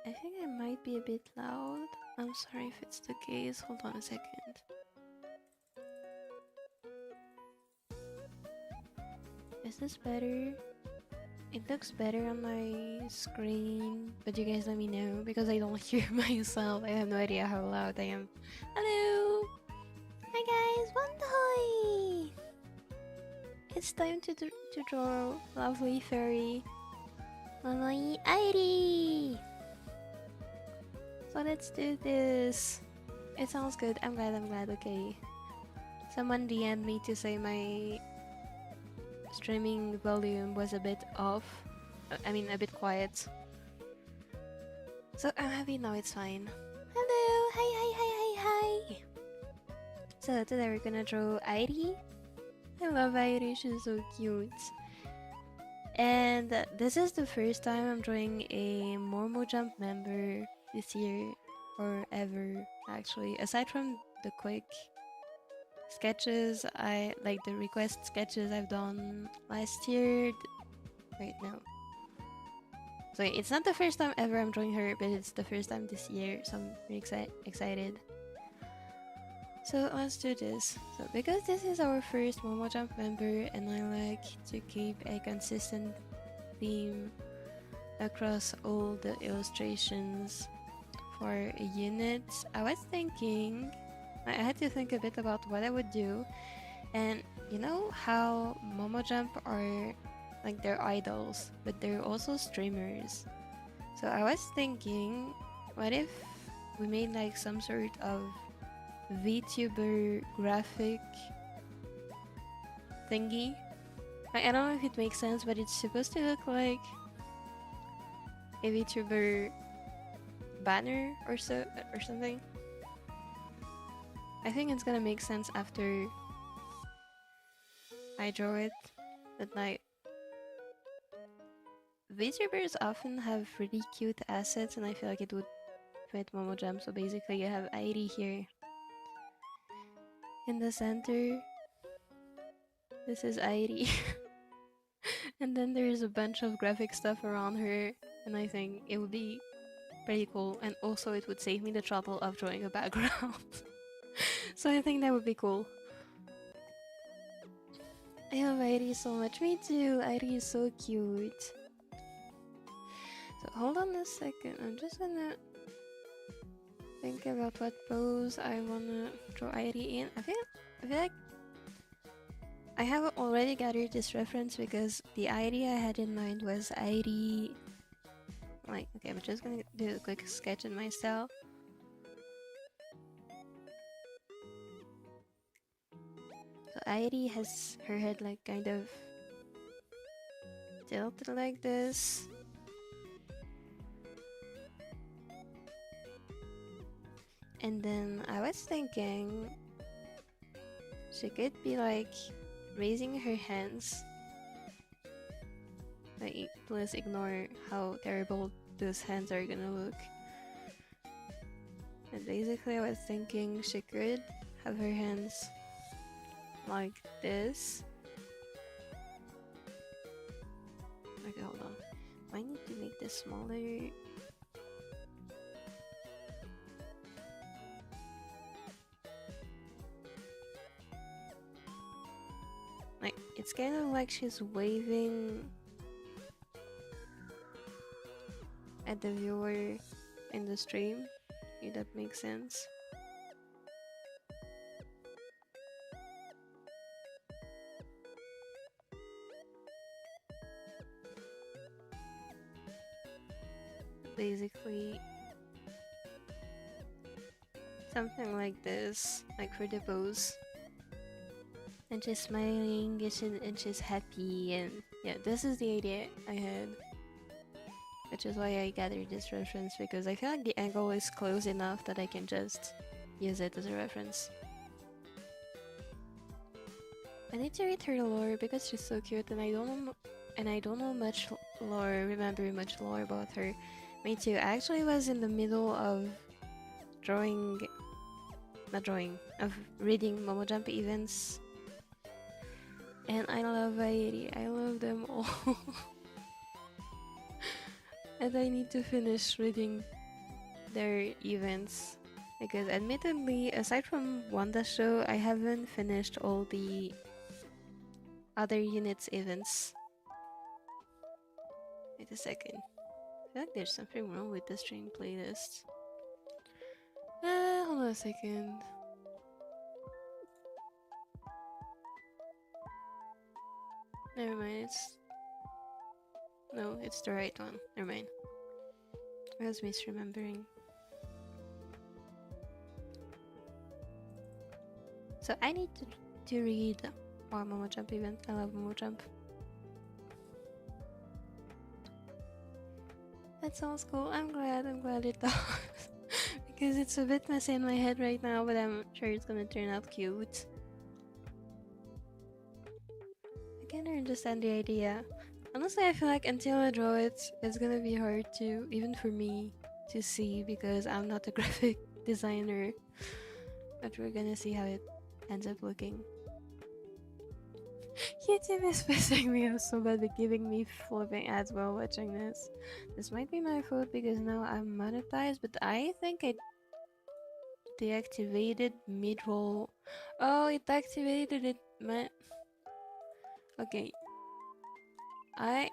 I think I might be a bit loud. I'm sorry if it's the case. Hold on a second. Is this better? It looks better on my screen, but you guys let me know because I don't hear myself. I have no idea how loud I am. Hello! Hi guys! Wonderhoi! It's time to draw lovely fairy Momoi Airi! So let's do this. It sounds good. I'm glad. Okay. Someone DM'd me to say my streaming volume was a bit off. I mean, a bit quiet. So I'm happy now it's fine. Hello! Hi! So today we're gonna draw Airi. I love Airi, she's so cute. And this is the first time I'm drawing a Momo Jump member this year, or ever actually, aside from the quick sketches, I like the request sketches I've done last year. Wait, no. So it's not the first time ever I'm drawing her, but it's the first time this year, so I'm really excited. So let's do this. So because this is our first Momo Jump member and I like to keep a consistent theme across all the illustrations for a unit, I was thinking, I had to think a bit about what I would do. And you know how Momo Jump are like they're idols, but they're also streamers. So I was thinking, what if we made like some sort of VTuber graphic thingy? I don't know if it makes sense, but it's supposed to look like a VTuber banner or something. I think it's gonna make sense after I draw it. But like, VTubers often have really cute assets, and I feel like it would fit Momo Jump. So basically, you have Airi here in the center. This is Airi. And then there's a bunch of graphic stuff around her, and I think it would be pretty cool. And also it would save me the trouble of drawing a background. So I think that would be cool. I love Airi so much. Me too. Airi is so cute. So hold on a second. I'm just gonna think about what pose I wanna draw Airi in. I feel like I have already gathered this reference because the idea I had in mind was Airi. Like, okay, I'm just gonna do a quick sketch in my style. So Airi has her head like kind of tilted like this. And then I was thinking she could be like raising her hands. Like, please ignore how terrible those hands are gonna look. And basically I was thinking she could have her hands like this. Okay, hold on. I need to make this smaller. Like, it's kind of like she's waving at the viewer in the stream, if that makes sense. Basically, something like this, like for the pose. And she's smiling and she's happy, and yeah, this is the idea I had. Which is why I gathered this reference, because I feel like the angle is close enough that I can just use it as a reference. I need to read her lore because she's so cute, and I don't know much lore, remember much lore about her. Me too. I actually was in the middle of reading Momo Jump events. And I love Airi. I love them all. And I need to finish reading their events. Because admittedly, aside from Wanda show, I haven't finished all the other units events. Wait a second. I feel like there's something wrong with the stream playlist. Hold on a second. Never mind, no, it's the right one. Never mind. I was misremembering. So I need to read more Momo Jump event. I love Momo Jump. That sounds cool. I'm glad it does. Because it's a bit messy in my head right now, but I'm sure it's gonna turn out cute. I can understand the idea. Honestly, I feel like until I draw it, it's gonna be hard to, even for me, to see because I'm not a graphic designer. But we're gonna see how it ends up looking. YouTube is pissing me off so bad by giving me flipping ads while watching this. This might be my fault because now I'm monetized, but I think I deactivated mid-roll. Oh, it activated it, man. Okay. I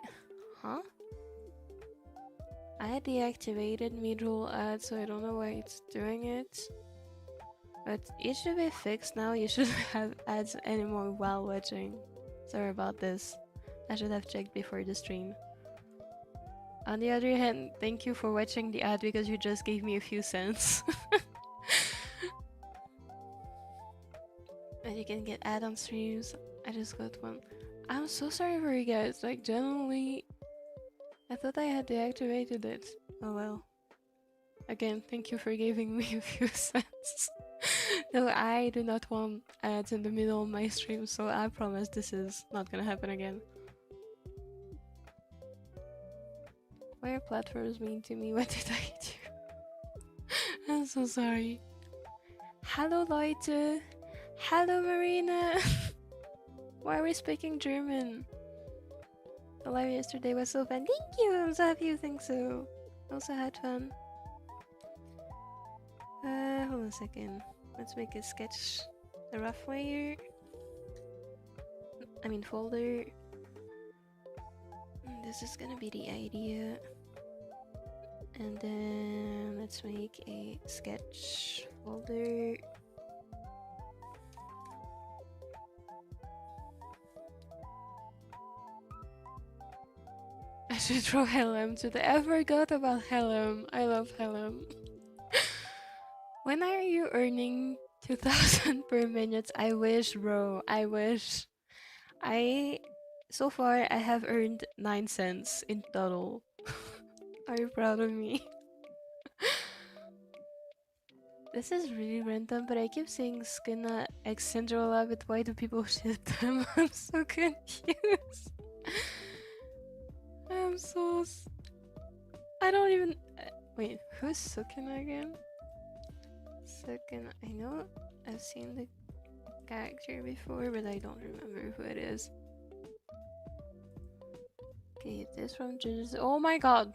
deactivated mid-roll ads, so I don't know why it's doing it. But it should be fixed now. You shouldn't have ads anymore while watching. Sorry about this. I should have checked before the stream. On the other hand, thank you for watching the ad because you just gave me a few cents. And you can get add-on streams. I just got one. I'm so sorry for you guys. Like, genuinely, I thought I had deactivated it. Oh well. Again, thank you for giving me a few cents. No, I do not want ads in the middle of my stream, so I promise this is not gonna happen again. Why are platforms mean to me? What did I do? I'm so sorry. Hello, Leute. Hello, Marina. Why are we speaking German? The live yesterday was so fun. Thank you. I'm so happy you think so. Also had fun. Hold on a second. Let's make a sketch. A rough layer. I mean folder. This is gonna be the idea. And then let's make a sketch folder. I should draw Helm today. I forgot about Helm. I love Helm. When are you earning 2,000 per minute? I wish, bro. I wish. So far, I have earned 9 cents in total. Are you proud of me? This is really random, but I keep saying Skinna X Cinderella, but why do people ship them? I'm so confused. I don't even... Wait, who's Sukina again? Sukina... I know I've seen the character before, but I don't remember who it is. Okay, this from Jujutsu... Oh my god!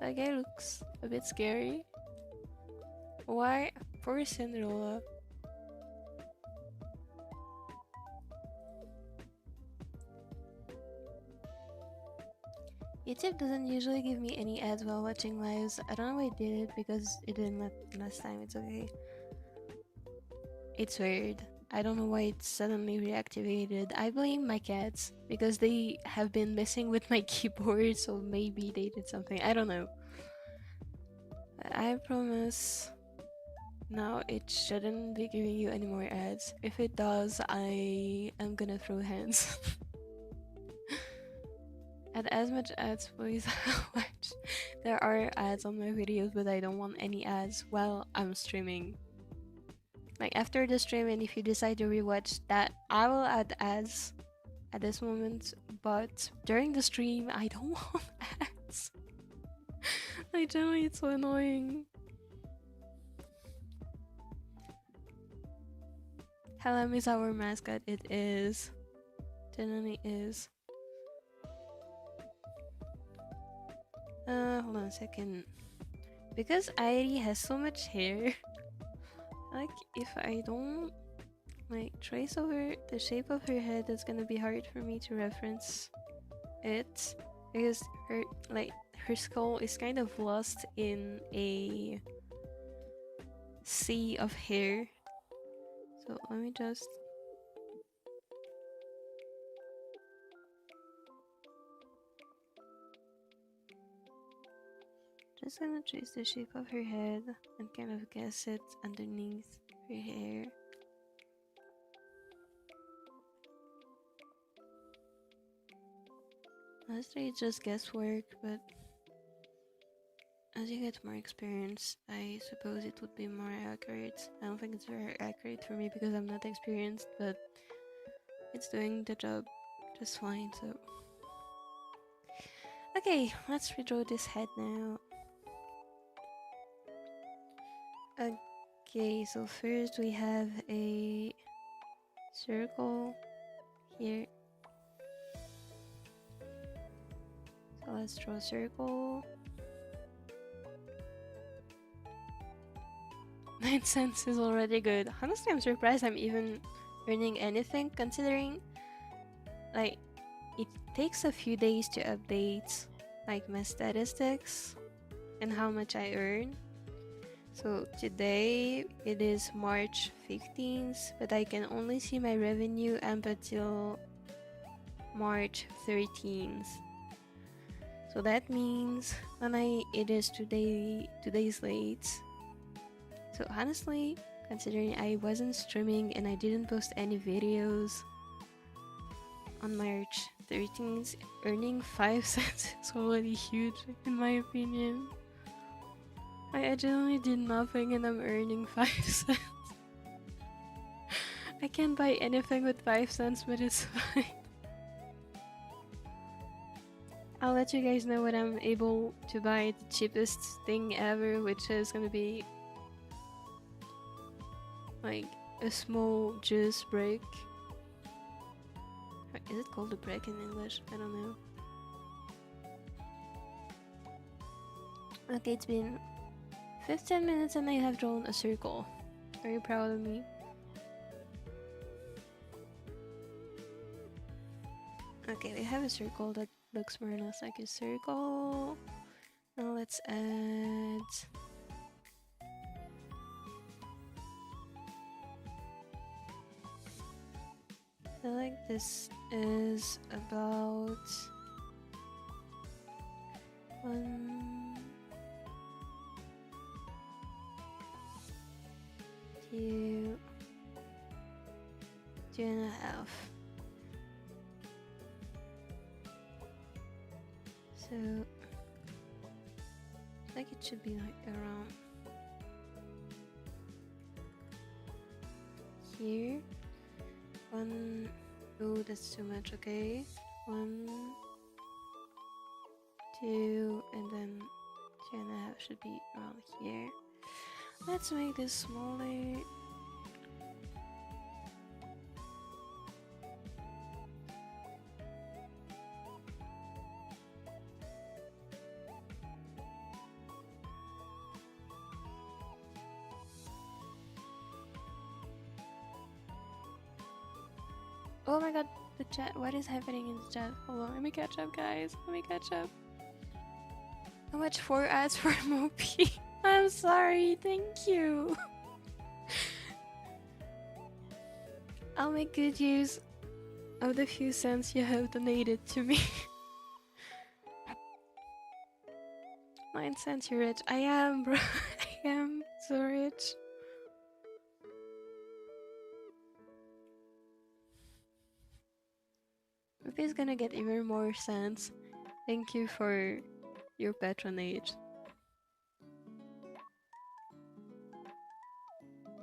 That guy looks a bit scary. Why? Poor Cinderella. YouTube doesn't usually give me any ads while watching lives. I don't know why it did it because it didn't last time. It's okay. It's weird. I don't know why it suddenly reactivated. I blame my cats because they have been messing with my keyboard, so maybe they did something. I don't know. I promise now it shouldn't be giving you any more ads. If it does, I am gonna throw hands. Add as much ads, please. Watch. There are ads on my videos, but I don't want any ads while I'm streaming. Like after the stream, and if you decide to rewatch that, I will add ads at this moment. But during the stream, I don't want ads. Like generally, it's so annoying. Helm is our mascot. It is. Generally is. Hold on a second. because Airi has so much hair, like if I don't like trace over the shape of her head, it's gonna be hard for me to reference it because her skull is kind of lost in a sea of hair. So let me just gonna trace the shape of her head and kind of guess it underneath her hair. Honestly, it's just guesswork, but as you get more experience, I suppose it would be more accurate. I don't think it's very accurate for me because I'm not experienced, but it's doing the job just fine, so... Okay, let's redraw this head now. Okay, so first we have a circle here. So let's draw a circle. 9 cents is already good. Honestly, I'm surprised I'm even earning anything considering like it takes a few days to update like my statistics and how much I earn. So today it is March 15th, but I can only see my revenue up until March 13th. So that means it is 2 days late. So honestly, considering I wasn't streaming and I didn't post any videos on March 13th, earning 5 cents is already huge in my opinion. I genuinely did nothing and I'm earning 5 cents. I can't buy anything with 5 cents, but it's fine. I'll let you guys know when I'm able to buy the cheapest thing ever, which is gonna be like a small juice break. Is it called a break in English? I don't know. Okay, it's been 15 minutes and I have drawn a circle. Are you proud of me? Okay, we have a circle that looks more or less like a circle. Now let's add... I feel like this is about 1, 2, 2.5. So, like it should be like around here. 1, oh, that's too much. Okay, 1, 2, and then 2.5 should be around here. Let's make this smaller. Oh my god, the chat. What is happening in the chat? Hold on, let me catch up, guys. Let me catch up. How much 4 ads for Mopi? I'm sorry, thank you. I'll make good use of the few cents you have donated to me. 9 cents, you're rich. I am, bro. I am so rich. Mopi is gonna get even more cents. Thank you for your patronage.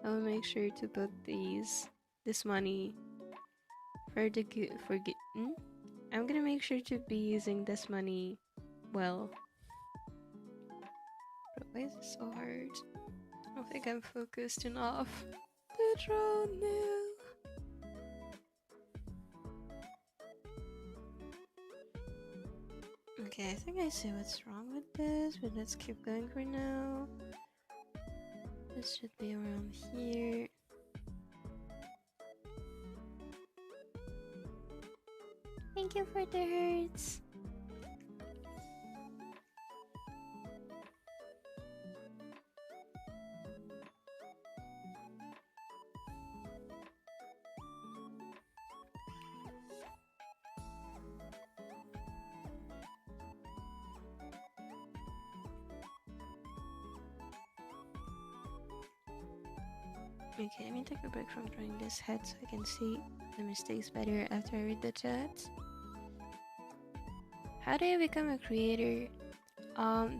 I'll make sure to put this money for the good. I'm gonna make sure to be using this money well. But why is it so hard? I don't think I'm focused enough. The drone now. Okay, Okay, I think I see what's wrong with this, but let's keep going for now. This should be around here. Thank you for the hearts. Okay, let me take a break from drawing this head so I can see the mistakes better after I read the chat. How do you become a creator?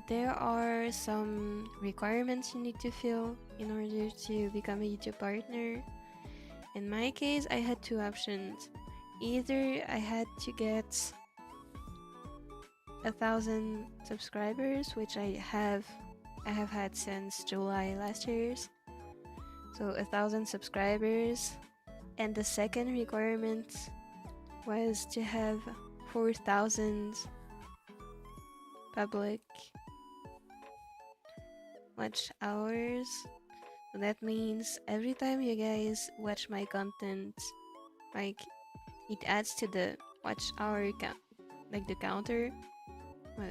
There are some requirements you need to fill in order to become a YouTube partner. In my case, I had two options. Either I had to get 1,000 subscribers, which I have had since July last year. So 1,000 subscribers, and the second requirement was to have 4,000 public watch hours. So that means every time you guys watch my content, like it adds to the watch hour count, like the counter.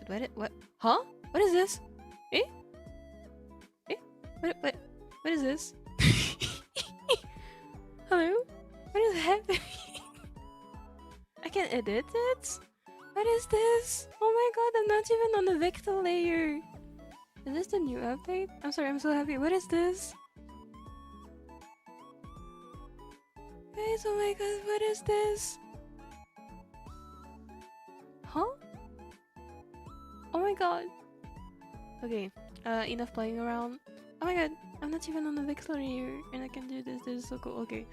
What? Huh? What is this? Eh? What is this? Hello? What is happening? I can edit it? What is this? Oh my god, I'm not even on the vector layer. Is this the new update? I'm sorry, I'm so happy. What is this? Guys, oh my god, what is this? Huh? Oh my god. Okay, enough playing around. Oh my god, I'm not even on the vector layer and I can do this. This is so cool. Okay.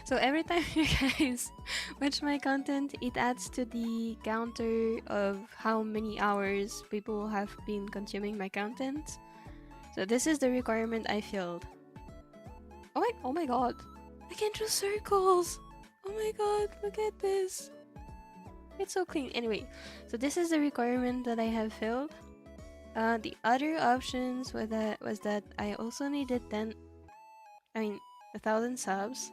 So every time you guys watch my content, it adds to the counter of how many hours people have been consuming my content. So this is the requirement I filled. Oh my god. I can draw circles. Oh my god, look at this. It's so clean. Anyway, so this is the requirement that I have filled. The other options was that I also needed 1,000 subs,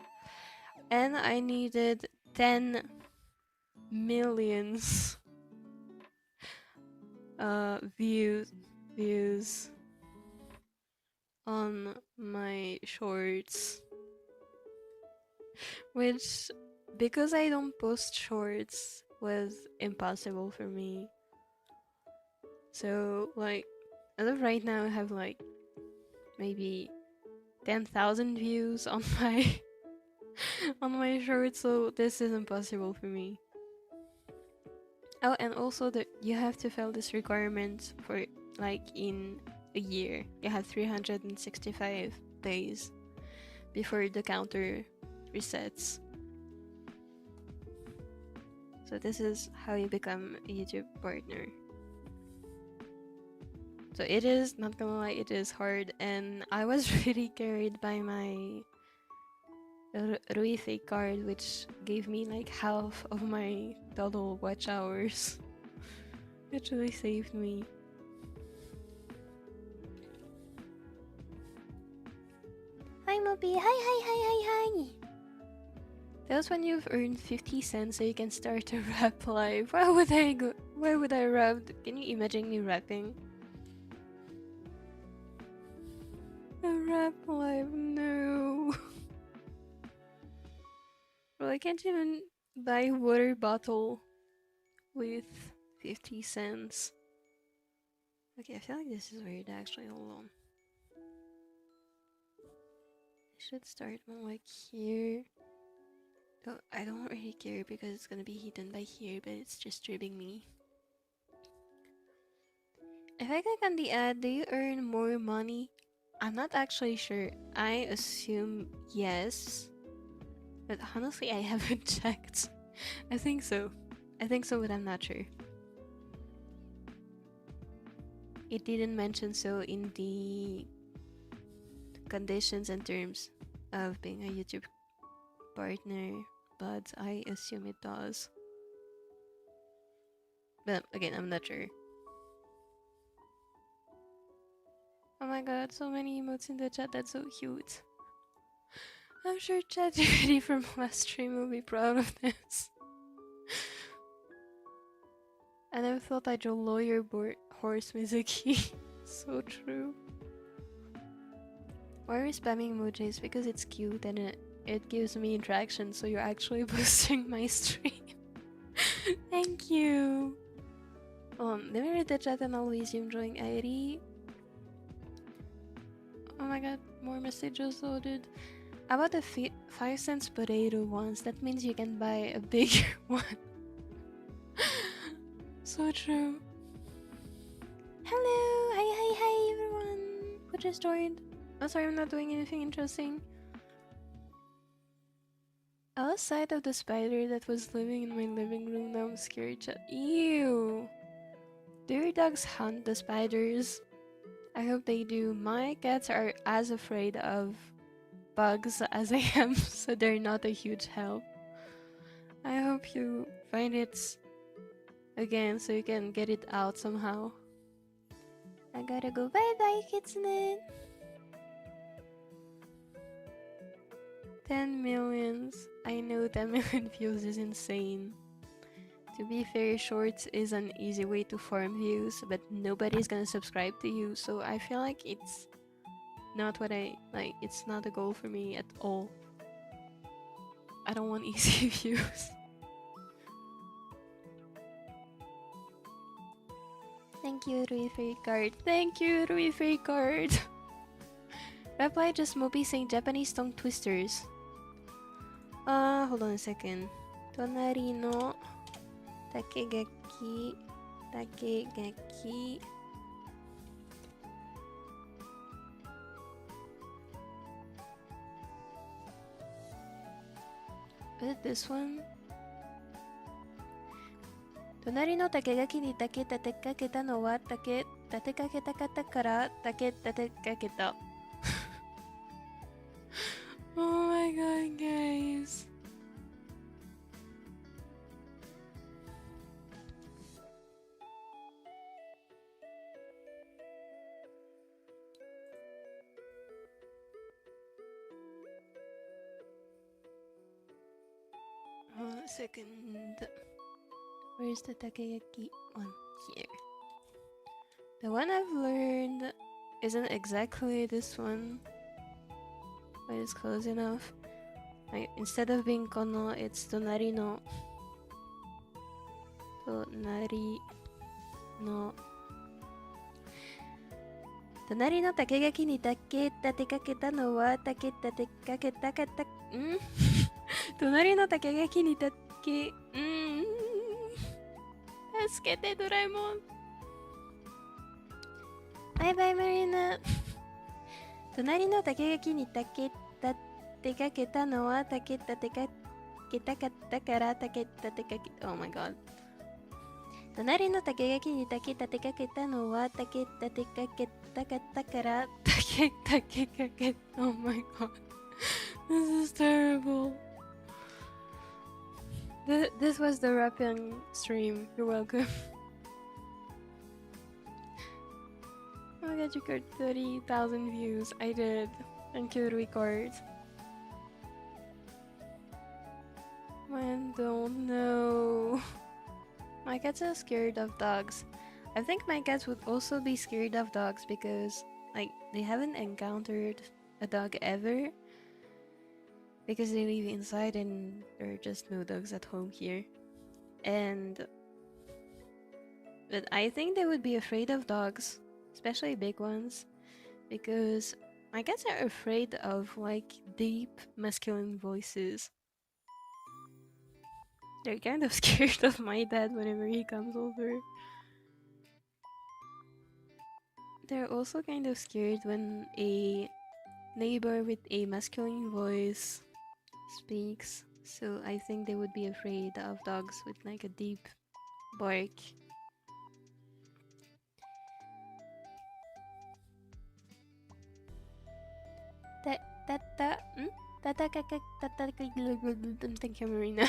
and I needed 10 millions views on my shorts, which, because I don't post shorts, was impossible for me. So like, as of right now, I have like maybe 10,000 views on my on my shorts, so this is impossible for me. Oh, and also that you have to fill this requirement for like in a year. You have 365 days before the counter resets. So this is how you become a YouTube partner. So it is, not gonna lie, it is hard, and I was really carried by my Rui fake card, which gave me like half of my total watch hours. It really saved me. Hi Mopi, hi. That was when you've earned 50 cents so you can start a rap live. Why would I rap? Can you imagine me rapping? A rap live, no. Bro, I can't even buy a water bottle with 50 cents. Okay, I feel like this is weird actually, hold on. I should start more like here. Oh, I don't really care because it's gonna be hidden by here, but it's just tripping me. If I click on the ad, do you earn more money? I'm not actually sure. I assume yes. But honestly, I haven't checked. I think so. But I'm not sure. It didn't mention so in the conditions and terms of being a YouTube partner, but I assume it does. But again, I'm not sure. Oh my god, so many emotes in the chat, that's so cute. I'm sure ChatGPT from last stream will be proud of this. I never thought I'd draw lawyer horse Mizuki. So true. Why are we spamming emojis? Because it's cute and it gives me interaction, so you're actually boosting my stream. Thank you! Let me read the chat and I'll resume drawing Airi. Oh my god, more messages loaded. I bought a 5 cents potato once. That means you can buy a bigger one. So true. Hello! Hi everyone! Who just joined? Oh, sorry, I'm not doing anything interesting. I lost sight of the spider that was living in my living room. Now I'm scared. Ew! Do your dogs hunt the spiders? I hope they do. My cats are as afraid of bugs as I am, so they're not a huge help. I hope you find it again so you can get it out somehow. I gotta go. Bye bye, kitsune! 10 millions. I know 10 million views is insane. To be fair, shorts is an easy way to farm views, but nobody's gonna subscribe to you, so I feel like it's not what I like. It's not a goal for me at all. I don't want easy views. Thank you, Rui, for your card. Thank you, Rui, for your card. Reply just Mopi saying Japanese tongue twisters. Hold on a second. Tonari no Takegaki. Was it this one? 隣の竹垣に竹立てかけたのは竹立てかけたかったから竹立てかけた。Oh my god, guys. Hold on a second. Where's the Takeyaki one? Here. The one I've learned isn't exactly this one, but it's close enough. Like, instead of being kono, it's tonari no. Tonari no. 隣の竹垣に竹立てかけたのは竹立てかけたかった隣の竹垣に竹助けてドラえもんバイバイマリーナ隣の竹垣に竹立てかけたのは竹立てかけたかったから竹立てかけ Oh my god 隣の竹垣に竹立てかけたのは竹立てかけたかったから竹立てかけ Oh my god This is terrible This was the rapping stream. You're welcome. Oh my god, you got 30,000 views. I did. Thank you, record. Man, don't know. My cats are scared of dogs. I think my cats would also be scared of dogs because, like, they haven't encountered a dog ever. Because they live inside and there are just no dogs at home here. But I think they would be afraid of dogs, especially big ones, because my cats are afraid of like deep masculine voices. They're kind of scared of my dad whenever he comes over. They're also kind of scared when a neighbor with a masculine voice speaks, so I think they would be afraid of dogs with like a deep bark. Thank you, Marina.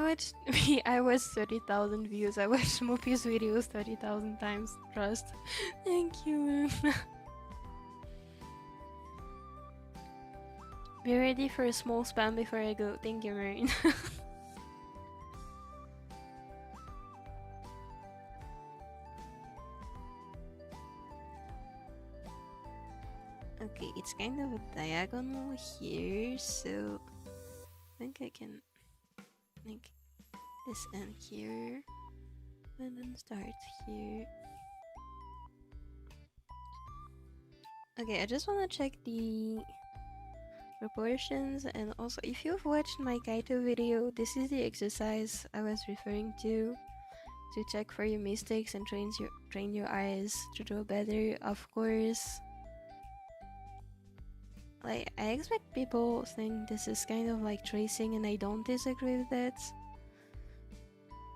I watched 30,000 views. I watched Mopi's videos 30,000 times. Trust. Thank you, man. Be ready for a small spam before I go. Thank you, Marine. Okay, it's kind of a diagonal here, so I think I can make this end here and then start here. Okay, I just want to check the proportions, and also if you've watched my Kaito video, this is the exercise I was referring to check for your mistakes and train your eyes to draw better. Of course, like, I expect people think this is kind of like tracing, and I don't disagree with that,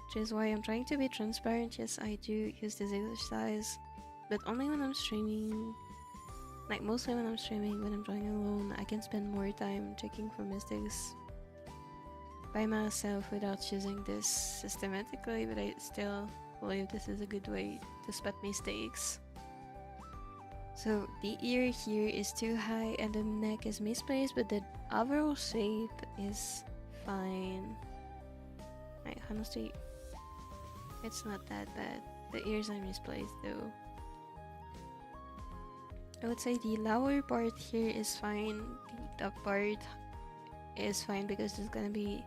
which is why I'm trying to be transparent. Yes, I do use this exercise, but only when I'm streaming. Like, mostly when I'm streaming, when I'm drawing alone, I can spend more time checking for mistakes by myself without using this systematically, but I still believe this is a good way to spot mistakes. So the ear here is too high and the neck is misplaced, but the overall shape is fine. Like, honestly, it's not that bad. The ears are misplaced though. I would say the lower part here is fine. The top part is fine because it's gonna be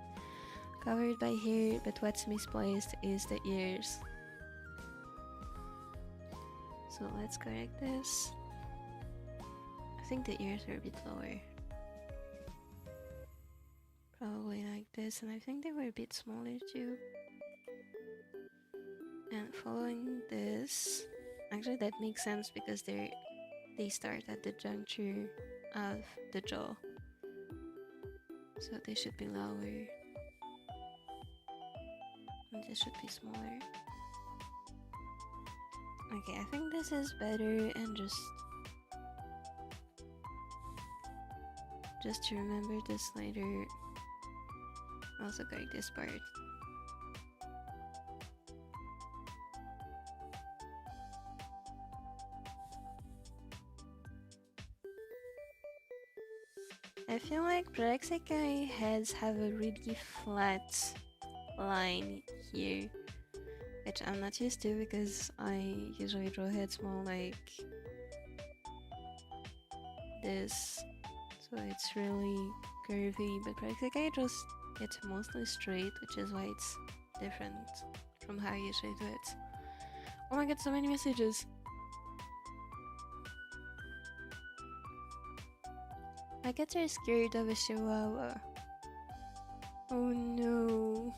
covered by hair, but what's misplaced is the ears. So let's correct this. I think the ears are a bit lower. Probably like this, and I think they were a bit smaller too. And following this, actually that makes sense because they start at the juncture of the jaw. So they should be lower. And this should be smaller. Okay, I think this is better, and just to remember this later, also correct this part. I feel like PJSK heads have a really flat line here, which I'm not used to because I usually draw heads more like this, so it's really curvy, but PJSK just gets mostly straight, which is why it's different from how I usually do it. Oh my god, so many messages! My cats are scared of a chihuahua. Oh no.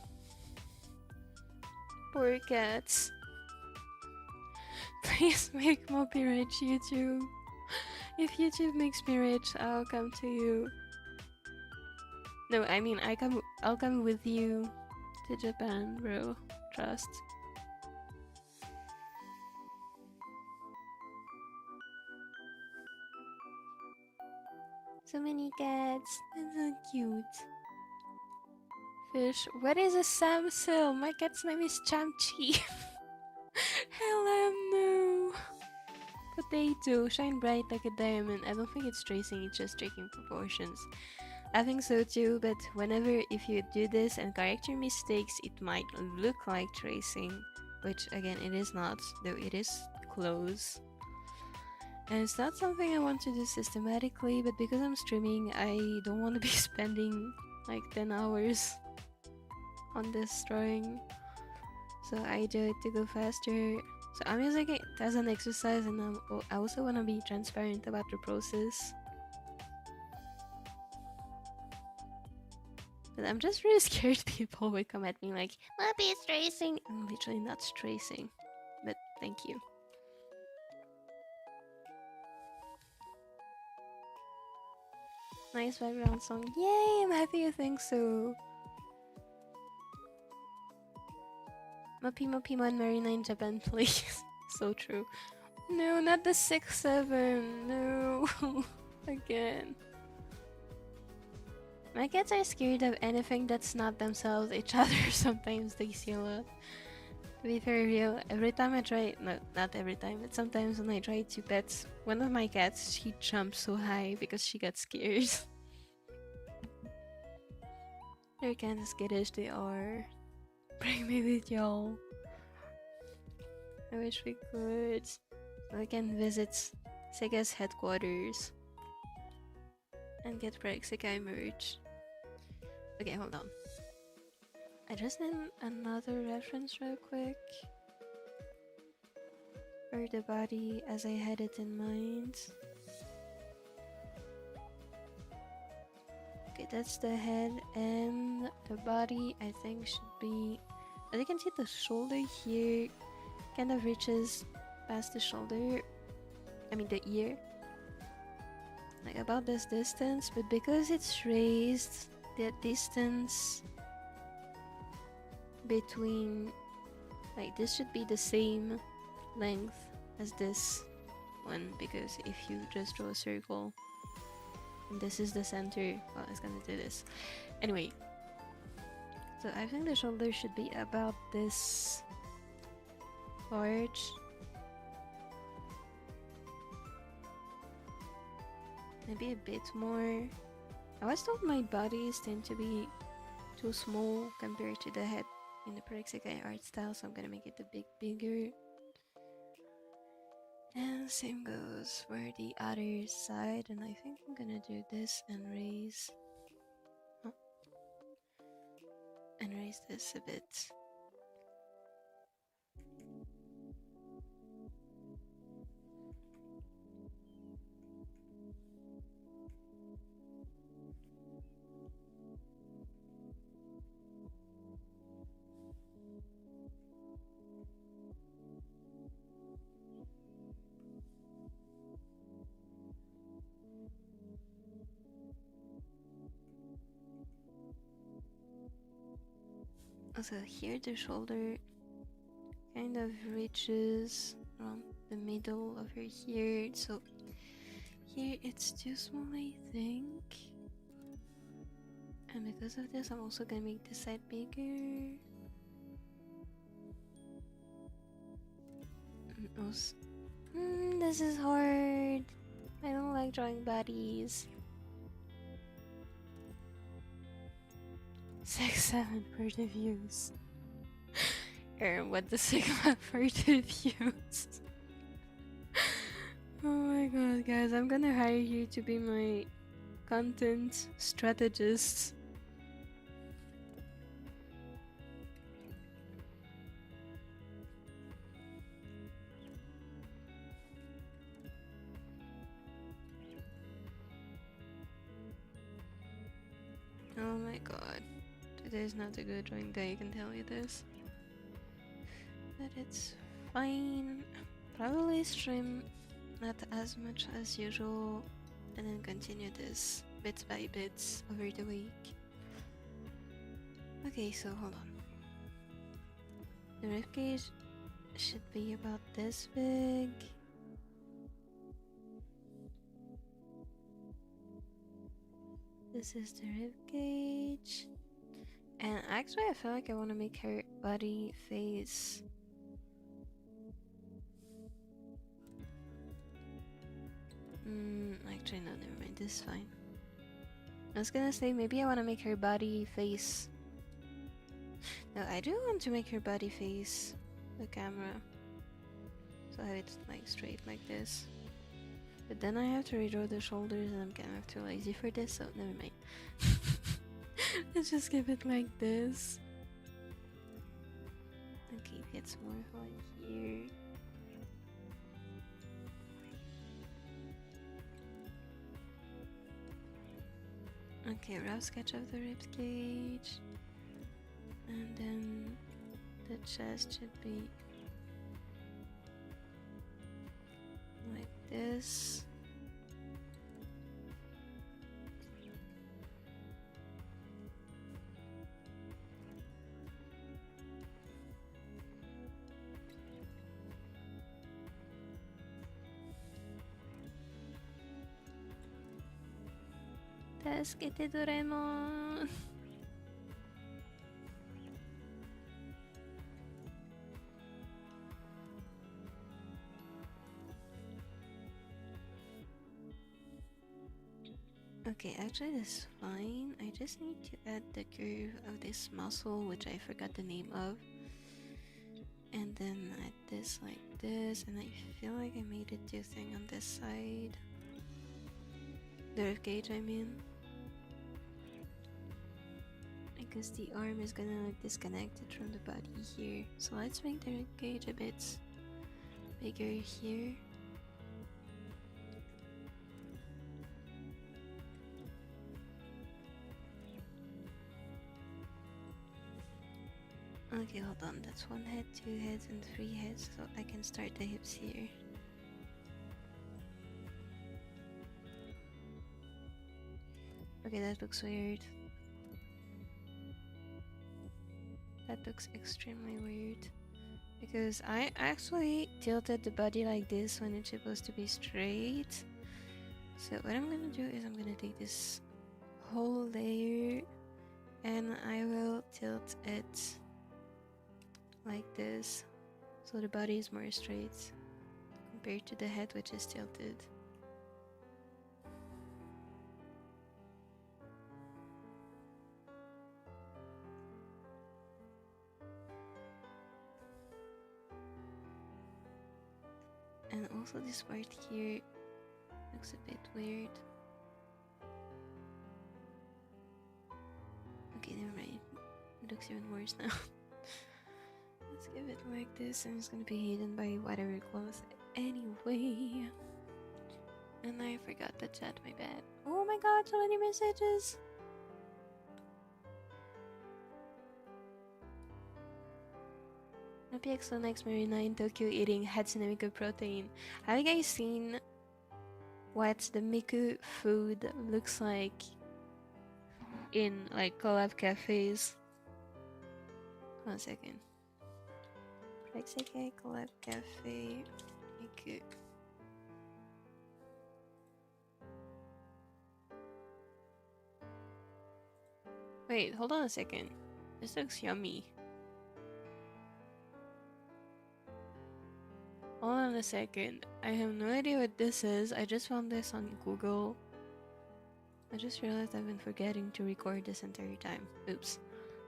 Poor cats. Please make Mopi rich, YouTube. If YouTube makes me rich, I'll come to you. No, I mean, I'll come with you to Japan, bro. Trust. So many cats. That's so cute. Fish. What is a Samsil? My cat's name is Chamchi. Hello, no. Potato. Shine bright like a diamond. I don't think it's tracing, it's just taking proportions. I think so too, but if you do this and correct your mistakes, it might look like tracing, which again, it is not, though it is close. And it's not something I want to do systematically, but because I'm streaming, I don't want to be spending like 10 hours on this drawing. So I do it to go faster. So I'm using it as an exercise, and I also want to be transparent about the process. But I'm just really scared people would come at me like, Mopi is tracing! I'm literally not tracing. But thank you. Nice background song. Yay! I'm happy you think so. Mopi Marina in Japan, please. So true. No, not the 6-7. No. Again. My cats are scared of anything that's not themselves, each other. Sometimes they see a lot. To be very real, every time I try, no, not every time, but sometimes when I try to pet one of my cats, she jumps so high because she got scared. They're kind of skittish, they are. Bring me with y'all. I wish we could. We can visit Sega's headquarters and get PJSK merch. Okay, hold on. I just need another reference real quick for the body as I had it in mind. Okay, that's the head, and the body I think should be, as you can see, the shoulder here kind of reaches past the shoulder, I mean the ear, like about this distance, but because it's raised, the distance between, like, this should be the same length as this one, because if you just draw a circle and this is the center, well, it's gonna do this anyway. So I think the shoulder should be about this large. Maybe a bit more. I was told my bodies tend to be too small compared to the head in the PJSK art style, so I'm gonna make it a bit bigger. And same goes for the other side, and I think I'm gonna do this and raise this a bit. Also here the shoulder kind of reaches around the middle of her here, so here it's too small I think. And because of this I'm also gonna make this side bigger. And also, this is hard. I don't like drawing bodies. 6-7 for the views. What the Sigma for the views? Oh my god, guys, I'm gonna hire you to be my content strategist. Oh my god. Today's not a good drawing day, I can tell you this. But it's fine. Probably stream not as much as usual, and then continue this bit by bit over the week. Okay, so hold on. The ribcage should be about this big. This is the ribcage. And actually I feel like I want to make her body face. Actually no, never mind, this is fine. I was gonna say maybe I want to make her body face. No, I do want to make her body face the camera. So I have it like straight like this. But then I have to redraw the shoulders and I'm kind of too lazy for this, so never mind. Let's just give it like this. Okay, it gets more like here. Okay, rough sketch of the ribcage. And then the chest should be like this. 助けてドラえもん。Okay, actually this is fine. I just need to add the curve of this muscle, which I forgot the name of. And then add this like this, and I feel like I made it do thing on this side. The rib cage, I mean. Because the arm is gonna look disconnected from the body here. So let's make the rib cage a bit bigger here. Okay, hold on, that's 1 head, 2 heads, and 3 heads, so I can start the hips here. Okay, that looks weird. That looks extremely weird. Because I actually tilted the body like this when it's supposed to be straight. So what I'm gonna do is I'm gonna take this whole layer and I will tilt it like this, so the body is more straight compared to the head, which is tilted. And also this part here looks a bit weird. Okay, never mind. It looks even worse now. Let's give it like this, and it's gonna be hidden by whatever clothes anyway. And I forgot to chat, my bad. Oh my god, so many messages! PXO next Marina in Tokyo eating Hatsune Miku protein. Have you guys seen what the Miku food looks like in like collab cafes? Hold on a second. PJSK collab cafe Miku. Wait, hold on a second. This looks yummy. Hold on a second. I have no idea what this is. I just found this on Google. I just realized I've been forgetting to record this entire time. Oops.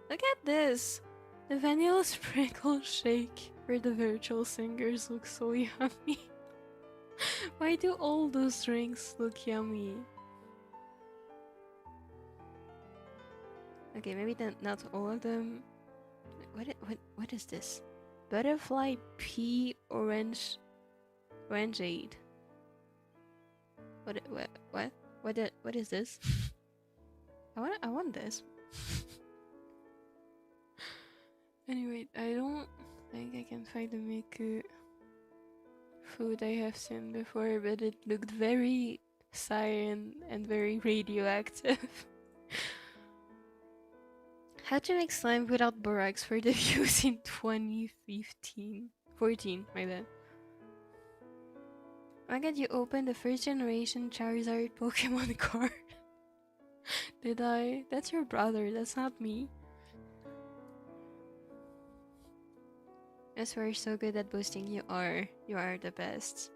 Look at this! The vanilla sprinkle shake for the virtual singers looks so yummy. Why do all those drinks look yummy? Okay, maybe not all of them. What is this? Butterfly pea orangeade. What is this? I want this. Anyway, I don't think I can find the Miku food I have seen before, but it looked very cyan and very radioactive. How to make slime without borax for the views in 2015. 14, my bad. Oh my god, you opened the first generation Charizard Pokemon card. Did I? That's your brother, that's not me. Yes, we're so good at boosting. You are the best.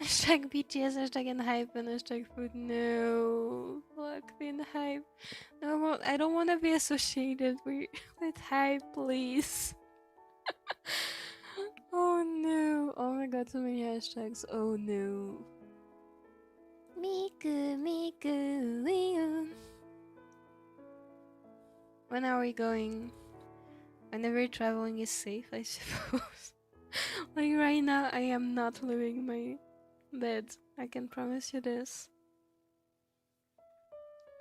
Hashtag BTS, hashtag in hype, and hashtag food. No, fuck in hype. No, I don't want to be associated with hype, please. Oh no. Oh my god, so many hashtags. Oh no. Miku, Miku, when are we going? Whenever traveling is safe, I suppose. Like right now, I am not leaving my bed. I can promise you this.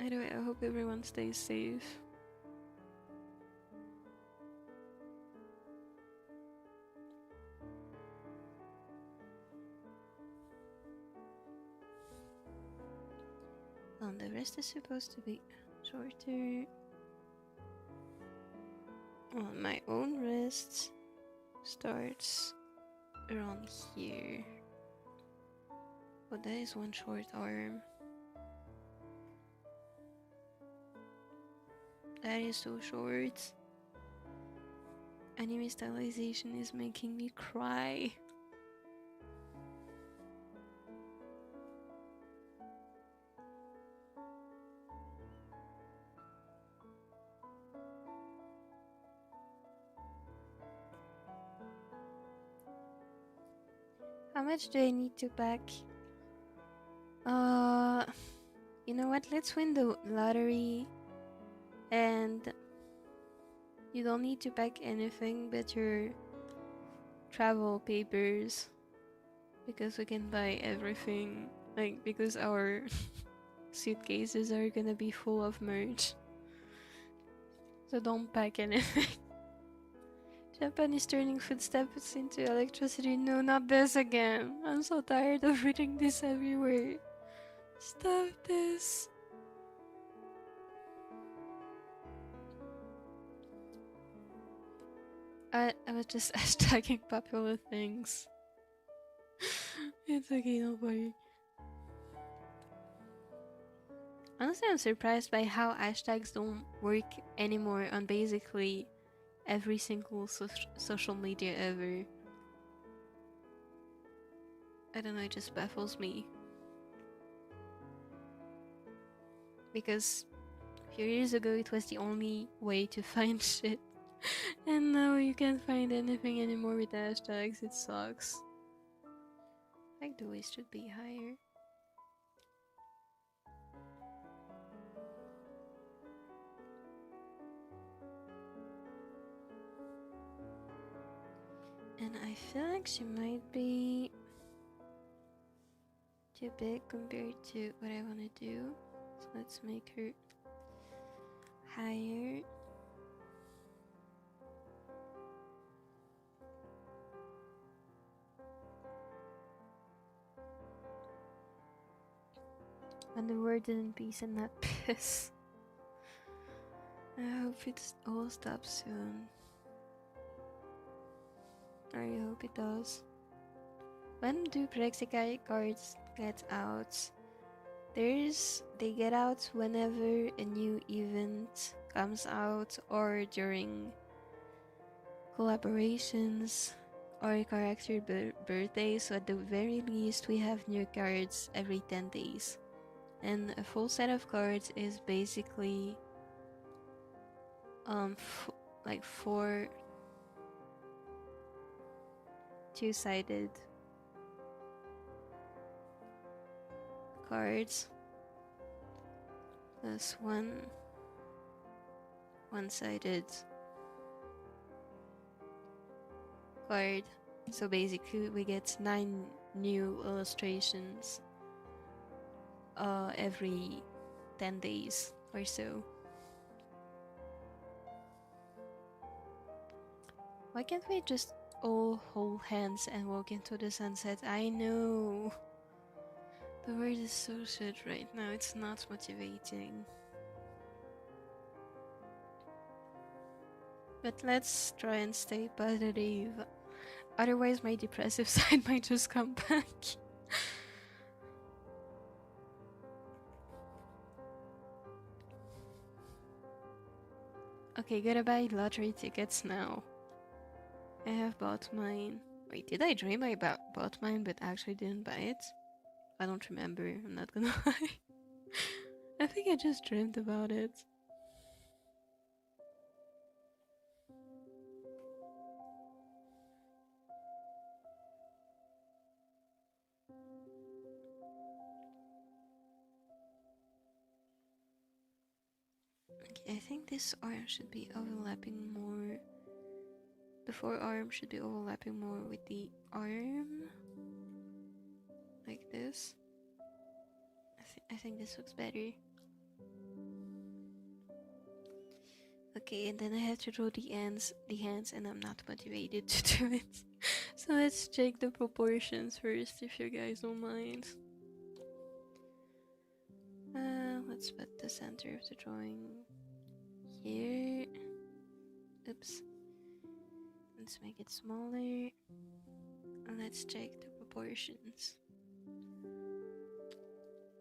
Anyway, I hope everyone stays safe. And the rest is supposed to be shorter. Well, my own wrist starts around here. But that is one short arm. That is so short. Anime stylization is making me cry. How much do I need to back? You know what? Let's win the lottery, and you don't need to pack anything but your travel papers, because we can buy everything. Like, because our suitcases are gonna be full of merch. So don't pack anything. Japan is turning footsteps into electricity. No, not this again. I'm so tired of reading this everywhere. Stop this. I was just hashtagging popular things. It's okay, don't worry. Honestly, I'm surprised by how hashtags don't work anymore on basically every single social media ever. I don't know, it just baffles me. Because a few years ago it was the only way to find shit. And now you can't find anything anymore with hashtags, it sucks. I think the waist should be higher. And I feel like she might be too big compared to what I want to do. So let's make her higher. And the word in peace and not piss. I hope it all stops soon. I hope it does. When do Prexikai cards get out? They get out whenever a new event comes out, or during collaborations or character birthdays. So at the very least we have new cards every 10 days. And a full set of cards is basically like 4 two-sided cards plus one-sided card. So basically we get 9 new illustrations every 10 days or so. Why can't we just all hold hands and walk into the sunset? I know the word is so shit right now, it's not motivating. But let's try and stay positive. Otherwise my depressive side might just come back. Okay, gotta buy lottery tickets now. I have bought mine. Wait, did I dream I bought mine but actually didn't buy it? I don't remember, I'm not gonna lie. I think I just dreamed about it. Okay, I think this arm should be overlapping more. The forearm should be overlapping more with the arm. Like this. I think this looks better. Okay, and then I have to draw the hands, and I'm not motivated to do it. So let's check the proportions first, if you guys don't mind. Let's put the center of the drawing here. Oops. Let's make it smaller. And let's check the proportions.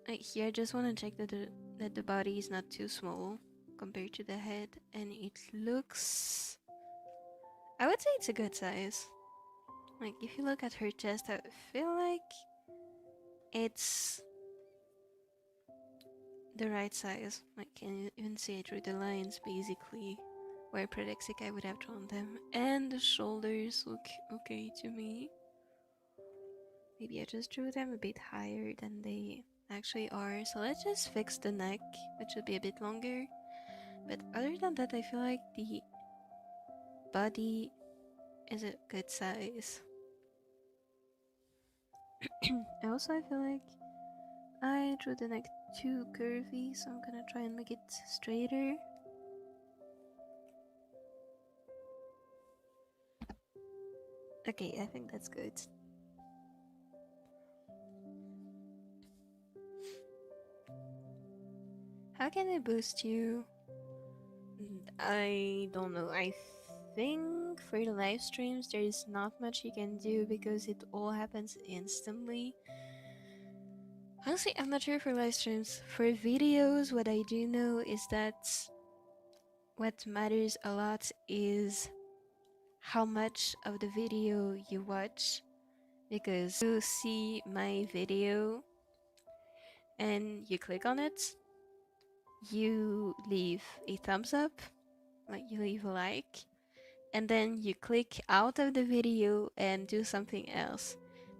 Right here, I just want to check that the body is not too small. compared to the head, and it looks, I would say it's a good size. Like, if you look at her chest, I feel like it's the right size. Like, can you even see it through the lines, basically, where Pradexica would have drawn them. And the shoulders look okay to me. Maybe I just drew them a bit higher than they actually are. So let's just fix the neck, which should be a bit longer. But other than that, I feel like the body is a good size. Also, I feel like I drew the neck too curvy, so I'm gonna try and make it straighter. Okay, I think that's good. How can I boost you? I don't know. I think for the live streams there is not much you can do because it all happens instantly. Honestly, I'm not sure for live streams. For videos, what I do know is that what matters a lot is how much of the video you watch, because you see my video and you click on it, you leave a thumbs up, like you leave a like, and then you click out of the video and do something else.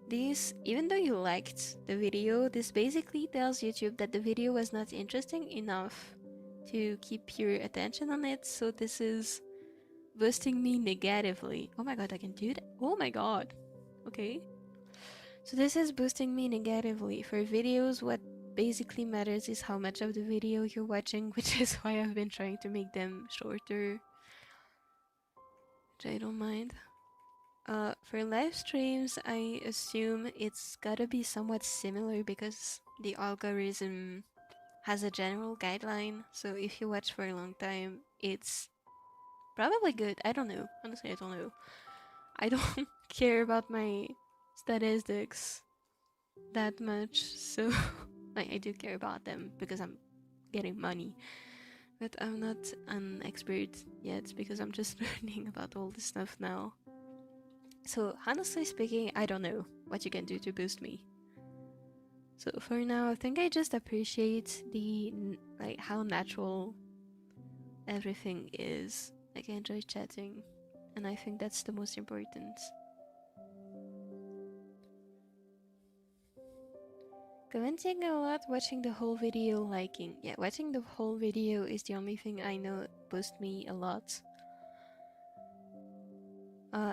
This, even though you liked the video, this basically tells YouTube that the video was not interesting enough to keep your attention on it, so this is boosting me negatively. Oh my god, I can do that? Oh my god. Okay. So this is boosting me negatively. For videos, what basically matters is how much of the video you're watching, which is why I've been trying to make them shorter, which I don't mind. For live streams, I assume it's gotta be somewhat similar because the algorithm has a general guideline. So if you watch for a long time, it's probably good. I don't know. Honestly, I don't know. I don't care about my statistics that much, so like, I do care about them because I'm getting money, but I'm not an expert yet because I'm just learning about all this stuff now. So honestly speaking, I don't know what you can do to boost me. So for now, I think I just appreciate the like how natural everything is. Like, I enjoy chatting, and I think that's the most important. Commenting a lot, watching the whole video, liking. Yeah, watching the whole video is the only thing I know boosts me a lot.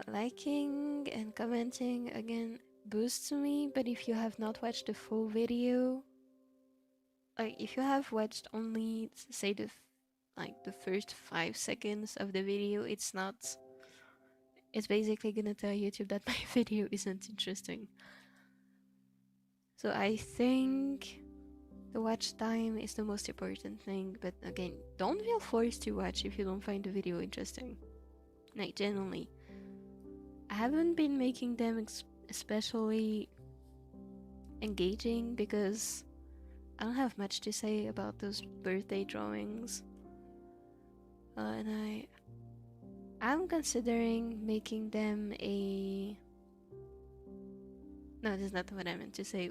Liking and commenting again boosts me, but if you have not watched the full video, like if you have watched only say the first 5 seconds of the video, it's basically gonna tell YouTube that my video isn't interesting. So I think the watch time is the most important thing, but again, don't feel forced to watch if you don't find the video interesting. Like, genuinely. I haven't been making them especially engaging because I don't have much to say about those birthday drawings. And I'm considering making them a... No, that's not what I meant to say.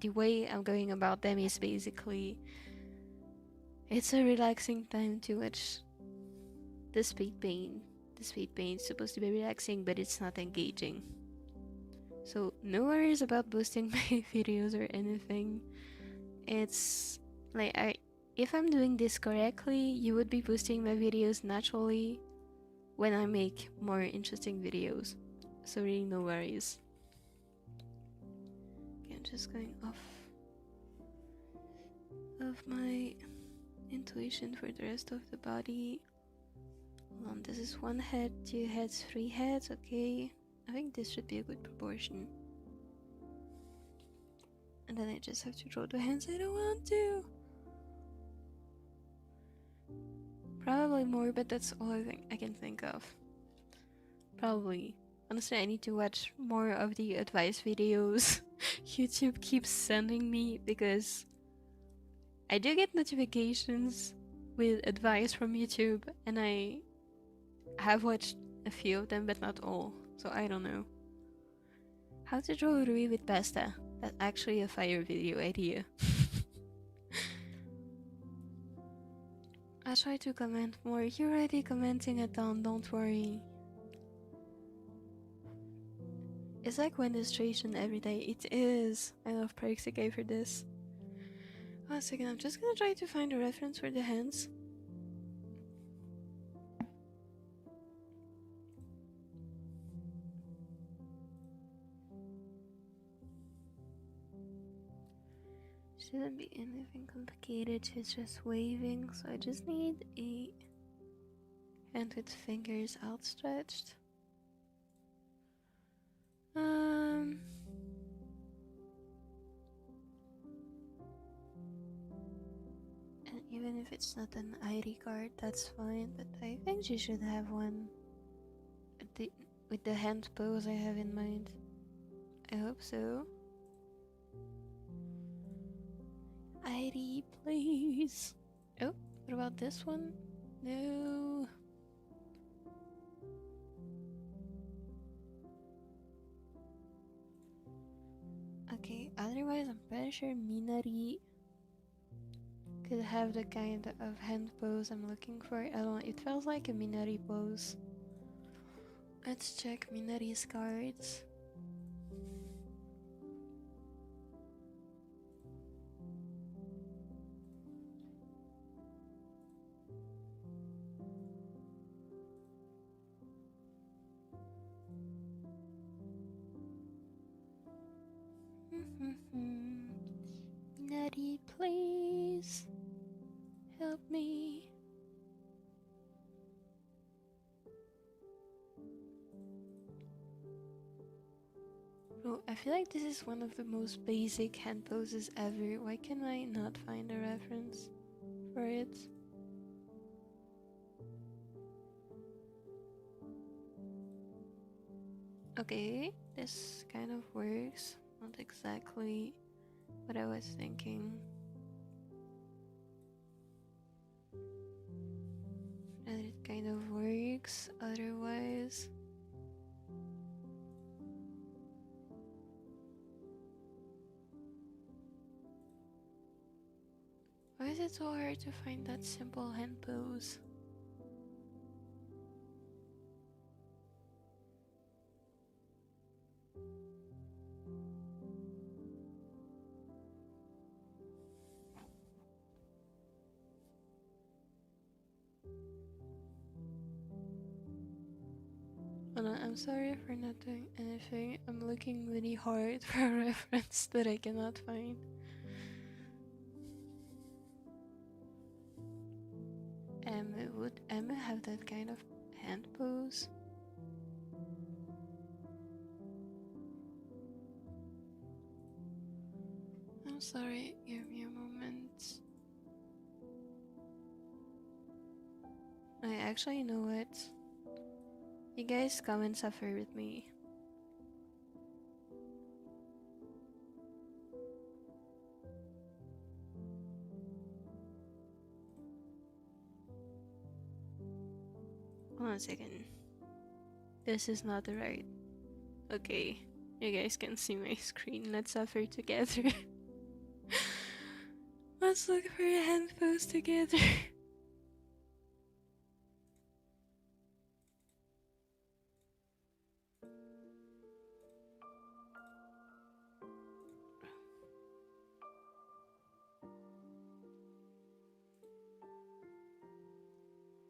The way I'm going about them is basically, it's a relaxing time to watch the speed paint. The speed paint is supposed to be relaxing, but it's not engaging. So no worries about boosting my videos or anything. It's like, if I'm doing this correctly, you would be boosting my videos naturally when I make more interesting videos. So really no worries. Okay, I'm just going off of my intuition for the rest of the body. Hold on, this is 1 head, 2 heads, 3 heads. Okay, I think this should be a good proportion. And then I just have to draw the hands I don't want to. Probably more, but that's all I can think of. Probably. Honestly, I need to watch more of the advice videos YouTube keeps sending me, because I do get notifications with advice from YouTube, and I have watched a few of them, but not all, so I don't know. How to draw Rui with pasta. That's actually a fire video idea. I'll try to comment more. You're already commenting it down, don't worry. It's like one illustration every day. It is. I love PJSK for this. 1 second, I'm just gonna try to find a reference for the hands. Shouldn't be anything complicated, it's just waving, so I just need a hand with fingers outstretched. And even if it's not an ID card, that's fine, but I think she should have one with the hand pose I have in mind. I hope so. ID, please. Oh, what about this one? No. Okay, otherwise I'm pretty sure Minari could have the kind of hand pose I'm looking for. I don't know, it feels like a Minari pose. Let's check Minari's cards. Minari, please help me. Bro, I feel like this is one of the most basic hand poses ever. Why can I not find a reference for it? Okay, this kind of works. Not exactly what I was thinking. And it kind of works otherwise. Why is it so hard to find that simple hand pose? Oh no, I'm sorry for not doing anything. I'm looking really hard for a reference that I cannot find. Would Emma have that kind of hand pose? I'm sorry, give me a moment. I actually know it. You guys come and suffer with me. Hold on a second. This is not the right. Okay, you guys can see my screen. Let's suffer together. Let's look for a hand pose together.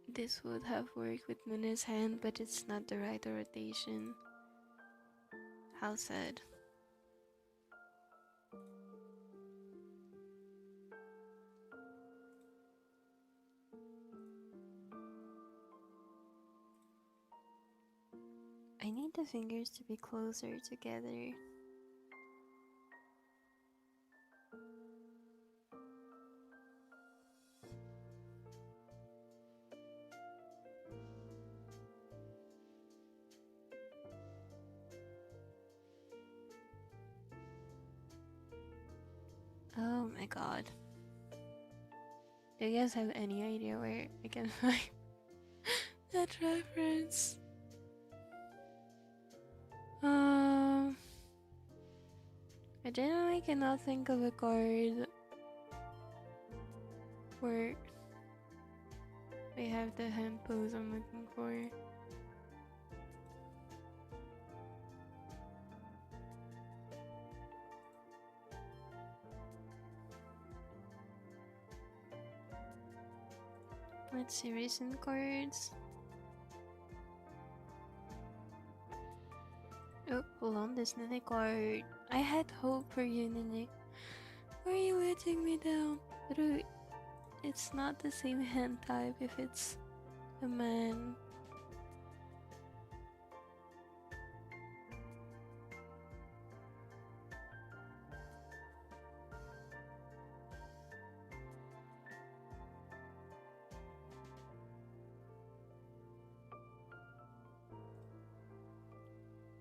This would have worked with Muna's hand, but it's not the right rotation. How sad. I need the fingers to be closer together. Oh my god. Do you guys have any idea where I can find that reference? I genuinely cannot think of a card where we have the hand pose I'm looking for. Let's see recent cards. Oh, hold on, there's another card. I had hope for you, Nene. Why are you letting me down? But it's not the same hand type if it's a man.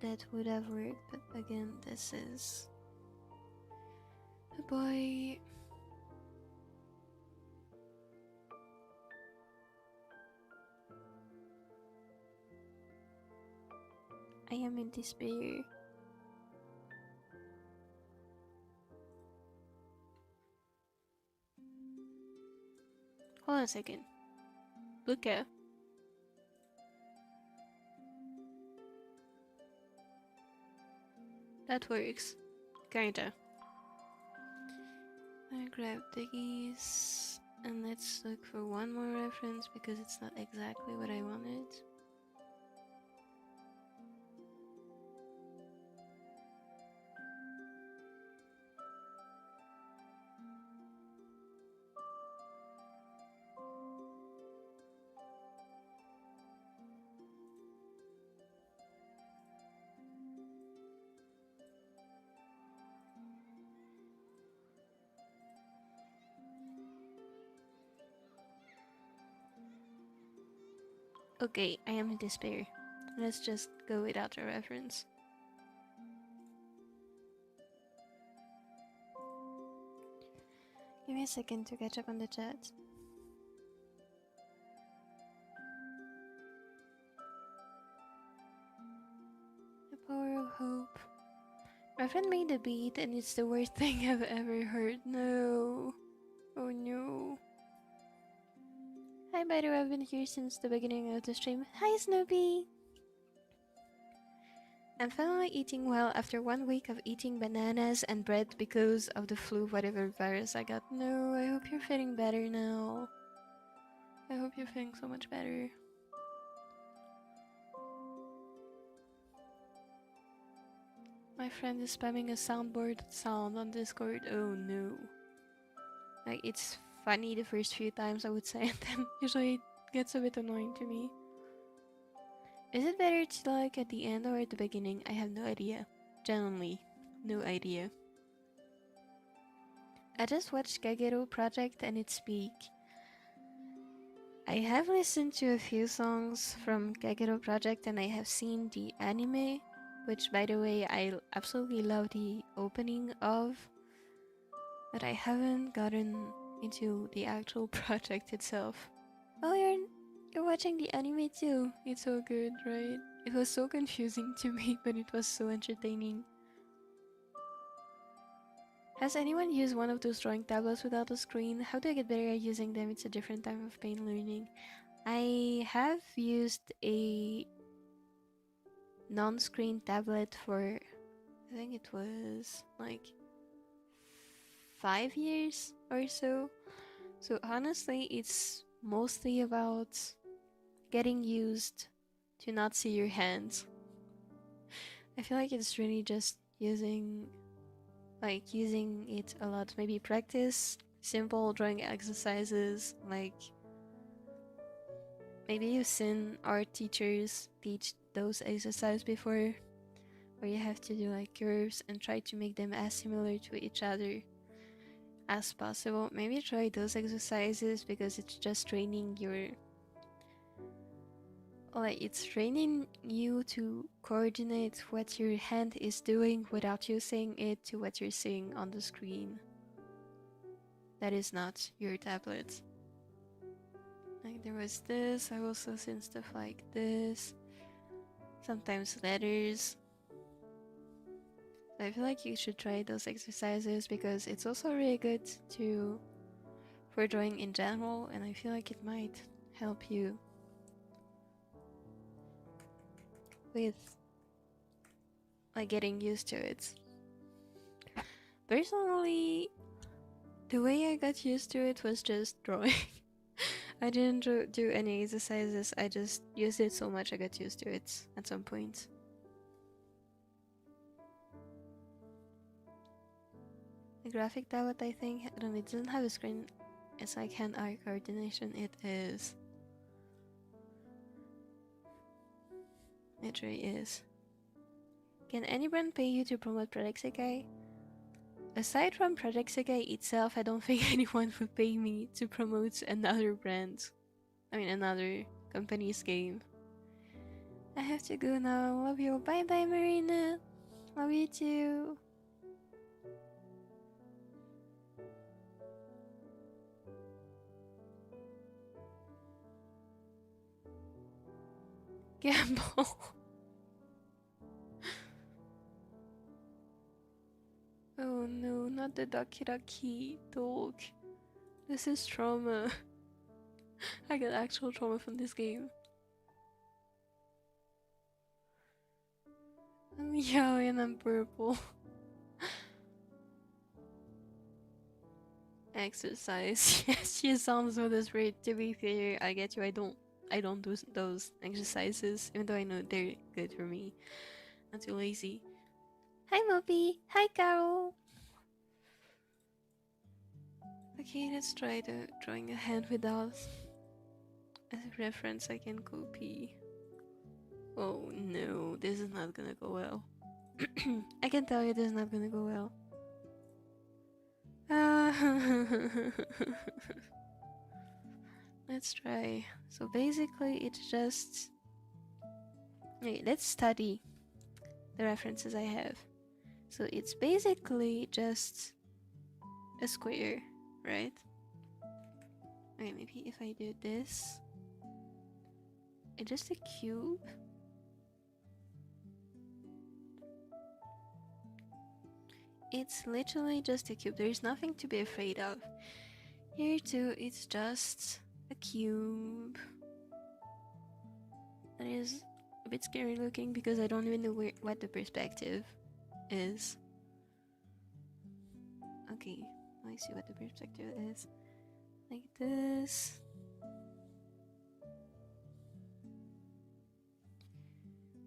That would have worked, but again, this is a boy. I am in despair. Hold on a second. Luca. That works. Kinda. I grab the keys and let's look for one more reference because it's not exactly what I wanted. Okay, I am in despair. Let's just go without a reference. Give me a second to catch up on the chat. The power of hope. My friend made a beat and it's the worst thing I've ever heard. No. Oh no. Hi, by the way, I've been here since the beginning of the stream. Hi, Snoopy! I'm finally eating well after 1 week of eating bananas and bread because of the flu, whatever virus I got. No, I hope you're feeling better now. I hope you're feeling so much better. My friend is spamming a soundboard sound on Discord. Oh no. Like, it's funny the first few times I would say it, and usually it gets a bit annoying to me. Is it better to like at the end or at the beginning? I have no idea. Genuinely, no idea. I just watched Kagero Project and its peak. I have listened to a few songs from Kagero Project and I have seen the anime, which by the way I absolutely love the opening of, but I haven't gotten into the actual project itself. Oh, you're watching the anime too. It's so good, right? It was so confusing to me, but it was so entertaining. Has anyone used one of those drawing tablets without a screen? How do I get better at using them? It's a different type of pain learning. I have used a non-screen tablet for, I think it was like 5 years or so. So honestly, it's mostly about getting used to not see your hands. I feel like it's really just using it a lot. Maybe practice simple drawing exercises, like maybe you've seen art teachers teach those exercises before, where you have to do like curves and try to make them as similar to each other as possible. Maybe try those exercises because it's just training your, like, it's training you to coordinate what your hand is doing without you saying it to what you're seeing on the screen. That is not your tablet. Like there was this, I also seen stuff like this. Sometimes letters. I feel like you should try those exercises because it's also really good for drawing in general, and I feel like it might help you with like getting used to it. Personally, the way I got used to it was just drawing. I didn't do any exercises, I just used it so much I got used to it at some point. The graphic tablet, I think, I don't know, it doesn't have a screen. It's like hand-eye coordination. It is. It really is. Can any brand pay you to promote Project Sekai? Aside from Project Sekai itself, I don't think anyone would pay me to promote another brand. I mean, another company's game. I have to go now. Love you. Bye bye, Marina. Love you too. Gamble. Oh no, not the Dakiraki dog. This is trauma. I got actual trauma from this game. I'm yellow and I'm purple. Exercise. Yes, she sounds so desperate. To be fair, I get you. I don't do those exercises, even though I know they're good for me. I'm too lazy. Hi, Mopi. Hi, Carol. Okay, let's try drawing a hand without a reference I can copy. Oh no, this is not gonna go well. I can tell you this is not gonna go well. Let's try. So basically it's just... Okay, let's study the references I have. So it's basically just a square, right? Okay, maybe if I do this, it's just a cube. It's literally just a cube. There's nothing to be afraid of. Here too, it's just a cube. That is a bit scary looking because I don't even know what the perspective is. Okay, let me see what the perspective is. Like this.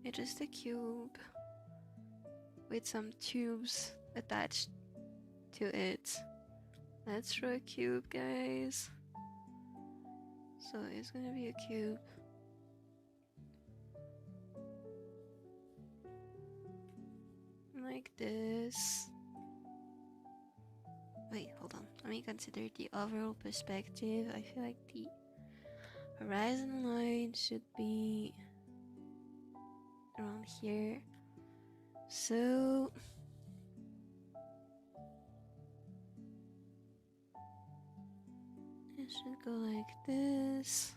It's just a cube with some tubes attached to it. Let's draw a cube, guys. So it's gonna be a cube. Like this. Wait, hold on. Let me consider the overall perspective. I feel like the horizon line should be around here. So it should go like this.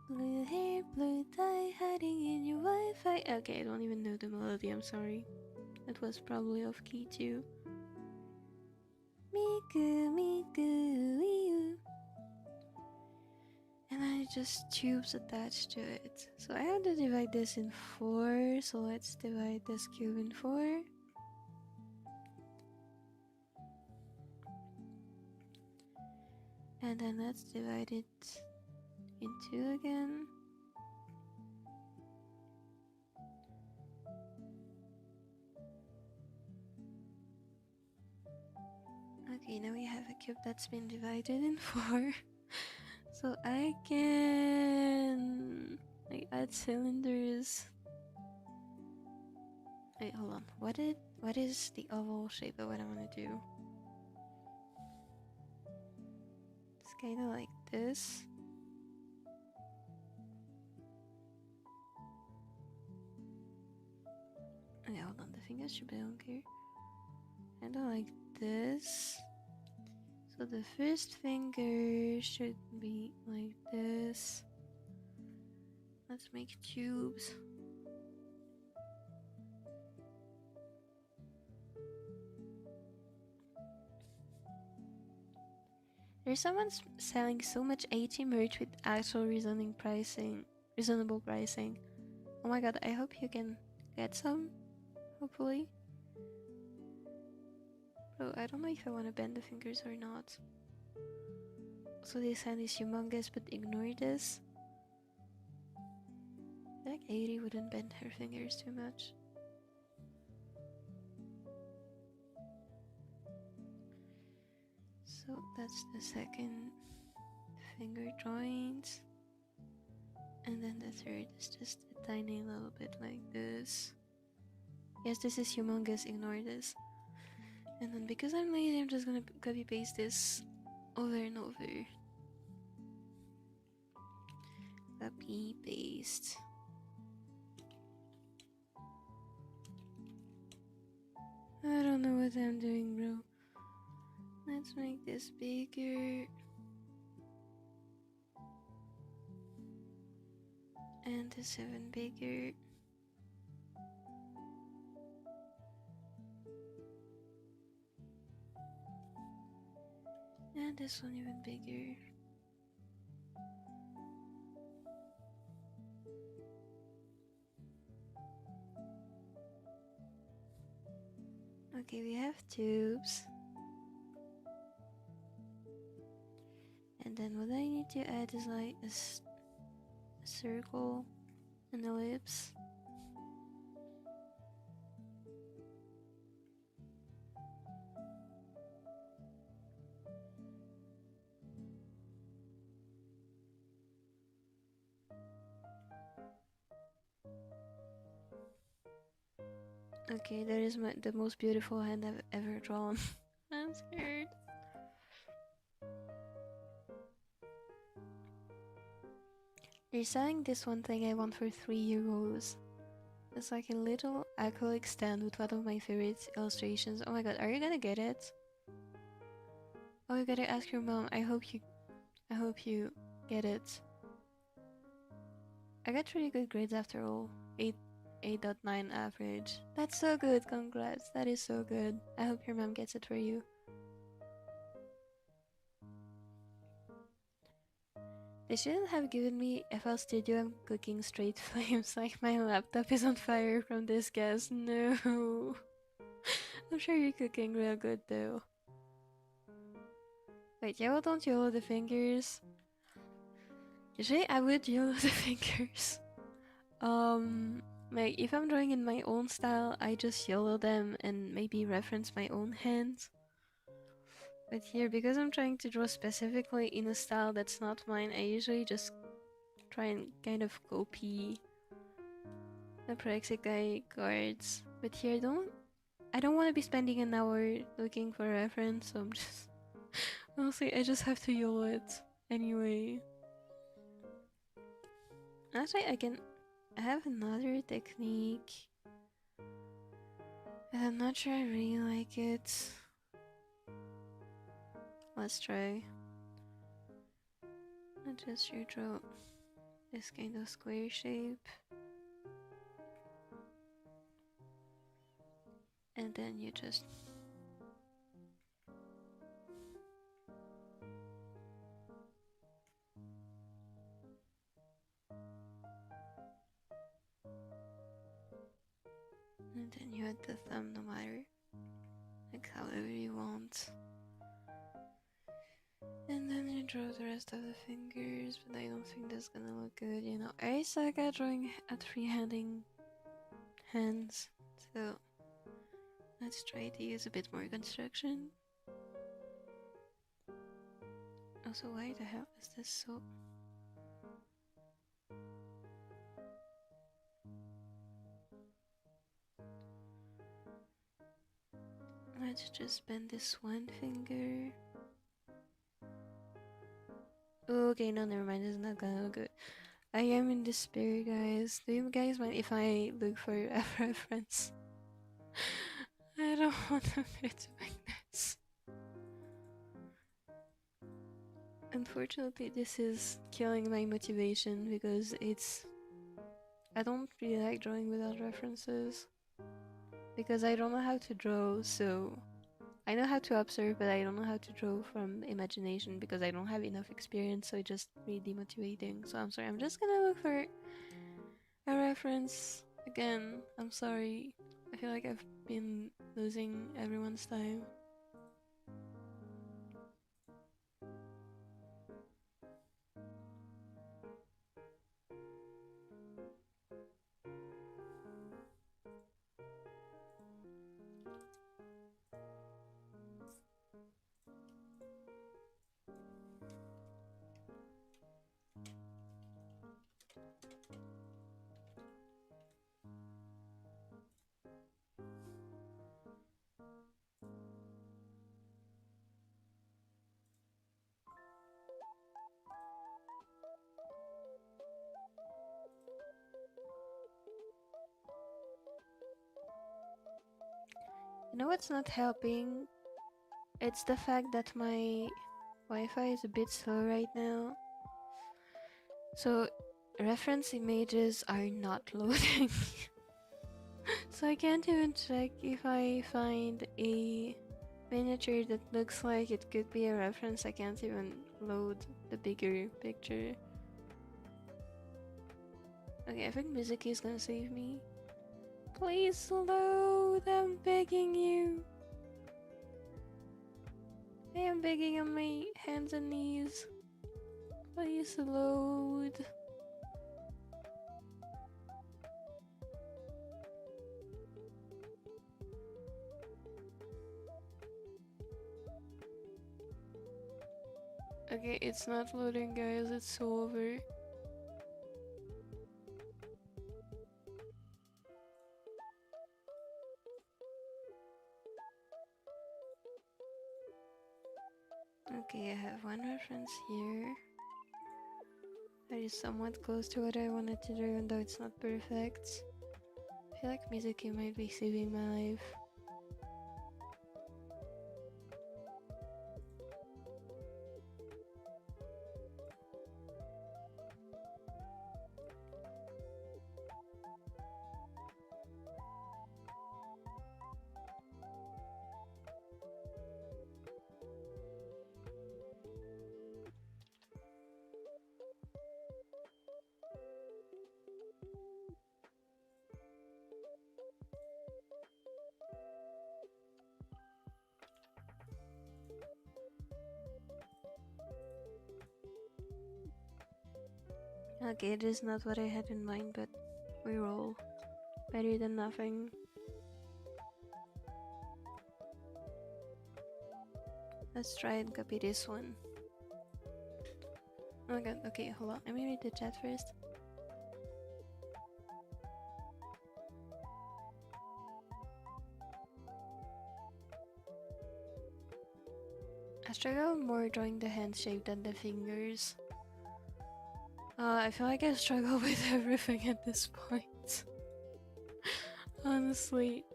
Blue hair, blue tie, hiding in your Wi-Fi. Okay, I don't even know the melody, I'm sorry. That was probably off key too. Miku, miku, iu. And then just tubes attached to it. So I have to divide this in 4. So let's divide this cube in 4. And then let's divide it in 2 again. Okay, now we have a cube that's been divided in 4. So I can like add cylinders. Wait, hold on. What is the oval shape of what I want to do? It's kind of like this. Okay, hold on. The fingers should be on here. Kind of like this. So the first finger should be like this. Let's make tubes. There's someone selling so much AT merch with actual reasonable pricing. Oh my god, I hope you can get some, hopefully. Bro, I don't know if I want to bend the fingers or not. So this hand is humongous, but ignore this. I feel like Airi wouldn't bend her fingers too much. So that's the second finger joint. And then the third is just a tiny little bit like this. Yes, this is humongous, ignore this. And then because I'm lazy, I'm just gonna copy paste this over and over. Copy paste. I don't know what I'm doing, bro. Let's make this bigger. And this even bigger. And this one even bigger. Okay, we have tubes. And then what I need to add is like a circle, an ellipse. Okay, that is the most beautiful hand I've ever drawn. I'm scared. They're selling this one thing I want for €3. It's like a little acrylic stand with one of my favorite illustrations. Oh my god, are you gonna get it? Oh, you gotta ask your mom. I hope you get it. I got really good grades after all. 8.9 average. That's so good, congrats. That is so good. I hope your mom gets it for you. They shouldn't have given me FL Studio. I'm cooking straight flames like my laptop is on fire from this gas. No. I'm sure you're cooking real good though. Wait, YOLO don't YOLO the fingers. Usually I would YOLO the fingers. Like if I'm drawing in my own style, I just YOLO them and maybe reference my own hands. But here, because I'm trying to draw specifically in a style that's not mine, I usually just try and kind of copy the Praxikai cards. But here, I don't want to be spending an hour looking for a reference, so I'm just... Honestly, I just have to YOLO it anyway. Actually, I have another technique. And I'm not sure I really like it. Let's try. I just draw this kind of square shape. And then you just... And then you add the thumb no matter, like however you want. And then you draw the rest of the fingers, but I don't think that's gonna look good, you know. I suck at drawing at freehanding hands, so let's try to use a bit more construction. Also, why the hell is this so... Let's just bend this one finger. Okay, no, never mind. It's not gonna look good. I am in despair, guys. Do you guys mind if I look for a reference? I don't want to be doing this. Unfortunately, this is killing my motivation because I don't really like drawing without references. Because I don't know how to draw, so I know how to observe, but I don't know how to draw from imagination because I don't have enough experience, so it's just really demotivating. So I'm sorry, I'm just gonna look for a reference again. I'm sorry. I feel like I've been losing everyone's time. You know what's not helping? It's the fact that my Wi-Fi is a bit slow right now. So reference images are not loading. So I can't even check if I find a miniature that looks like it could be a reference. I can't even load the bigger picture. Okay, I think Mizuki is gonna save me. Please load, I'm begging you. I am begging on my hands and knees. Please load. Okay, it's not loading, guys, it's over. Okay, I have one reference here. That is somewhat close to what I wanted to do, even though it's not perfect. I feel like Mizuki might be saving my life. Okay, it is not what I had in mind, but we roll. Better than nothing. Let's try and copy this one. Oh my god, okay, hold on. Let me read the chat first. I struggle more drawing the hand shape than the fingers. I feel like I struggle with everything at this point. Honestly,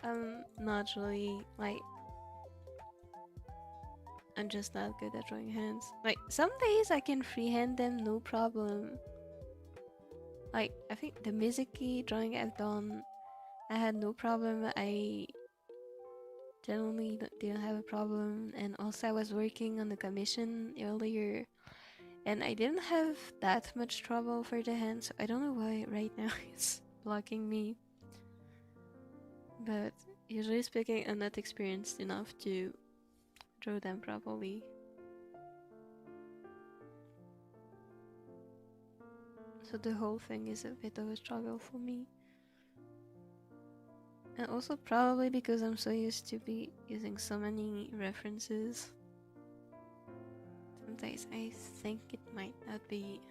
I'm not really, like, I'm just not good at drawing hands. Like, some days I can freehand them, no problem. Like, I think the Mizuki drawing I've done, I had no problem. I generally didn't have a problem. And also I was working on the commission earlier, and I didn't have that much trouble for the hands. So I don't know why right now it's blocking me. But usually speaking, I'm not experienced enough to draw them properly. So the whole thing is a bit of a struggle for me. And also probably because I'm so used to be using so many references. Sometimes I think it might not be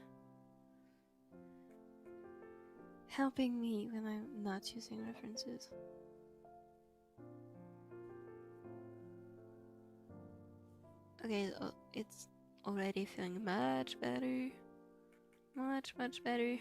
helping me when I'm not using references. Okay, so it's already feeling much better. Much better.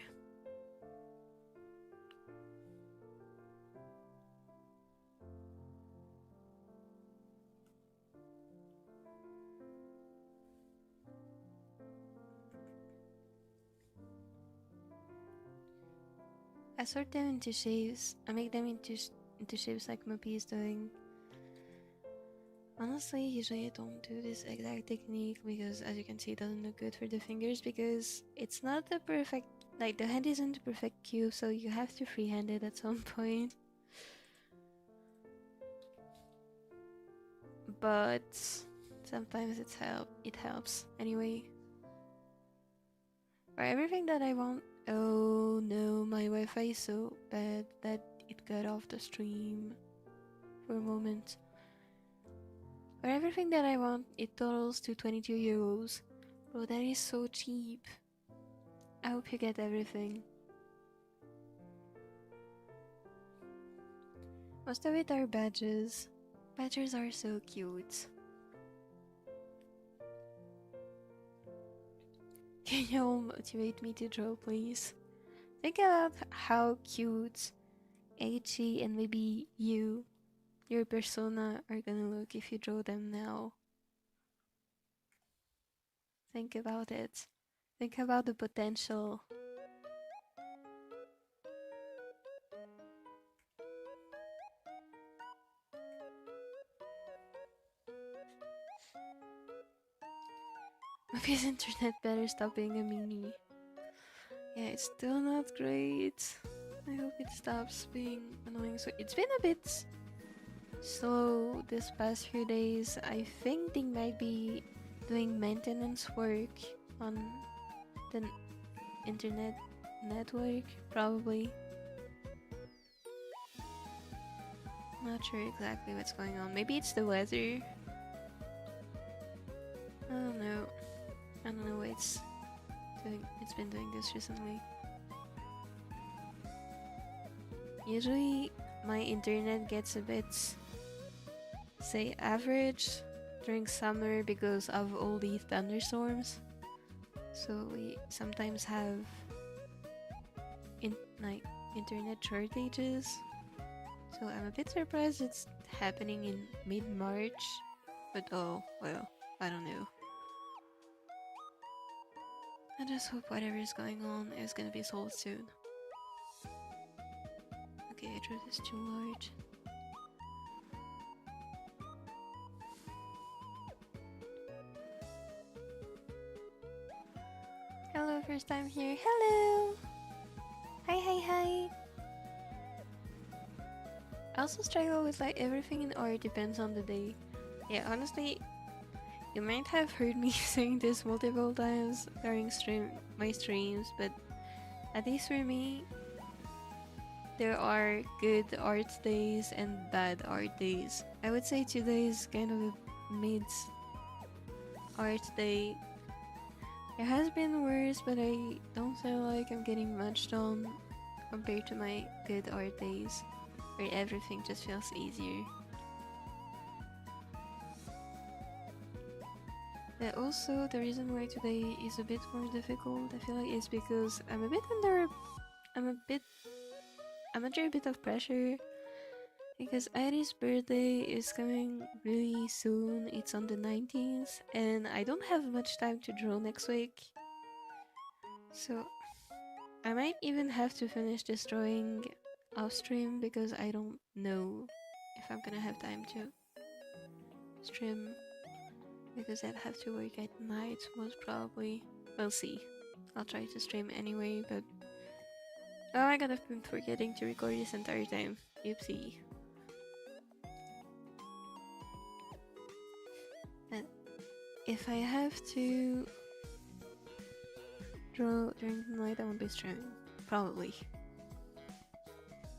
I sort them into shapes. I make them into shapes like Mopi is doing. Honestly, usually I don't do this exact technique because, as you can see, it doesn't look good for the fingers because it's not the perfect, like the hand isn't the perfect cube, so you have to freehand it at some point. But sometimes it helps anyway. For everything that I want. Oh no, my Wi-Fi is so bad that it got off the stream for a moment. For everything that I want, it totals to 22 euros. Bro, that is so cheap. I hope you get everything. Most of it are badges. Badges are so cute. Can you all motivate me to draw, please? Think about how cute Aichi and maybe you, your persona, are gonna look if you draw them now. Think about it. Think about the potential. Maybe his internet better stop being a meanie. Yeah, it's still not great. I hope it stops being annoying. So it's been a bit slow this past few days. I think they might be doing maintenance work on the internet network, probably. Not sure exactly what's going on. Maybe it's the weather. I don't know. I don't know why it's been doing this recently. Usually my internet gets a bit, say, average during summer because of all these thunderstorms. So we sometimes have internet shortages. So I'm a bit surprised it's happening in mid-March. But oh, well, I don't know. I just hope whatever is going on is gonna be solved soon. Okay, I drew this too large. Hello, first time here. Hello! Hi. I also struggle with like everything in art depends on the day. Yeah, honestly, you might have heard me saying this multiple times during my streams, but at least for me, there are good art days and bad art days. I would say today is kind of a mid art day. It has been worse, but I don't feel like I'm getting much done compared to my good art days, where everything just feels easier. But also, the reason why today is a bit more difficult, I feel like, is because I'm under a bit of pressure because Airi's birthday is coming really soon. It's on the 19th, and I don't have much time to draw next week. So I might even have to finish this drawing off stream because I don't know if I'm gonna have time to stream because I'd have to work at night most probably. We'll see. I'll try to stream anyway, but oh, I gotta been forgetting to record this entire time. Oopsie. And if I have to draw during the night, I won't be streaming. Probably.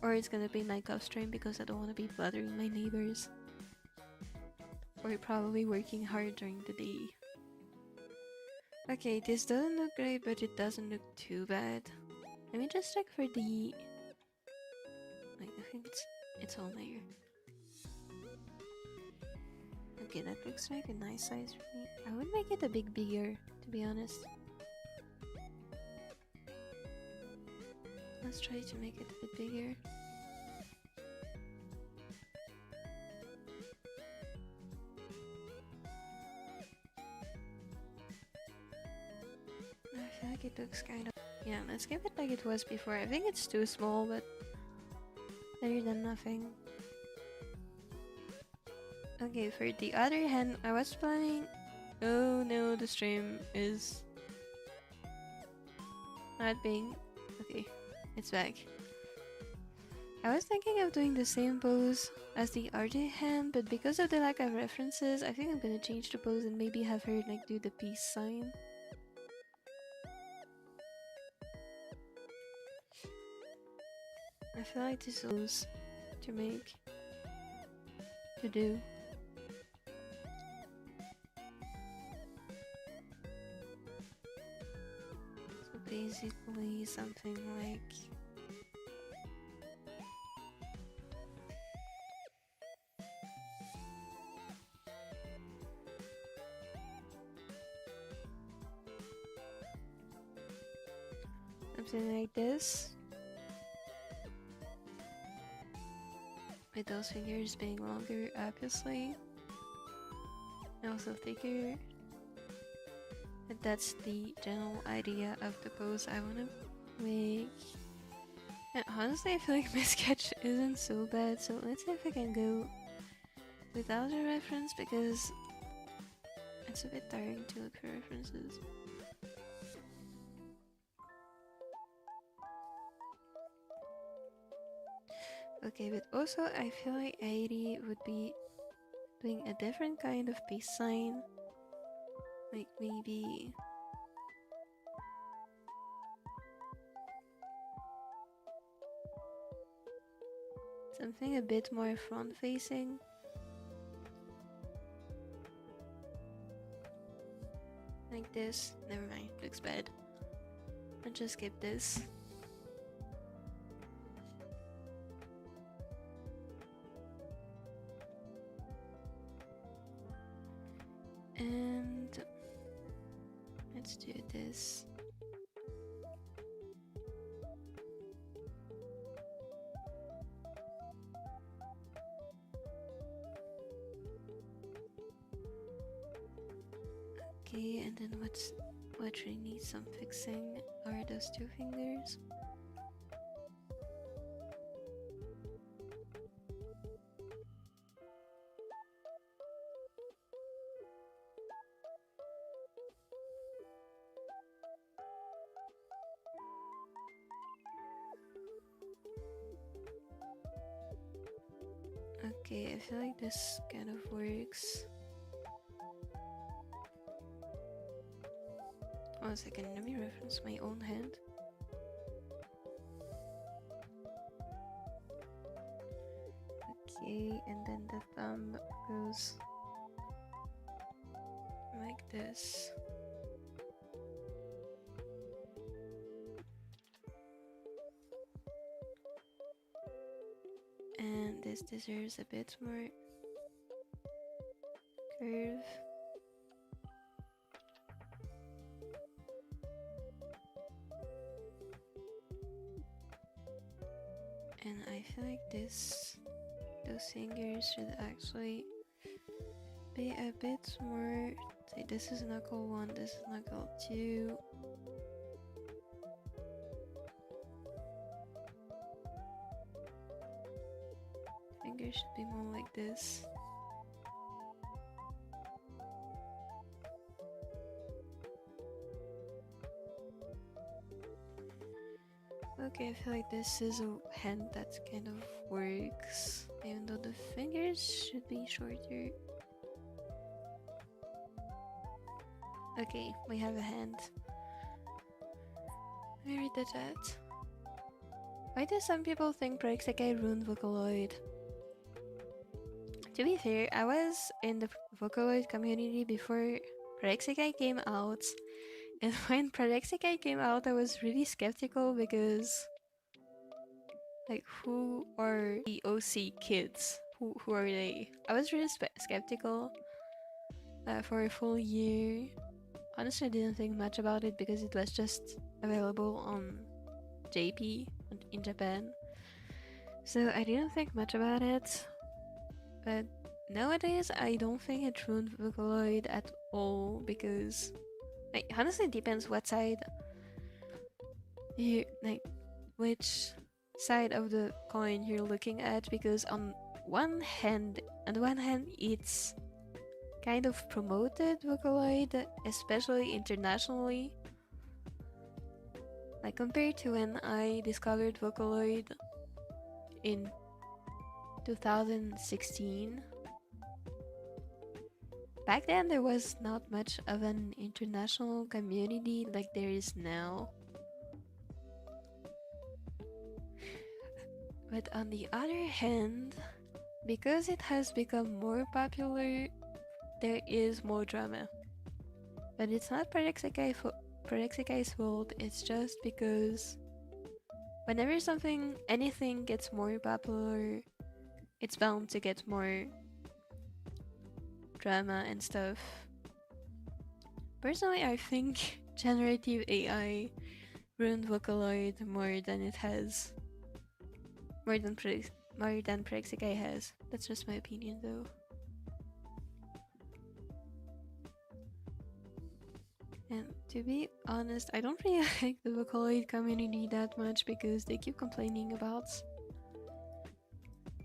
Or it's gonna be night off stream because I don't want to be bothering my neighbors. Or probably working hard during the day. Okay, this doesn't look great, but it doesn't look too bad. Let me just check for the... Wait, I think it's all there. Okay, that looks like a nice size for me. I would make it a bit bigger, to be honest. Let's try to make it a bit bigger. I feel like it looks kind of... Yeah, let's keep it like it was before. I think it's too small, but better than nothing. Okay, for the other hand, I was planning... Oh no, the stream is not being... Okay, it's back. I was thinking of doing the same pose as the other hand, but because of the lack of references, I think I'm gonna change the pose and maybe have her like do the peace sign. I feel like this is to make, to do. So basically something like... something like this. With those fingers being longer, obviously. And also thicker. But that's the general idea of the pose I want to make. And honestly, I feel like my sketch isn't so bad, so let's see if I can go without a reference, because it's a bit tiring to look for references. Okay, but also I feel like Airi would be doing a different kind of peace sign. Like maybe... something a bit more front-facing. Like this. Never mind, looks bad. I'll just skip this. And let's do this. Okay, and then what really needs some fixing are those two fingers. Okay, I feel like this kind of works. One second, let me reference my own hand. Okay, and then the thumb goes like this. And this deserves a bit more curve. And I feel like those fingers should actually be a bit more... say this is knuckle 1, this is knuckle 2. Fingers should be more like this. Okay, I feel like this is a hand that kind of works, even though the fingers should be shorter. Okay, we have a hand. Let me read the chat. Why do some people think PJSK ruined Vocaloid? To be fair, I was in the Vocaloid community before PJSK came out. And when PJSK came out, I was really skeptical because, like, who are the OC kids? Who are they? I was really skeptical for a full year. Honestly, I didn't think much about it because it was just available on JP in Japan. So I didn't think much about it. But nowadays, I don't think it ruined Vocaloid at all because... like, honestly, it depends what side you like which side of the coin you're looking at, because on one hand it's kind of promoted Vocaloid, especially internationally. Like compared to when I discovered Vocaloid in 2016. Back then there was not much of an international community like there is now. But on the other hand, because it has become more popular, there is more drama. But it's not Project Sekai's fault, it's just because whenever anything gets more popular, it's bound to get more drama and stuff. Personally, I think generative AI ruined Vocaloid more than Project Sekai has. That's just my opinion though. And to be honest, I don't really like the Vocaloid community that much because they keep complaining about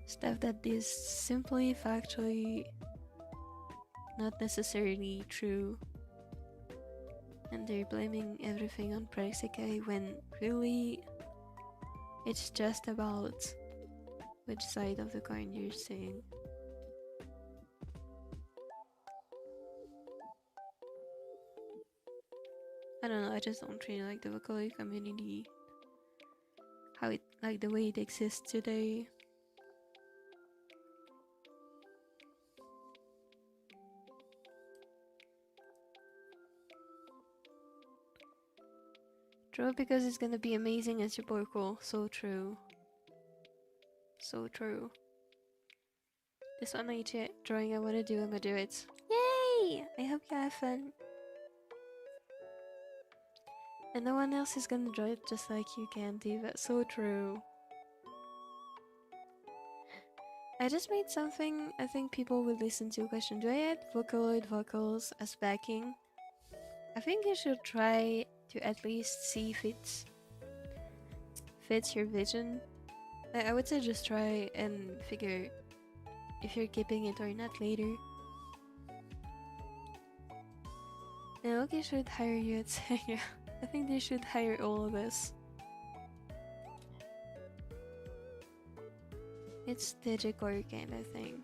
stuff that is simply factually not necessarily true. And they're blaming everything on Project Sekai when really it's just about which side of the coin you're saying. I don't know, I just don't really like the Vocaloid community. The way it exists today. True, because it's gonna be amazing as your Porco. So true. So true. This one drawing I wanna do, I'm gonna do it. Yay! I hope you have fun. And no one else is gonna draw it just like you can do. That's so true. I just made something I think people would listen to. Question: do I add Vocaloid vocals as backing? I think you should try to at least see if it fits your vision. I would say just try and figure if you're keeping it or not later. And Loki should hire you at Sega. I think they should hire all of us. It's Digicore kind of thing.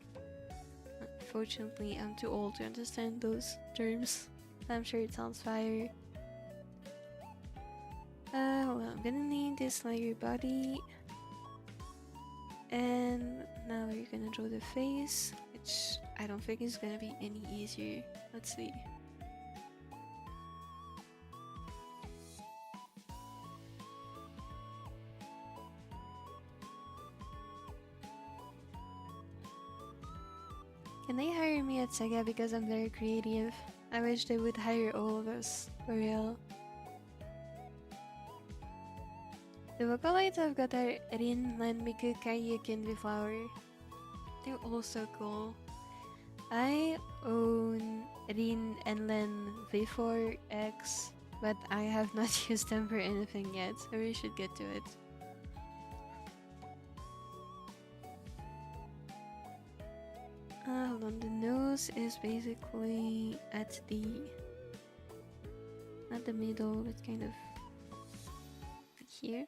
Unfortunately, I'm too old to understand those terms. I'm sure it sounds fire. Hold on, I'm gonna name this layer body. And now we're gonna draw the face, which I don't think is gonna be any easier. Let's see. Can they hire me at Sega because I'm very creative? I wish they would hire all of us, for real. The Vocaloids I've got are Rin, Len, Miku, Kaiju, Kinvi Flower. They're all so cool. I own Rin and Len V4X, but I have not used them for anything yet, so we should get to it. Hold on, the nose is basically at not the middle, but kind of here.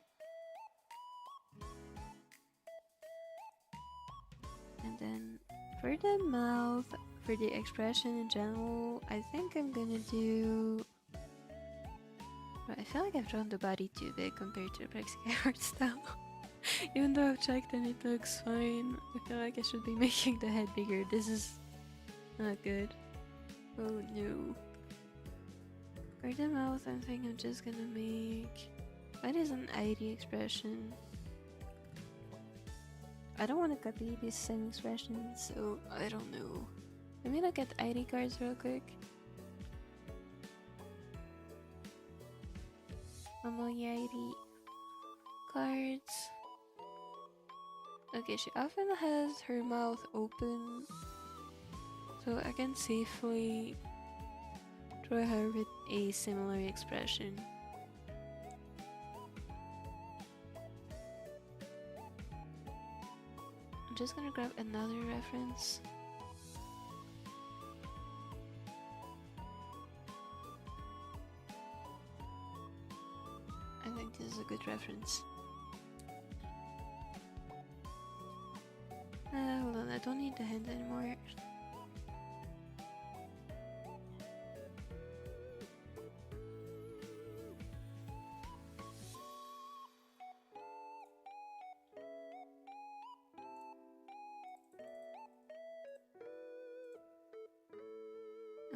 And then for the mouth, for the expression in general, I think I'm gonna do... I feel like I've drawn the body too big compared to the Brexit art style. Even though I've checked and it looks fine, I feel like I should be making the head bigger. This is not good. Oh no. For the mouth, I think I'm just gonna make... What is an ID expression? I don't want to copy these same expressions, so I don't know. Let me look at ID cards real quick. Momoi Airi cards. Okay, she often has her mouth open, so I can safely draw her with a similar expression. I'm just gonna grab another reference. I think this is a good reference. Hold on, I don't need the hand anymore.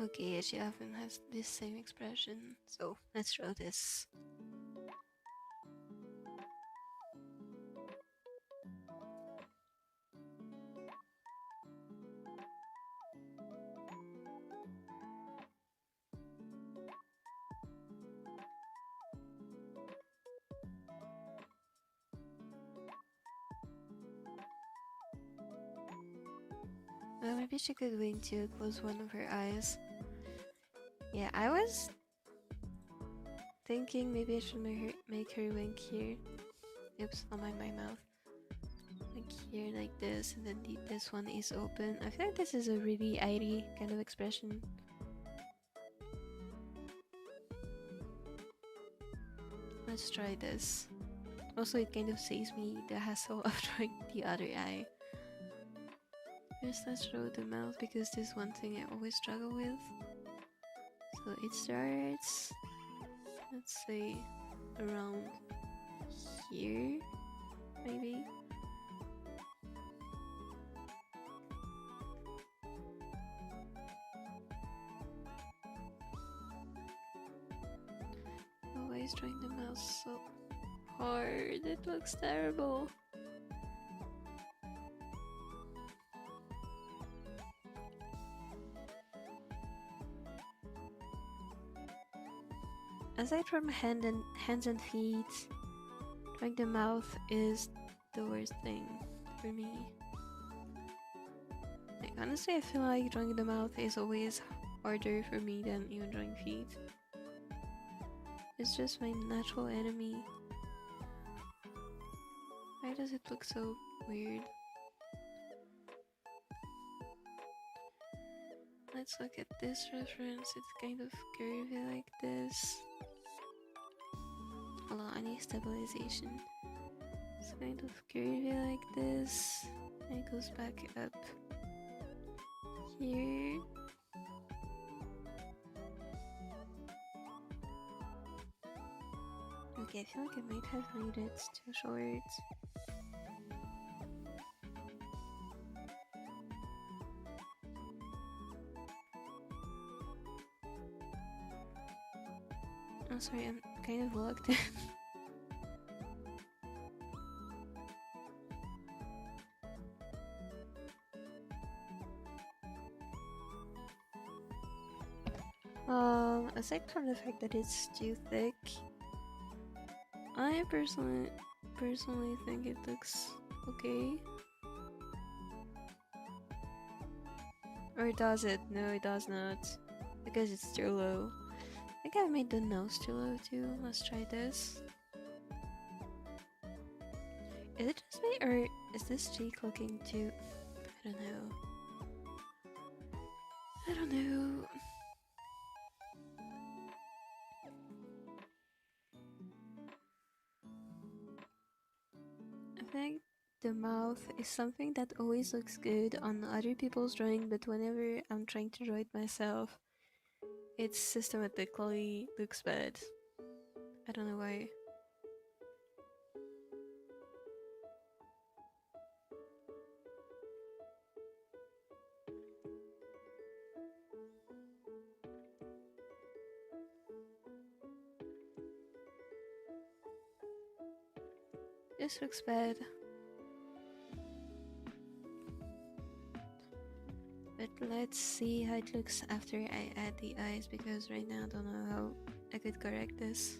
Okay, she often has this same expression, so let's draw this. Well, maybe she could wink to close one of her eyes. Yeah, I was thinking maybe I should make her wink here. Oops, on my mouth. Like here, like this, and then this one is open. I feel like this is a really Airi kind of expression. Let's try this. Also, it kind of saves me the hassle of drawing the other eye. First, let's draw the mouth because this is one thing I always struggle with. So it starts, let's say, around here, maybe. Oh, why is drawing the mouth so hard? It looks terrible. Aside from hands and feet, drawing the mouth is the worst thing for me. Like, honestly, I feel like drawing the mouth is always harder for me than even drawing feet. It's just my natural enemy. Why does it look so weird? Let's look at this reference. It's kind of curvy like this. Hold on, I need stabilization. It's kind of curvy like this. And it goes back up here. Okay, I feel like I might have made it too short. Oh, sorry, I'm kind of locked in. Aside from the fact that it's too thick, I personally think it looks okay. Or does it? No, it does not, because it's too low. I think I made the nose too low too. Let's try this. Is it just me, or is this cheek looking too... I don't know. I don't know. I think the mouth is something that always looks good on other people's drawing, but whenever I'm trying to draw it myself, it systematically looks bad. I don't know why. This looks bad. But let's see how it looks after I add the eyes, because right now I don't know how I could correct this.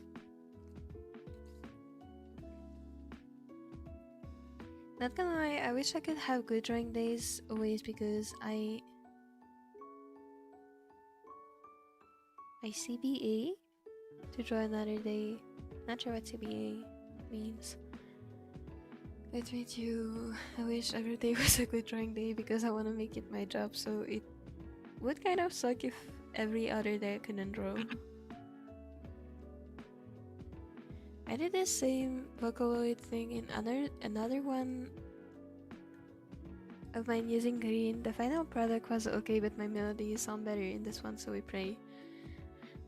Not gonna lie, I wish I could have good drawing days always, because I CBA to draw another day. Not sure what CBA means. With me too. I wish every day was a good drawing day because I want to make it my job, so it would kind of suck if every other day I couldn't draw. I did the same Vocaloid thing in another one of mine using green. The final product was okay, but my melodies sound better in this one, so we pray.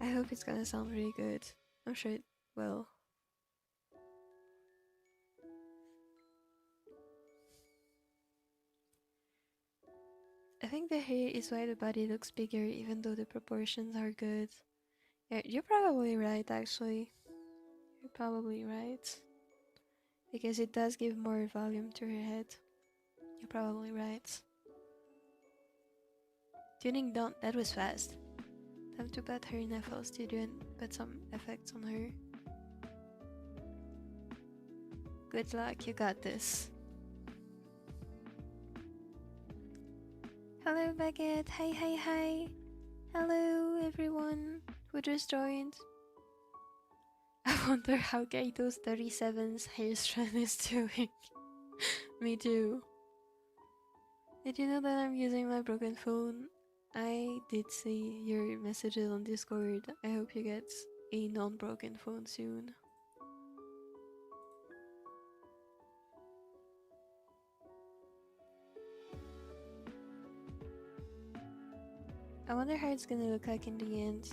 I hope it's gonna sound really good. I'm sure it will. I think the hair is why the body looks bigger, even though the proportions are good. Yeah, you're probably right, actually. You're probably right. Because it does give more volume to her head. You're probably right. Tuning down, that was fast. Time to put her in FL Studio and put some effects on her. Good luck, you got this. Hello Baguette, hi. Hello everyone who just joined. I wonder how Kaito's 37's hair strand is doing. Me too. Did you know that I'm using my broken phone? I did see your messages on Discord. I hope you get a non-broken phone soon. I wonder how it's gonna look like in the end.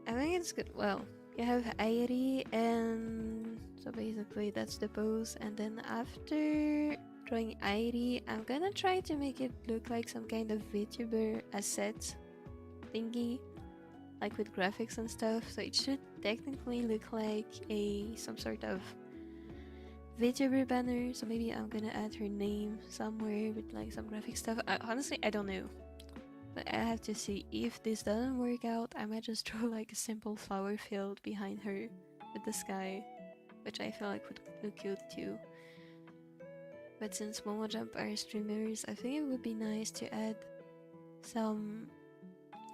I think it's good. Well, you have Airi, and so basically that's the pose, and then after drawing Airi, I'm gonna try to make it look like some kind of VTuber asset thingy, like with graphics and stuff, so it should technically look like some sort of VTuber banner. So maybe I'm gonna add her name somewhere with like some graphic stuff. Honestly, I don't know. But I have to see. If this doesn't work out, I might just draw like a simple flower field behind her with the sky, which I feel like would look cute too. But since Momo Jump are streamers, I think it would be nice to add some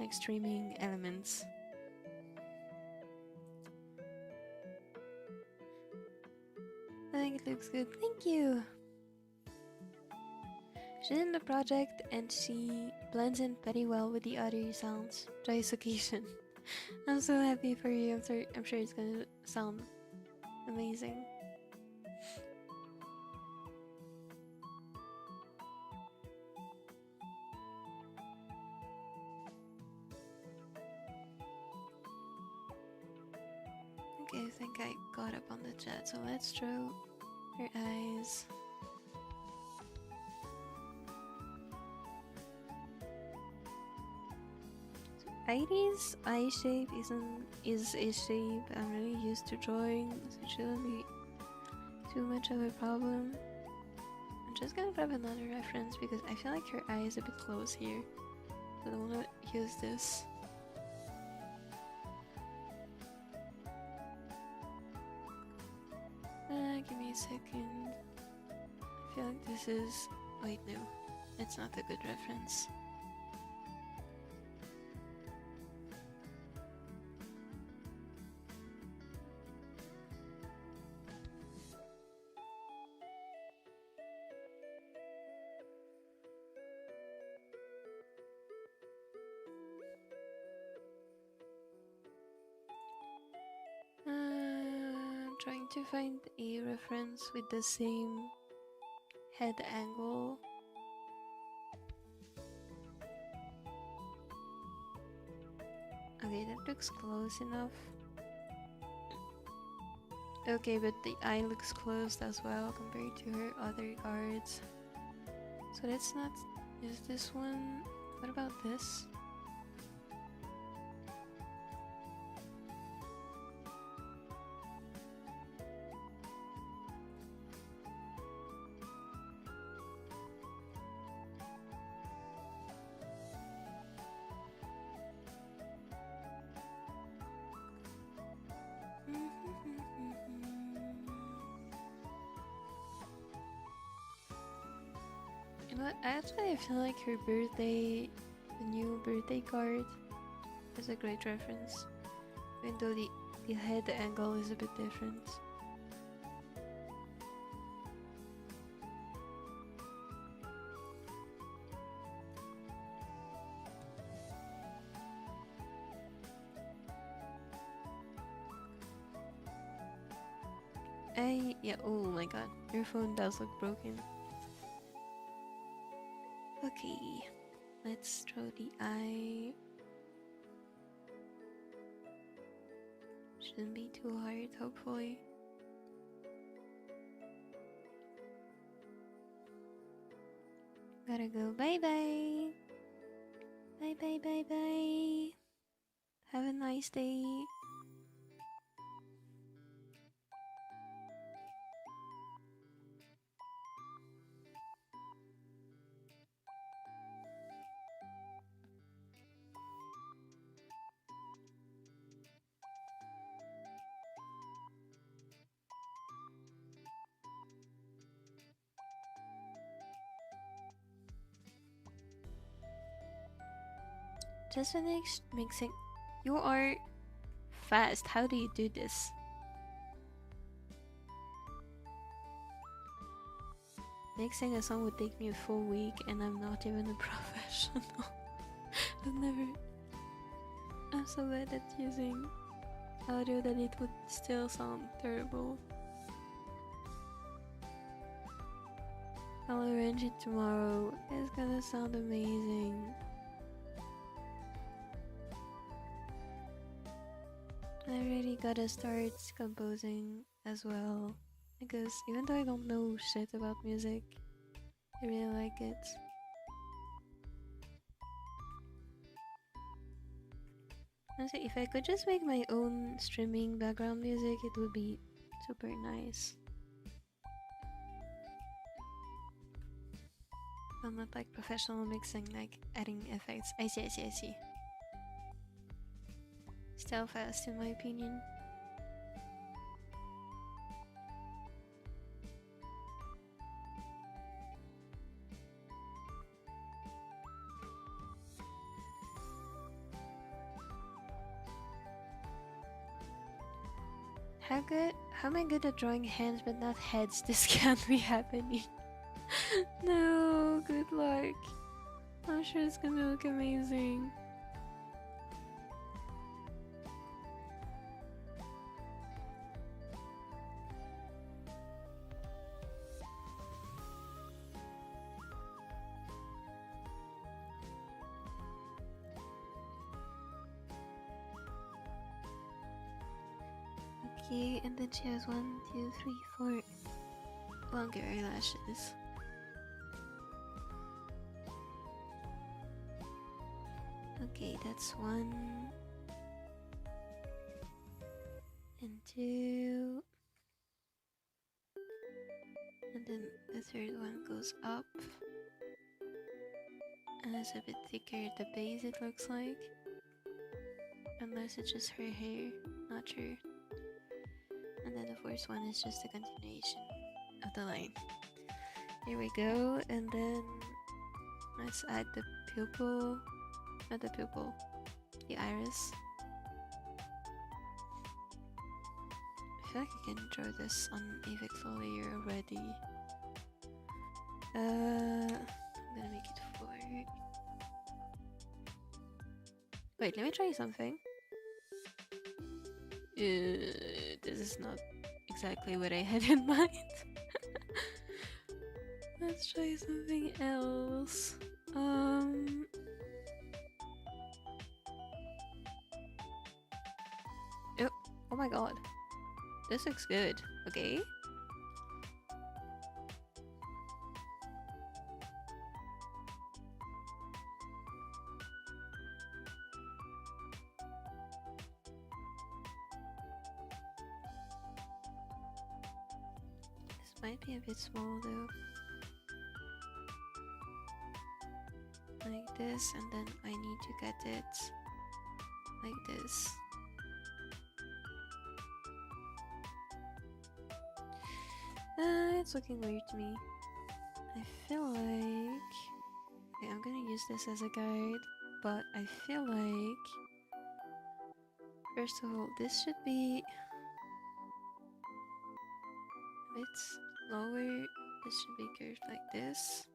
like streaming elements. I think it looks good. Thank you! She's in the project and she blends in very well with the other sounds. Joyous occasion. I'm so happy for you. I'm sure it's gonna sound amazing. Okay, I think I got up on the chat, so let's draw her eyes. Airi's eye shape is a shape I'm really used to drawing, so it shouldn't be too much of a problem. I'm just gonna grab another reference because I feel like her eye is a bit close here, so I don't wanna use this. Give me a second. I feel like this is... wait, no. It's not a good reference. Trying to find a reference with the same head angle. Okay, that looks close enough. Okay, but the eye looks closed as well compared to her other cards. So let's not use this one. What about this? But actually, I feel like her birthday, the new birthday card, is a great reference. Even though the head angle is a bit different. Yeah, oh my god, your phone does look broken. Okay, let's draw the eye. Shouldn't be too hard, hopefully. Gotta go. Bye bye. Bye bye bye bye. Have a nice day. Just finished mixing. You are fast. How do you do this? Mixing a song would take me a full week, and I'm not even a professional. I've never. I'm so bad at using audio that it would still sound terrible. I'll arrange it tomorrow. It's gonna sound amazing. I really gotta start composing as well, because even though I don't know shit about music, I really like it. Honestly, if I could just make my own streaming background music, it would be super nice. I'm not like professional mixing, like adding effects. I see. Still fast in my opinion. How am I good at drawing hands but not heads? This can't be happening. No, good luck. I'm sure it's gonna look amazing. Okay, and then she has 1, 2, 3, 4 longer eyelashes. Okay, that's 1 and 2, and then the third one goes up, and it's a bit thicker at the base, it looks like, unless it's just her hair, not sure. And then the fourth one is just a continuation of the line. Here we go, and then let's add the pupil, not the pupil, the iris. I feel like I can draw this on a Vexel layer already. I'm gonna make it 4. Wait, let me try something. This is not exactly what I had in mind. Let's try something else. Oh my god. This looks good. Okay. Might be a bit small though. Like this, and then I need to cut it like this. It's looking weird to me. I feel like... Okay, I'm gonna use this as a guide, but I feel like... First of all, this should be a bit lower. This should be curved like this.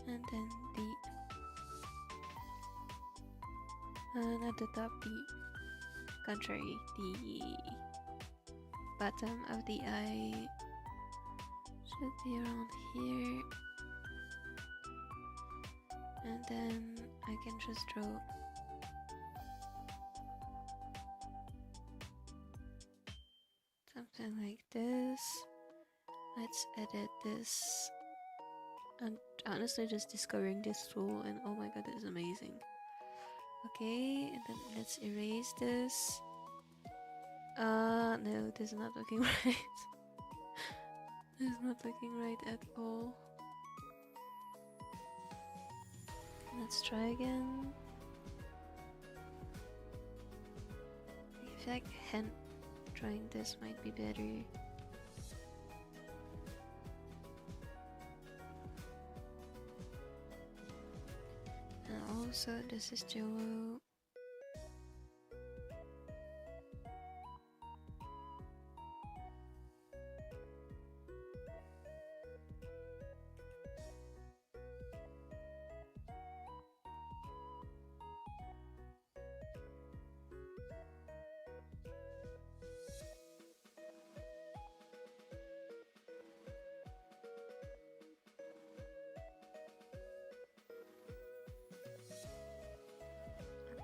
And then not the top, the contrary, the bottom of the eye should be around here. And then I can just draw something like this. Let's edit this. And honestly, just discovering this tool, and oh my god, it's amazing. Okay, and then let's erase this. No, this is not looking right. This is not looking right at all. Let's try again. I feel like hand drawing this might be better. And also, this is Jello.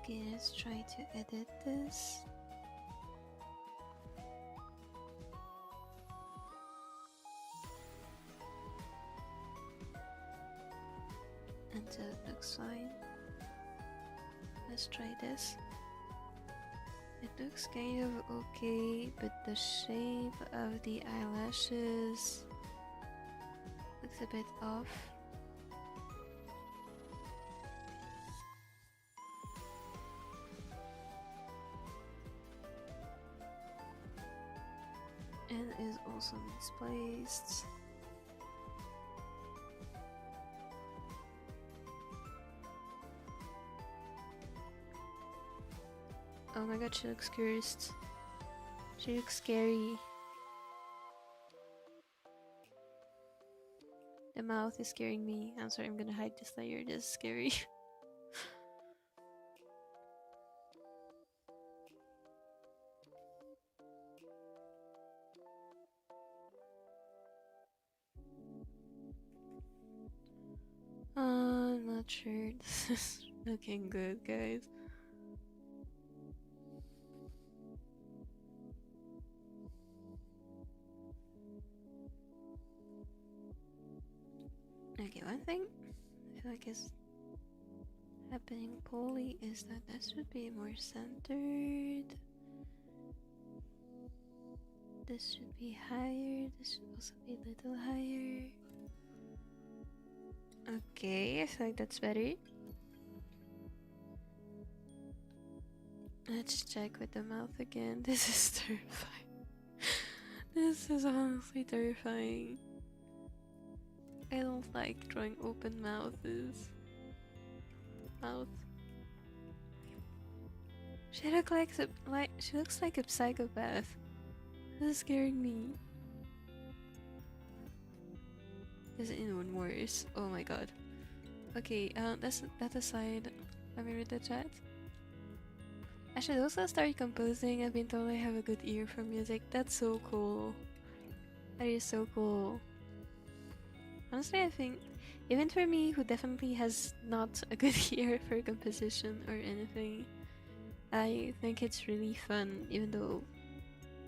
Okay, let's try to edit this. And that looks fine. Let's try this. It looks kind of okay, but the shape of the eyelashes looks a bit off. And is also misplaced. Oh my god, she looks cursed. She looks scary. The mouth is scaring me. I'm sorry, I'm gonna hide this layer. This is scary. I'm not sure this is looking good, guys. Okay, one thing I feel like is happening poorly is that this should be more centered. This should be higher. This should also be a little higher. Okay, I feel like that's better. Let's check with the mouth again. This is terrifying. This is honestly terrifying. I don't like drawing open mouths. Mouth. She looks like a psychopath. This is scaring me. This is even worse. Oh my god. Okay, that aside, let me read the chat. I should also start composing. I've been told I have a good ear for music. That's so cool. That is so cool. Honestly, I think, even for me, who definitely has not a good ear for composition or anything, I think it's really fun, even though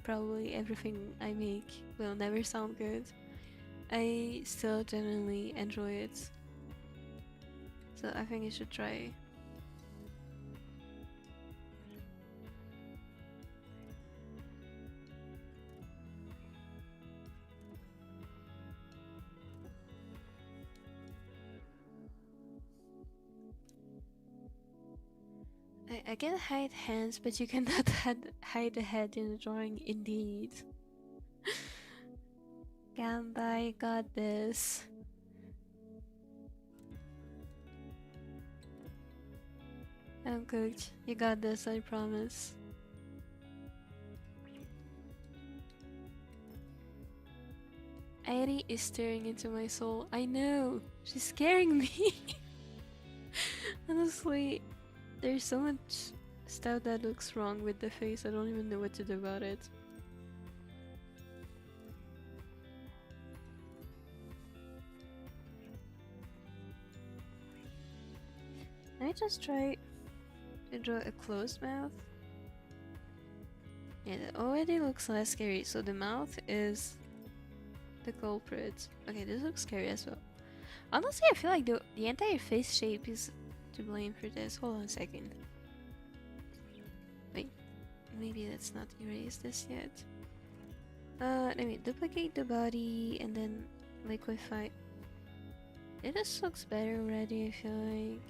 probably everything I make will never sound good. I still genuinely enjoy it. So I think you should try. I can hide hands, but you cannot hide the head in a drawing, indeed. Gamba, got this. I'm cooked. You got this, I promise. Airi is staring into my soul. I know! She's scaring me! Honestly, there's so much stuff that looks wrong with the face, I don't even know what to do about it. Can I just try to draw a closed mouth? Yeah, that already looks less scary, so the mouth is the culprit. Okay, this looks scary as well. Honestly, I feel like the entire face shape is to blame for this. Hold on a second. Wait, maybe let's not erase this yet. Let me duplicate the body and then liquefy. This looks better already, I feel like.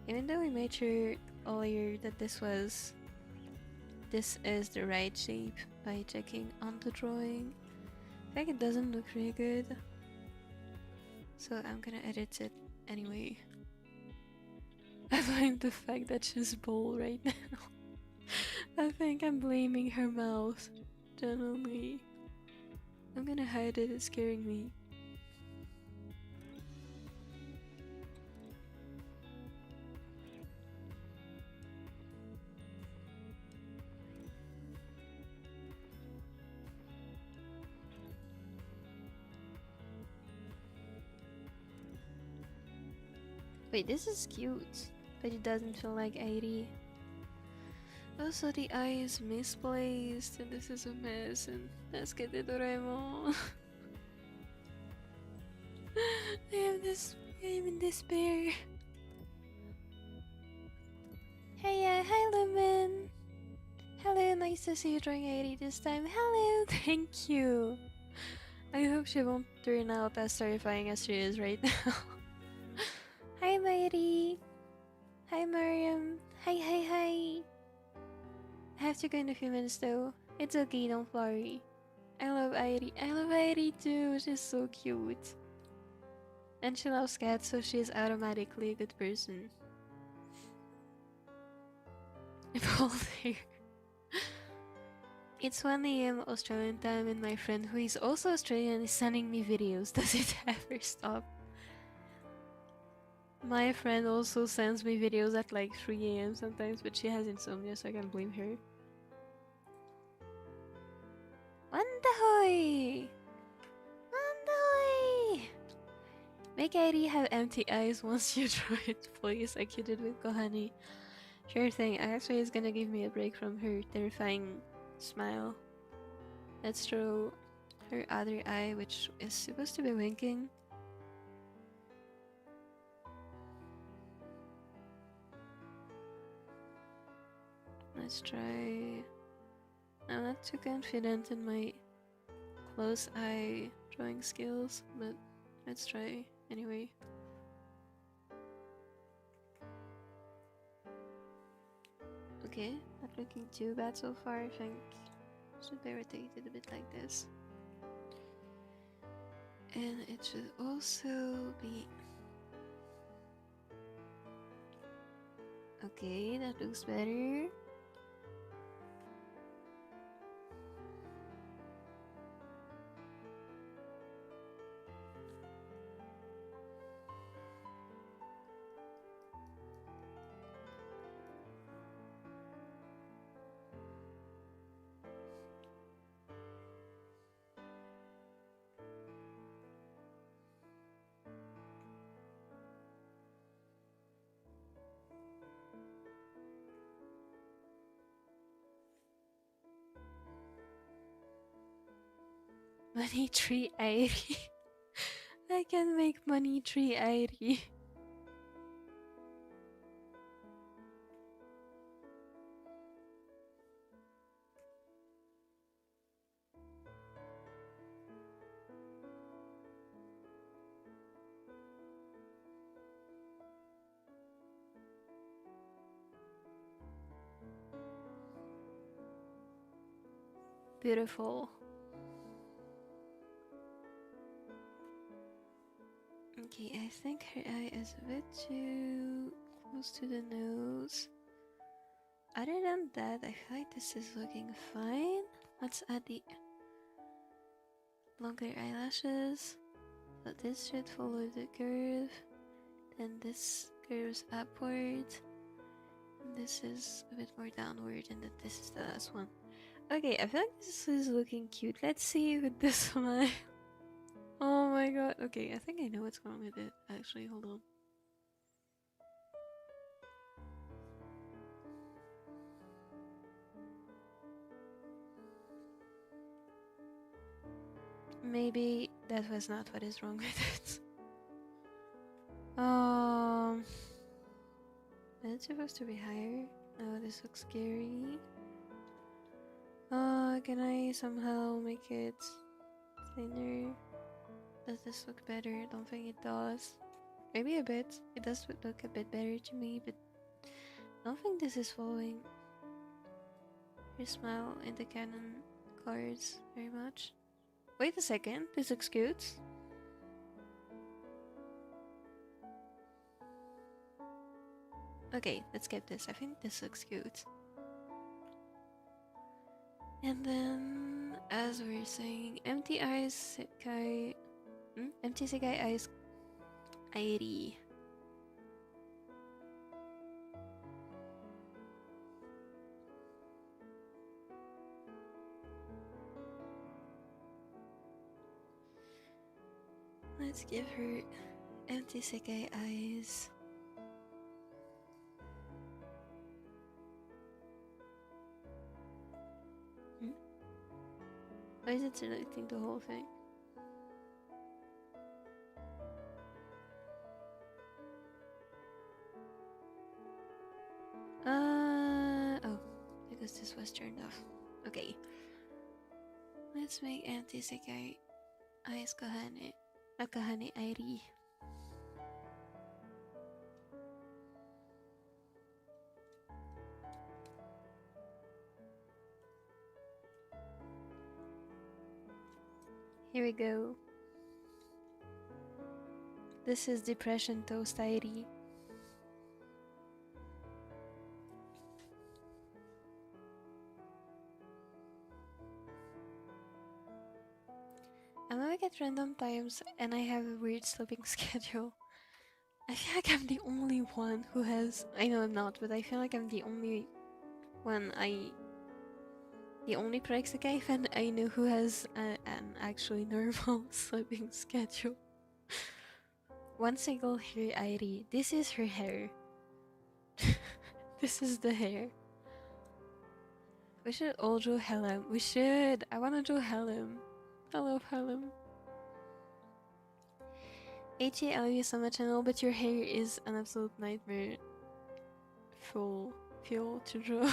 Even though we made sure earlier that this is the right shape by checking on the drawing, I think it doesn't look really good. So I'm gonna edit it anyway. I blame the fact that she's bold right now. I think I'm blaming her mouth, generally. I'm gonna hide it, it's scaring me. Wait, this is cute, but it doesn't feel like 80. Also, the eye is misplaced, and this is a mess, and Tasukete Doraemon. I'm in despair. Hey, hi Lemon! Hello, nice to see you drawing 80 this time. Hello, thank you! I hope she won't turn out as terrifying as she is right now. Hi, Mairi! Hi, Mariam! Hi! I have to go in a few minutes though. It's okay, don't worry. I love Airi too, she's so cute. And she loves cats, so she is automatically a good person. Bold hair. It's 1 AM Australian time and my friend who is also Australian is sending me videos. Does it ever stop? My friend also sends me videos at like 3 AM sometimes, but she has insomnia, so I can't blame her. Wandahoy! Wandahoy! Make Airi have empty eyes once you draw it, please, like you did with Kohani. Sure thing, actually it's gonna give me a break from her terrifying smile. Let's draw her other eye, which is supposed to be winking. Let's try... I'm not too confident in my close eye drawing skills, but let's try anyway. Okay, not looking too bad so far, I think. Should be rotated a bit like this. And it should also be... Okay, that looks better. Money tree Airi. I can make money tree Airi. Beautiful. Okay, I think her eye is a bit too close to the nose. Other than that, I feel like this is looking fine. Let's add the longer eyelashes. So this should follow the curve. Then this curves upward. And this is a bit more downward, and then this is the last one. Okay, I feel like this is looking cute. Let's see with this one. Oh my god. Okay, I think I know what's wrong with it. Actually, hold on. Maybe that was not what is wrong with it. It's supposed to be higher. Oh, this looks scary. Can I somehow make it thinner? Does this look better? Don't think it does. Maybe a bit. It does look a bit better to me, but I don't think this is following her smile in the Canon cards very much. Wait a second, this looks cute. Okay, let's get this. I think this looks cute. And then, as we were saying, empty eyes, Sekai... Empty Sekai eyes, Airi. Let's give her empty Sekai eyes. Why is it selecting the whole thing? Oh, because this was turned off. Okay. Let's make empty Sekai eyes Kahane. Akahane Airi. Here we go. This is Depression Toast Airi. I'm awake at random times and I have a weird sleeping schedule. I feel like I'm the only one who has... I know I'm not, but I feel like I'm the only one the only Praxikai fan I know who has an actually normal sleeping schedule. One single hair Airi. This is her hair. This is the hair. We should all draw Helm. We should. I wanna draw Helm. I love Helm. HE, I love you so much, I know, but your hair is an absolute nightmare. Full fuel to draw.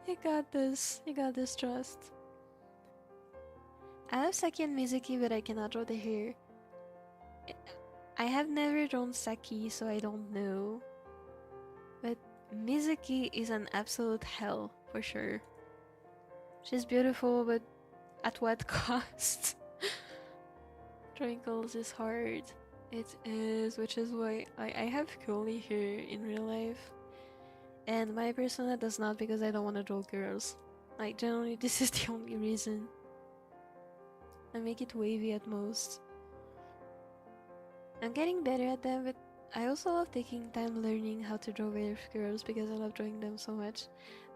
You got this. You got this, trust. I love Saki and Mizuki, but I cannot draw the hair. I have never drawn Saki, so I don't know. But Mizuki is an absolute hell, for sure. She's beautiful, but at what cost? Drawing girls is hard. It is, which is why I have curly hair in real life. And my persona does not, because I don't want to draw girls. Like, generally, this is the only reason. I make it wavy at most. I'm getting better at them, but I also love taking time learning how to draw wave girls because I love drawing them so much.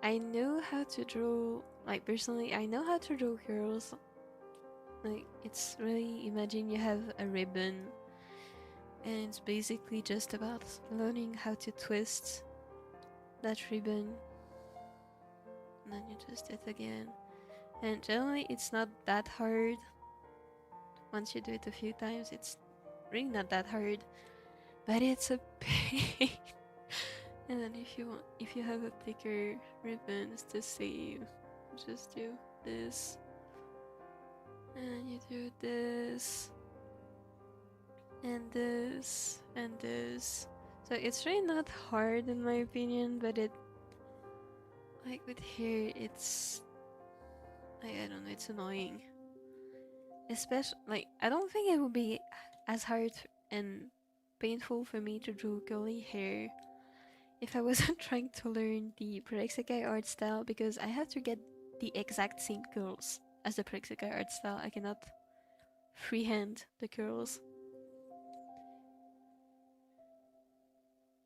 I know how to draw, like, personally, I know how to draw girls. Like, it's really, imagine you have a ribbon, and it's basically just about learning how to twist that ribbon, and then you twist it again, and generally it's not that hard. Once you do it a few times, it's really not that hard, but it's a pain. And then if you have a thicker ribbons to save, just do this, and you do this, and this, and this. So it's really not hard in my opinion, but it, like with hair, it's, I don't know, it's annoying. Especially, like, I don't think it would be as hard and painful for me to draw curly hair if I wasn't trying to learn the Praxikai art style, because I have to get the exact same curls as the Prexica art style. I cannot freehand the curls.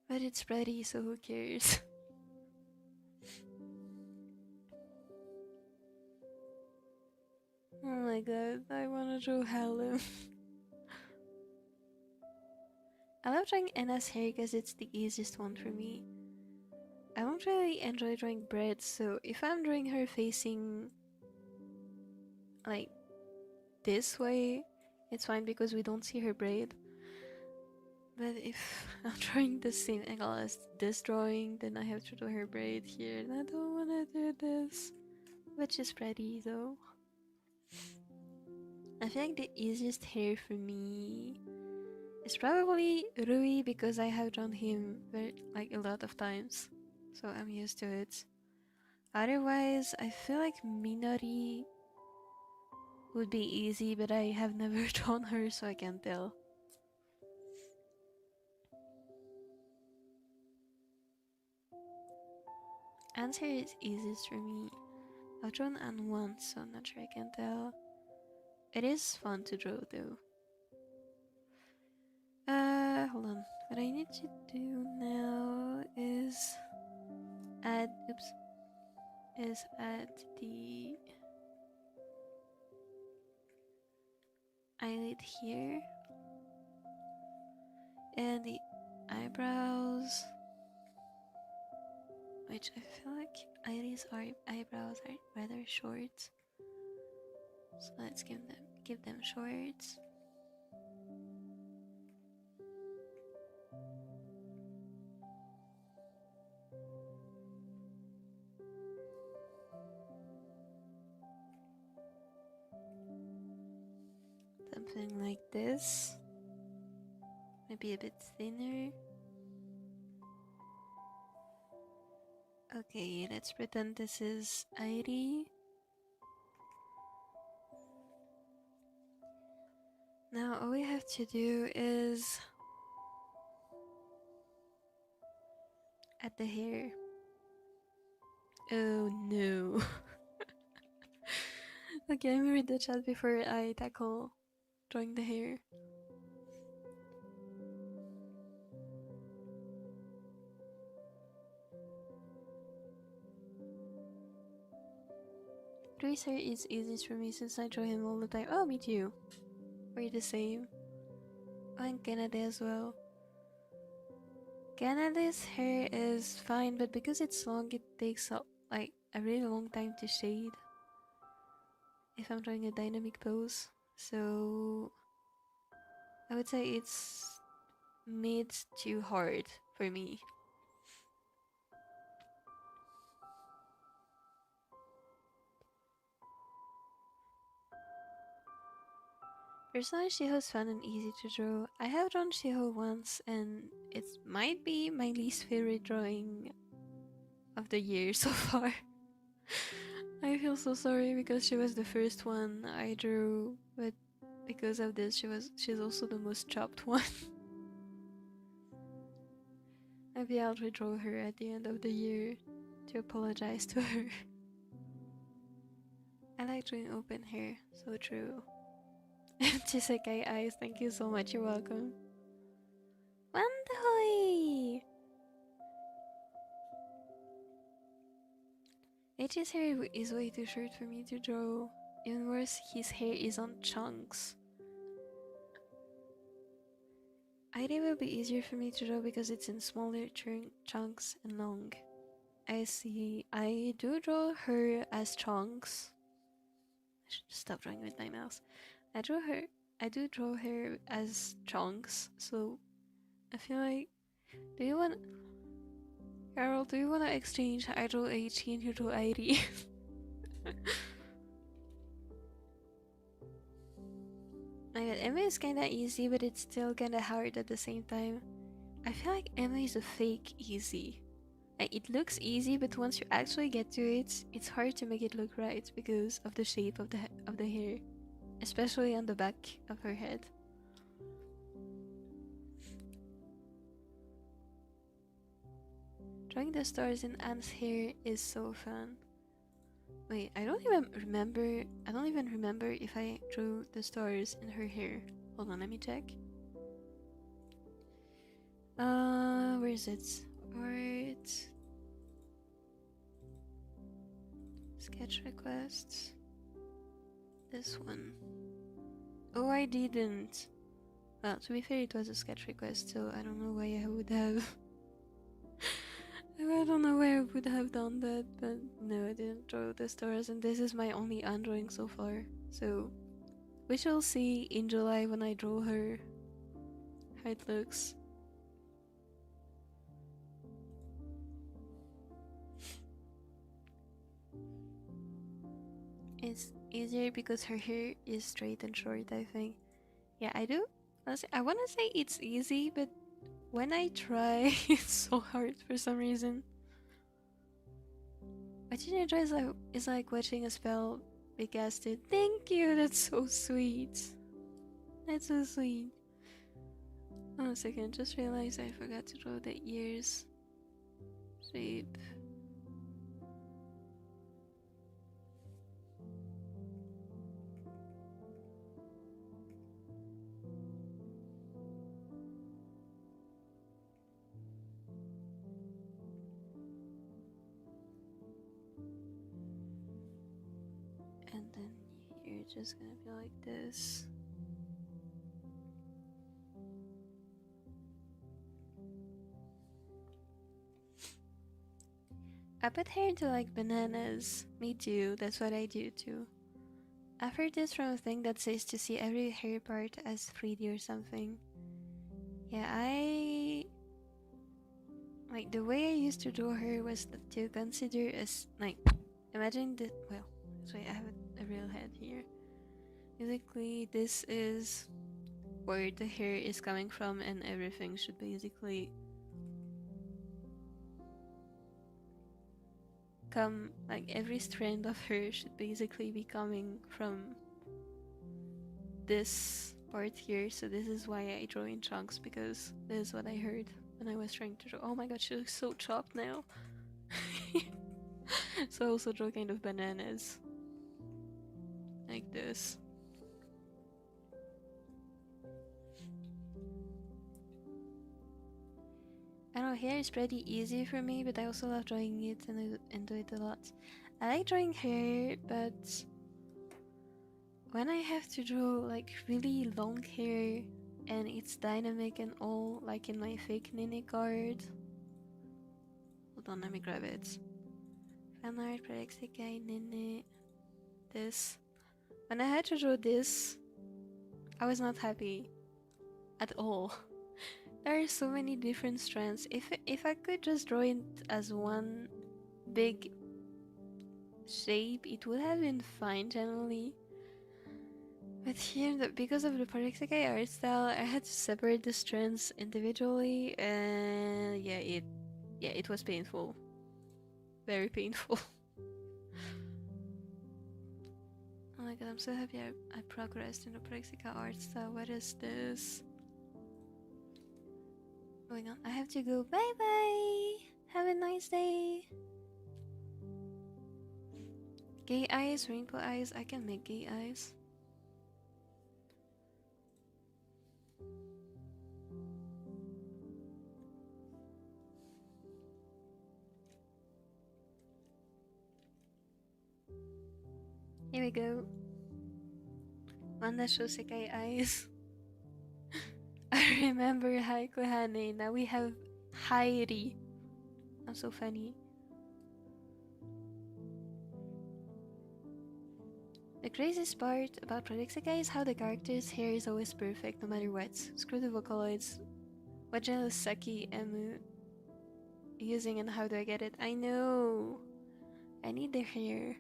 But it's pretty, so who cares? Oh my god, I wanna draw Hallam. I love drawing Anna's hair because it's the easiest one for me. I don't really enjoy drawing braids, so if I'm drawing her facing like this way, it's fine because we don't see her braid. But if I'm drawing the same angle as this drawing, then I have to do her braid here, and I don't wanna do this. Which is pretty though. I feel like the easiest hair for me is probably Rui because I have drawn him a lot of times. So I'm used to it. Otherwise, I feel like Minori would be easy, but I have never drawn her, so I can't tell. Anne's hair is easiest for me. I've drawn Anne once, so I'm not sure I can tell. It is fun to draw though. Hold on. What I need to do now is add the eyelid here and the eyebrows, which I feel like Airi's eyebrows are rather short, so let's give them short. Something like this, maybe a bit thinner. Okay, let's pretend this is Airi. Now all we have to do is add the hair. Oh no. Okay, let me read the chat before I tackle drawing the hair. Rui's hair is easiest for me since I draw him all the time. Oh, me too. We're the same. Oh, and Canada as well. Canada's hair is fine, but because it's long, it takes a really long time to shade if I'm drawing a dynamic pose. So I would say it's mid to hard for me. Personally, Shiho's fun and easy to draw. I have drawn Shiho once, and it might be my least favorite drawing of the year so far. I feel so sorry because she was the first one I drew, but because of this, she's also the most chopped one. Maybe I'll redraw her at the end of the year to apologize to her. I like drawing open hair, so true. Chisekai eyes, thank you so much, you're welcome. Wandahoy! H's hair is way too short for me to draw. Even worse, his hair is on chunks. Airi will be easier for me to draw because it's in smaller chunks and long. I see. I do draw her as chunks. I should stop drawing with my mouse. I do draw her as chunks, so I feel like... Carol, do you want to exchange? I draw Aichi and you draw Airi. My god, Emma is kinda easy, but it's still kinda hard at the same time. I feel like Emma is a fake easy. It looks easy, but once you actually get to it, it's hard to make it look right because of the shape of the hair, especially on the back of her head. Drawing the stars in Anne's hair is so fun. Wait, I don't even remember if I drew the stars in her hair. Hold on, let me check. Where is it? Art. Sketch requests. This one. Oh, I didn't. Well, to be fair, it was a sketch request, so I don't know why I would have. I don't know why I would have done that, but no, I didn't draw the stars, and this is my only drawing so far. So, we shall see in July when I draw her how it looks. It's easier because her hair is straight and short, I think. Yeah, I do. I want to say it's easy, but when I try, it's so hard for some reason. Watching it dry is like watching a spell be casted. Thank you, that's so sweet. That's so sweet. Oh, a second, just realized I forgot to draw the ears shape. And then you're just gonna be like this. I put hair into like bananas. Me too, that's what I do too. I've heard this from a thing that says to see every hair part as 3D or something. Yeah, like the way I used to draw her was to consider as like, imagine that, well, so I have a real head here. Basically, this is where the hair is coming from, and everything should basically come, like every strand of hair should basically be coming from this part here. So this is why I draw in chunks, because this is what I heard when I was trying to draw. Oh my god, she looks so chopped now. So I also draw kind of bananas like this. I know hair is pretty easy for me, but I also love drawing it and do it a lot. I like drawing hair, but when I have to draw like really long hair and it's dynamic and all, like in my fake Nini card. Hold on, let me grab it. Fan art, PJSK, Nini. This. When I had to draw this, I was not happy at all. There are so many different strands. If I could just draw it as one big shape, it would have been fine generally. But here, because of the PJSK art style, I had to separate the strands individually, and yeah, it was painful. Very painful. Oh my god, I'm so happy I progressed in the PJSK art style. What is this? Going on. I have to go. Bye bye. Have a nice day. Gay eyes, rainbow eyes. I can make gay eyes. Here we go. Wanda Shosekai eyes. I remember Haiku Hane. Now we have Hairi. I'm so funny. The craziest part about PJSK is how the character's hair is always perfect no matter what. Screw the Vocaloids. What jealous Saki am using and how do I get it? I know. I need their hair.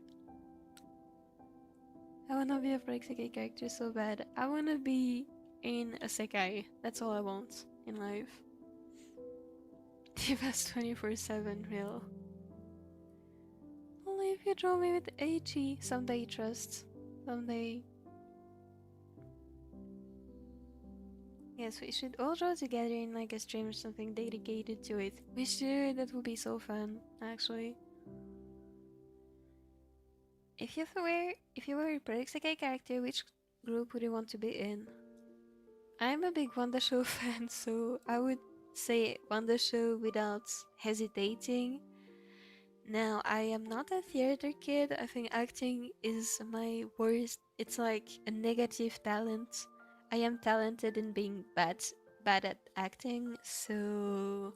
I wanna be a PJSK character so bad. I wanna be in a Sekai. That's all I want in life. The best 24/7 real. Only if you draw me with Eichi. Someday, trust. Someday. Yes, we should all draw together in like a stream or something dedicated to it. We should. That would be so fun, actually. If you were a PJSK character, which group would you want to be in? I'm a big Wanda Show fan, so I would say Wanda Show without hesitating. Now, I am not a theater kid. I think acting is my worst. It's like a negative talent. I am talented in being bad at acting, so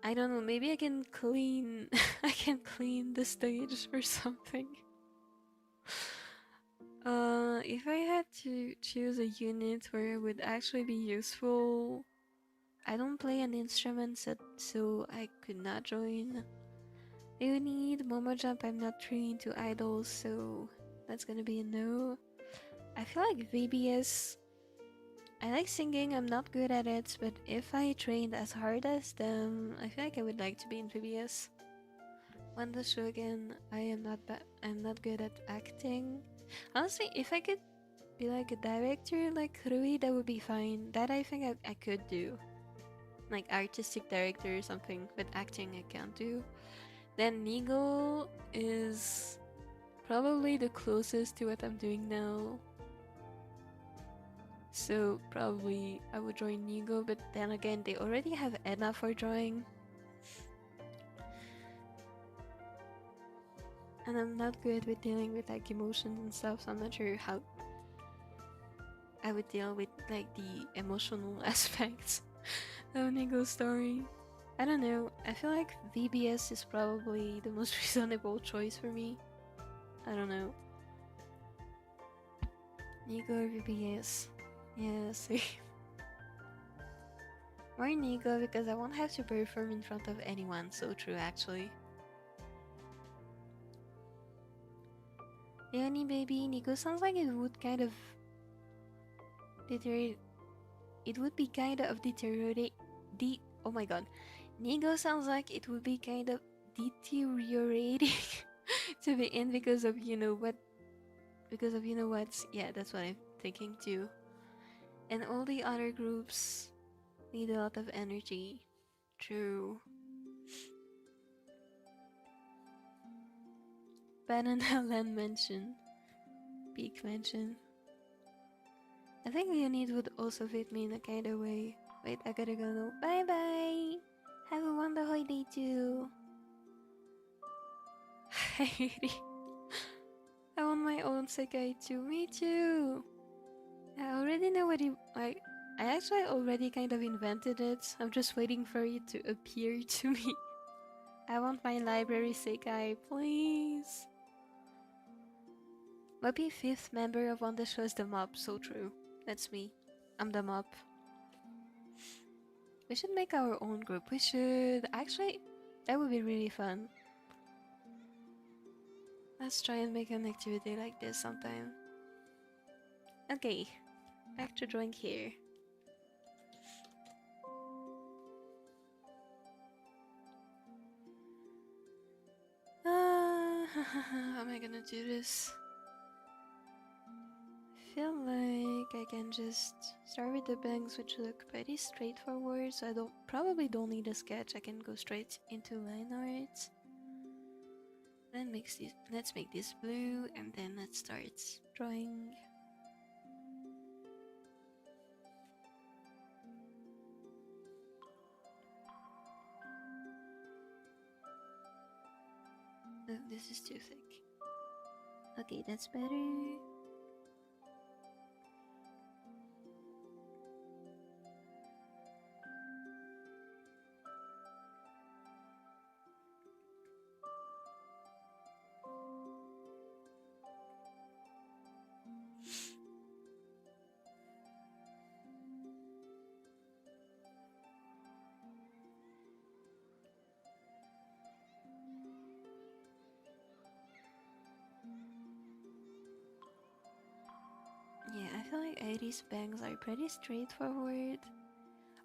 I don't know, maybe I can clean I can clean the stage or something. If I had to choose a unit where it would actually be useful, I don't play an instrument, so I could not join. You need Momo Jump. I'm not really into idols, so that's gonna be a no. I feel like VBS. I like singing, I'm not good at it, but if I trained as hard as them, I feel like I would like to be in VBS. Wanda Show again, I'm not good at acting. Honestly, if I could be like a director like Rui, that would be fine. That I think I could do. Like artistic director or something, but acting I can't do. Then Nigo is probably the closest to what I'm doing now. So probably I would join Nigo, but then again they already have Edna for drawing. And I'm not good with dealing with like emotions and stuff, so I'm not sure how I would deal with like the emotional aspects of Nigo's story. I don't know, I feel like VBS is probably the most reasonable choice for me. I don't know. Nigo or VBS? Yeah, same. More Nigo because I won't have to perform in front of anyone, so true actually. Leonie baby, Nigo sounds like it would kind of deteriorate. It would be kind of deteriorate. Oh my god. Nigo sounds like it would be kind of deteriorating to be in because of you know what. Because of you know what. Yeah, that's what I'm thinking too. And all the other groups need a lot of energy. True. Banana Land Mansion. Peak Mansion. I think Leonid would also fit me in a kind of way. Wait, I gotta go now. Bye bye! Have a wonderful day too! I want my own Sekai too. Me too! I already know what I actually already kind of invented it. I'm just waiting for it to appear to me. I want my library Sekai, please! Mopi, 5th member of Wanda Show is the mob, so true. That's me. I'm the mob. We should make our own group. We should. Actually, that would be really fun. Let's try and make an activity like this sometime. Okay, back to drawing here. How am I gonna do this? I feel like I can just start with the bangs, which look pretty straightforward, so I probably don't need a sketch. I can go straight into line art. Then let's make this blue, and then let's start drawing. Oh, this is too thick. Okay, that's better. Yeah, I feel like Airi's bangs are pretty straightforward.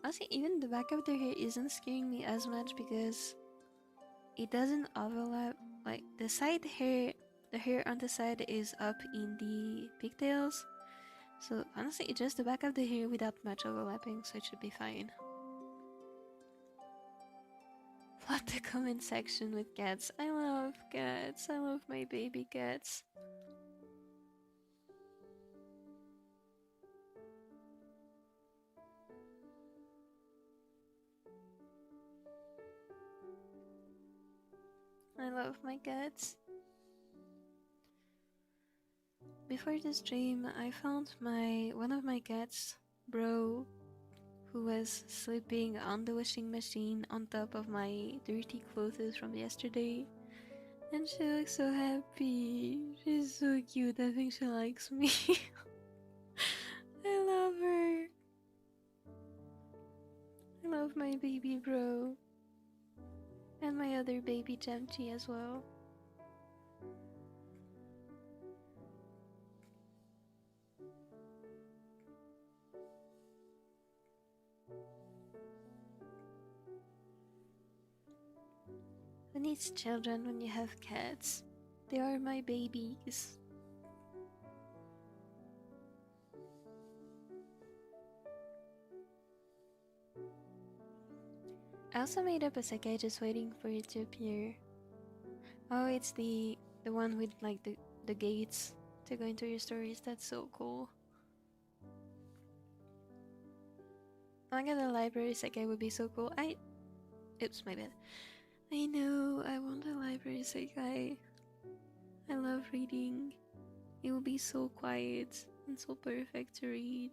Honestly, even the back of the hair isn't scaring me as much because it doesn't overlap. Like the side hair, the hair on the side is up in the pigtails. So honestly, it's just the back of the hair without much overlapping, so it should be fine. Flood the comment section with cats. I love. love cats. I love my baby cats. I love my cats. Before the stream, I found one of my cats, Bro, who was sleeping on the washing machine on top of my dirty clothes from yesterday. And she looks so happy. She's so cute. I think she likes me. I love her. I love my baby Bro. And my other baby Jamchi as well. Who needs children when you have cats? They are my babies. I also made up a sekai just waiting for it to appear. Oh, it's the one with like the gates to go into your stories. That's so cool. Oh my god, the library sekai would be so cool. Oops, my bad. I know, I want a library sekai. I love reading. It will be so quiet and so perfect to read.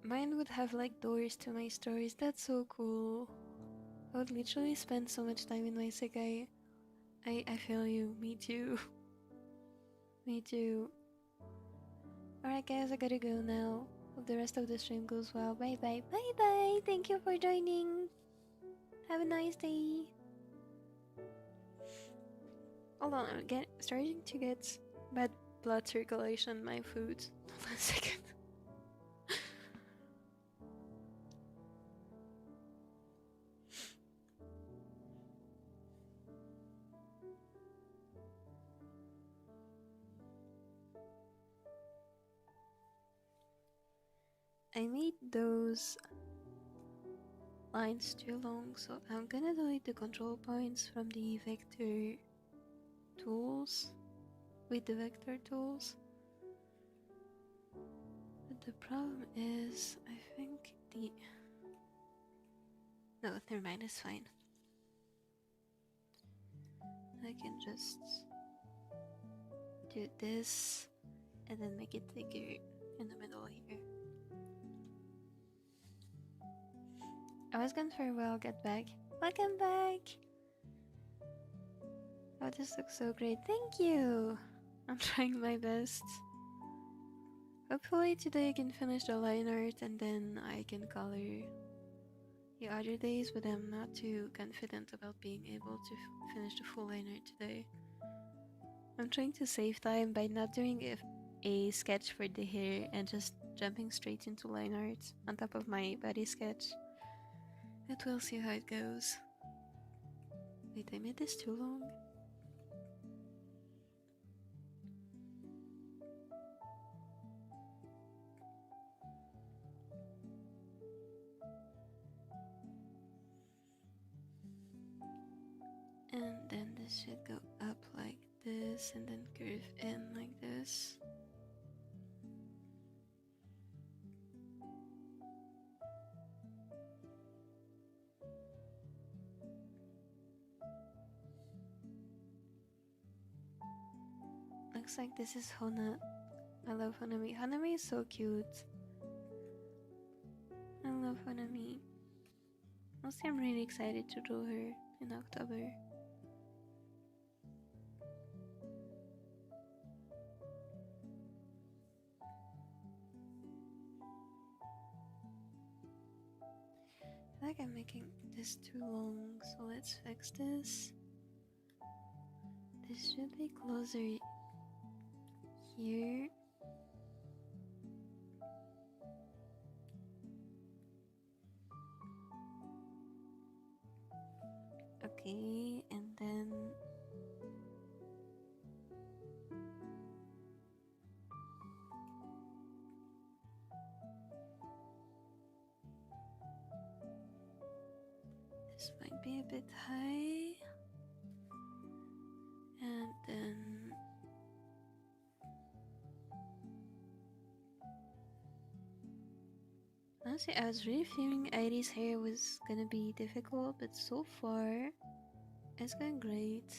Mine would have like doors to my stories. That's so cool. I would literally spend so much time in my sekai. I feel you. Me too. Me too. Alright guys, I gotta go now. Hope the rest of the stream goes well. Bye bye. Bye bye. Thank you for joining. Have a nice day. Hold on, I'm starting to get bad blood circulation in my food. Hold on a second. I made those lines too long, so I'm gonna delete the control points from the vector tools with the vector tools. But the problem is, I think no, never mind, it's fine. I can just do this and then make it thicker in the middle here. I was gone for a while, get back. Welcome back! Oh, this looks so great. Thank you! I'm trying my best. Hopefully today I can finish the line art and then I can color the other days, but I'm not too confident about being able to finish the full line art today. I'm trying to save time by not doing a sketch for the hair and just jumping straight into line art on top of my body sketch. But we'll see how it goes. Wait, I made this too long? And then this should go up like this and then curve in like this. Looks like this is Hona. I love Honami. Honami is so cute. I love Honami. Also, I'm really excited to draw her in October. I feel like I'm making this too long, so let's fix this. This should be closer here. Okay, and then This might be a bit high. And then honestly, I was really feeling Airi's hair was gonna be difficult, but so far it's going great.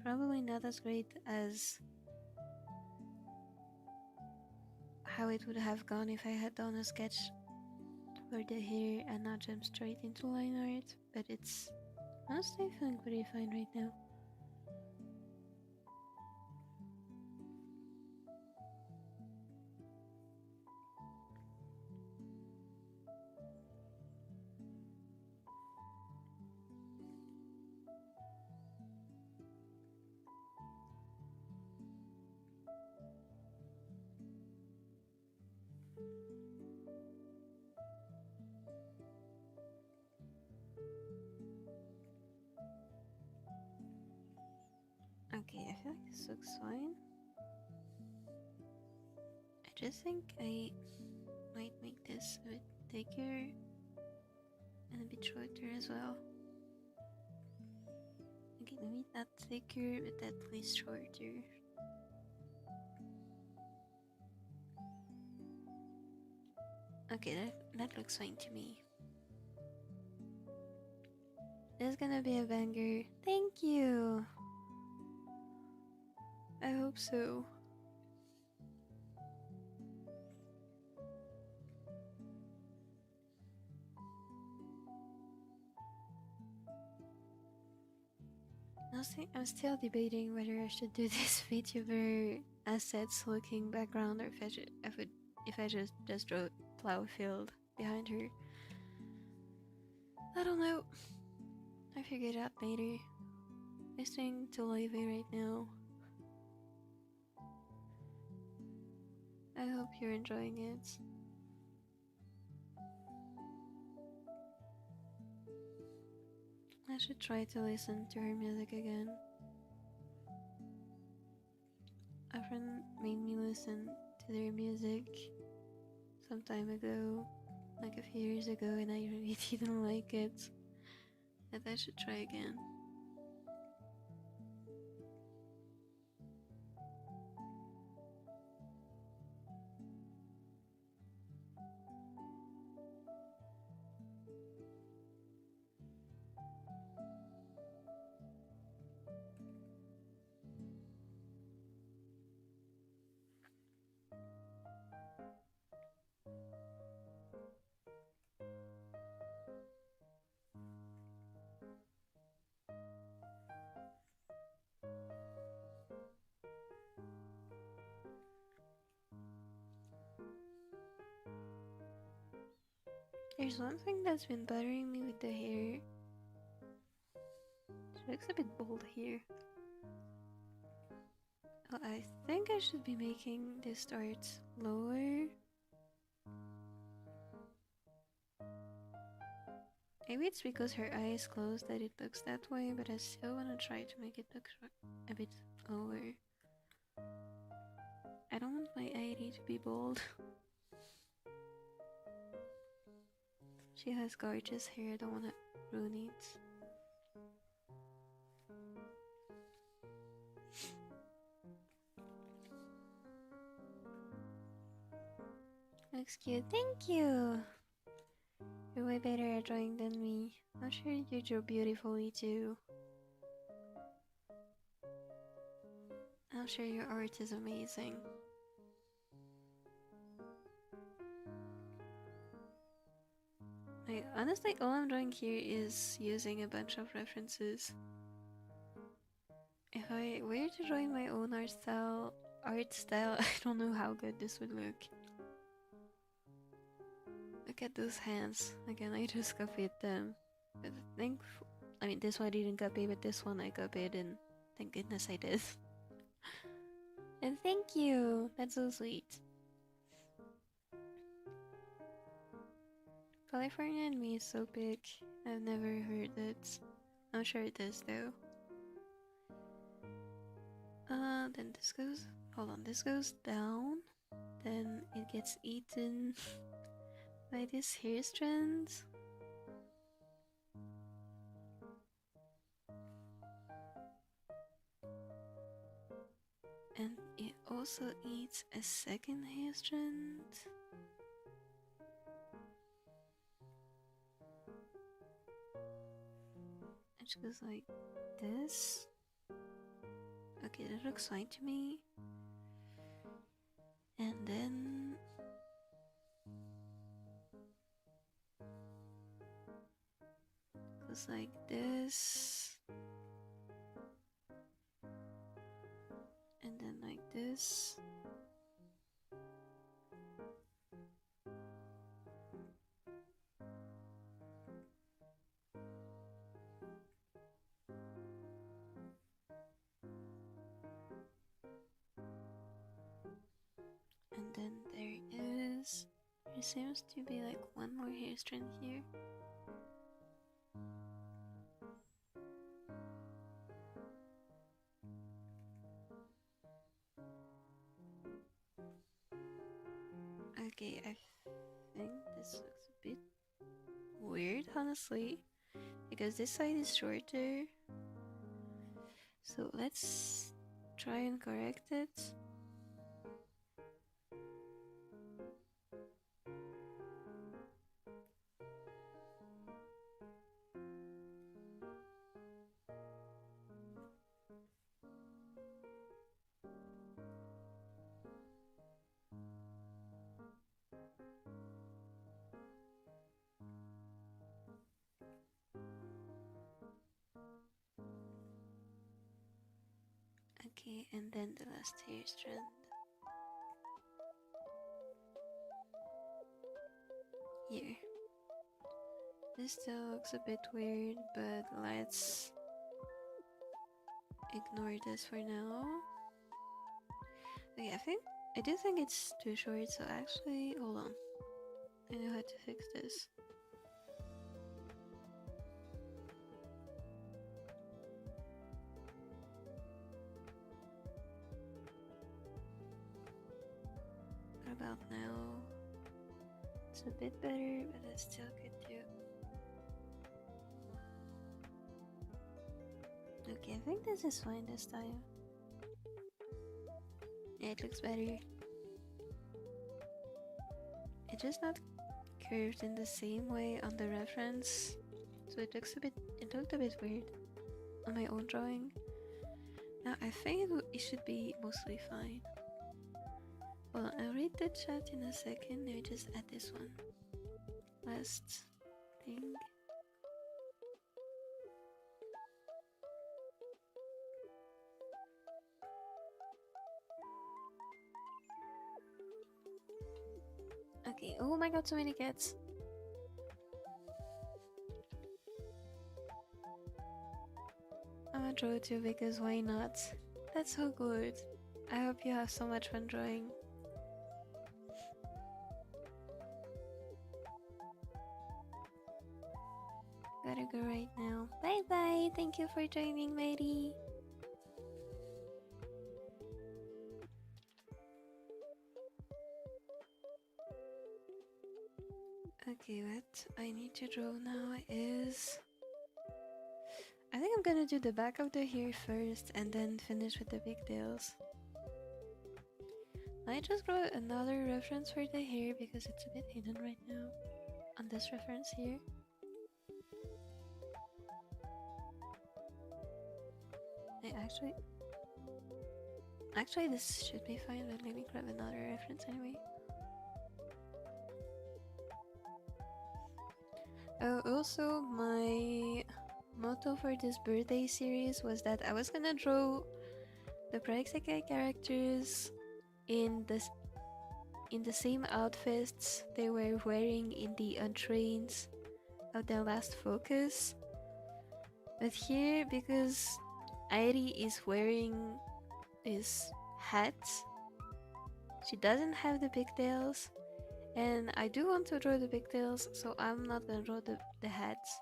Probably not as great as how it would have gone if I had done a sketch for the hair and not jump straight into line art, but it's honestly feeling pretty fine right now. Okay, I feel like this looks fine. I just think I might make this a bit thicker and a bit shorter as well. Okay, maybe not thicker, but at least shorter. Okay, that looks fine to me. This is gonna be a banger. Thank you! I hope so. I'm still debating whether I should do this VTuber assets looking background or if I just draw plow field behind her. I don't know. I'll figure it out later. Listening to Live right now. I hope you're enjoying it. I should try to listen to her music again. A friend made me listen to their music some time ago, like a few years ago, and I really didn't like it. But I should try again. There's one thing that's been bothering me with the hair. It looks a bit bold here. Well, I think I should be making this start lower. Maybe it's because her eye is closed that it looks that way, but I still want to try to make it look a bit lower. I don't want my Airi to be bold. She has gorgeous hair, I don't want to ruin it. Looks cute, thank you! You're way better at drawing than me. I'm sure you draw beautifully too. I'm sure your art is amazing. Honestly, all I'm doing here is using a bunch of references. If I were to draw my own art style, I don't know how good this would look. Look at those hands. Again, I just copied them. But I mean, this one I didn't copy, but this one I copied, and thank goodness I did. And thank you! That's so sweet. California and me is so big. I've never heard it. I'm sure it is though. Then this goes... Hold on, this goes down. then it gets eaten by these hair strands. And it also eats a second hair strand. It goes like this. Okay, that looks fine to me. And then goes like this. And then like this. And then there seems to be like one more hair strand here. Okay, I think this looks a bit weird, honestly, because this side is shorter. So let's try and correct it. Okay, and then the last hair strand. Here. This still looks a bit weird, but let's ignore this for now. Okay, I do think it's too short, so actually, hold on. I know how to fix this. What about now? It's a bit better, but it's still good too. Okay, I think this is fine this time. Yeah, it looks better. It's just not curved in the same way on the reference, so it looked a bit weird on my own drawing. Now I think it should be mostly fine. Well, I'll read the chat in a second. Let me just add this one. Last thing. Okay, oh my god, so many cats. I'm gonna draw it too because why not? That's so good. I hope you have so much fun drawing. Gotta go right now. Bye bye. Thank you for joining, matey. Okay, what I need to draw now is... I think I'm gonna do the back of the hair first and then finish with the pigtails. I just draw another reference for the hair because it's a bit hidden right now on this reference here. Actually this should be fine, but let me grab another reference anyway. Also, my motto for this birthday series was that I was gonna draw the PJSK characters in the same outfits they were wearing in the entrance of their last focus. But here, because Airi is wearing this hat, she doesn't have the pigtails, and I do want to draw the pigtails, so I'm not gonna draw the hats.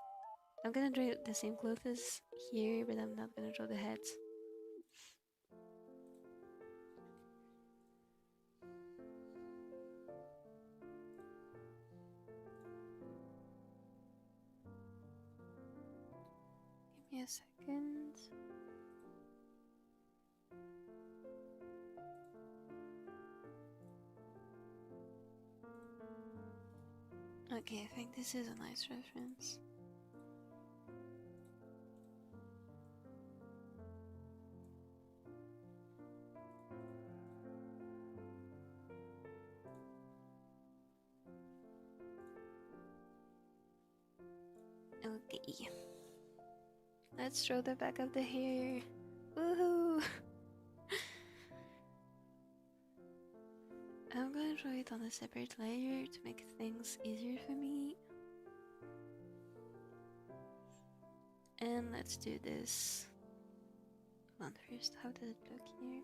I'm gonna draw the same clothes here, but I'm not gonna draw the hats. me a second. Okay, I think this is a nice reference. Okay. Let's draw the back of the hair. Woohoo! I'm gonna draw it on a separate layer to make things easier for me. And let's do this one first. How does it look here?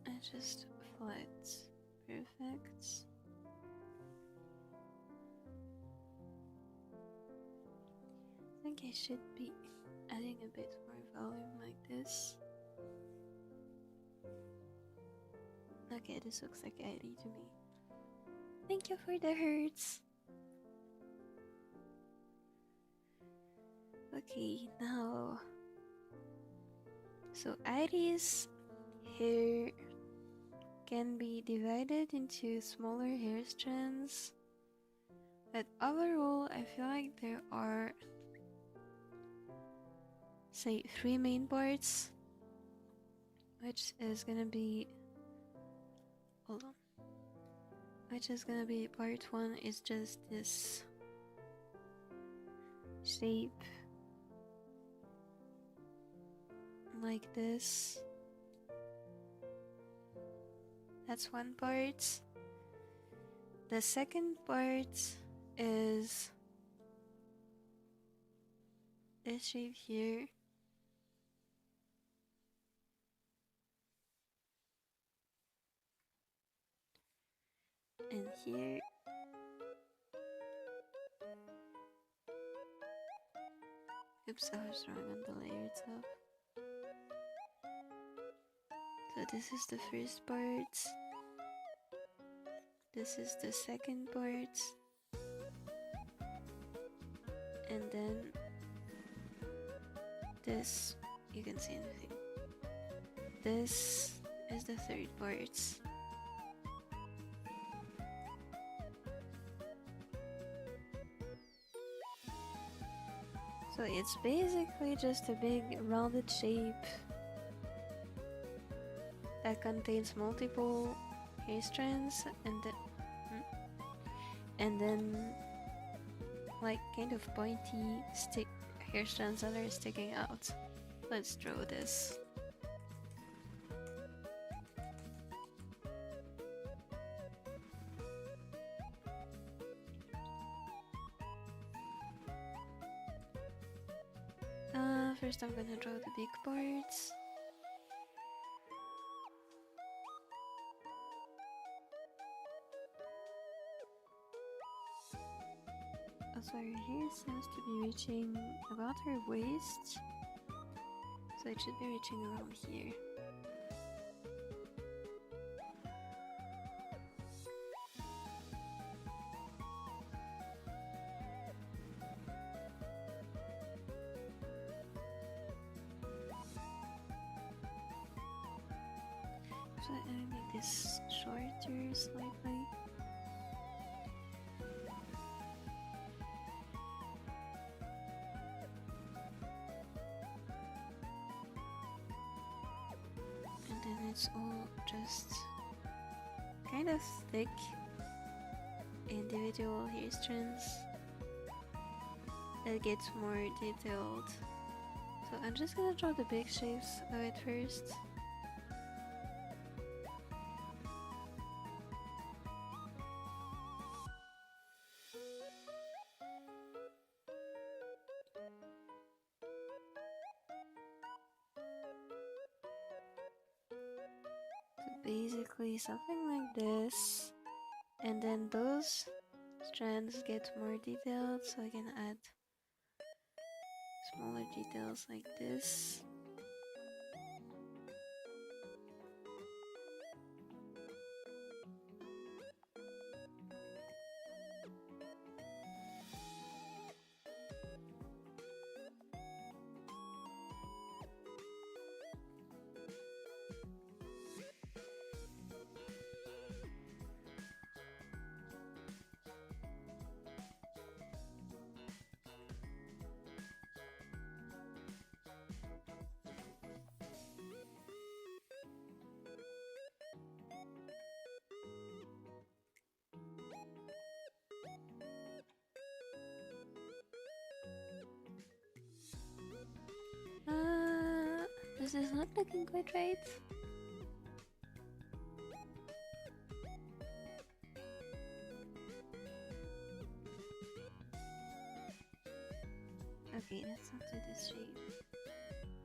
I just flat. Perfect. I think I should be adding a bit more volume like this. Okay, this looks like Airi to me. Thank you for the hearts. Okay, now. So Airi's hair can be divided into smaller hair strands. But overall, I feel like there are, say, 3 main parts, which is gonna be, hold on, which is gonna be part 1 is just this shape like this. That's one part. The second part is this shape here. And here. Oops, I was wrong on the layer itself. So this is the first part. This is the second part. And then this, you can see anything. This is the third part. So it's basically just a big rounded shape that contains multiple hair strands and then like kind of pointy hair strands that are sticking out. Let's draw this. First I'm gonna draw the big parts. So her hair seems to be reaching about her waist, so it should be reaching around here. So I will make this shorter slightly. And then it's all just kind of thick individual hair strands that gets more detailed. So I'm just gonna draw the big shapes of it first. Basically something like this, and then those strands get more detailed, so I can add smaller details like this. This is not looking quite right. Okay, let's not do this shape.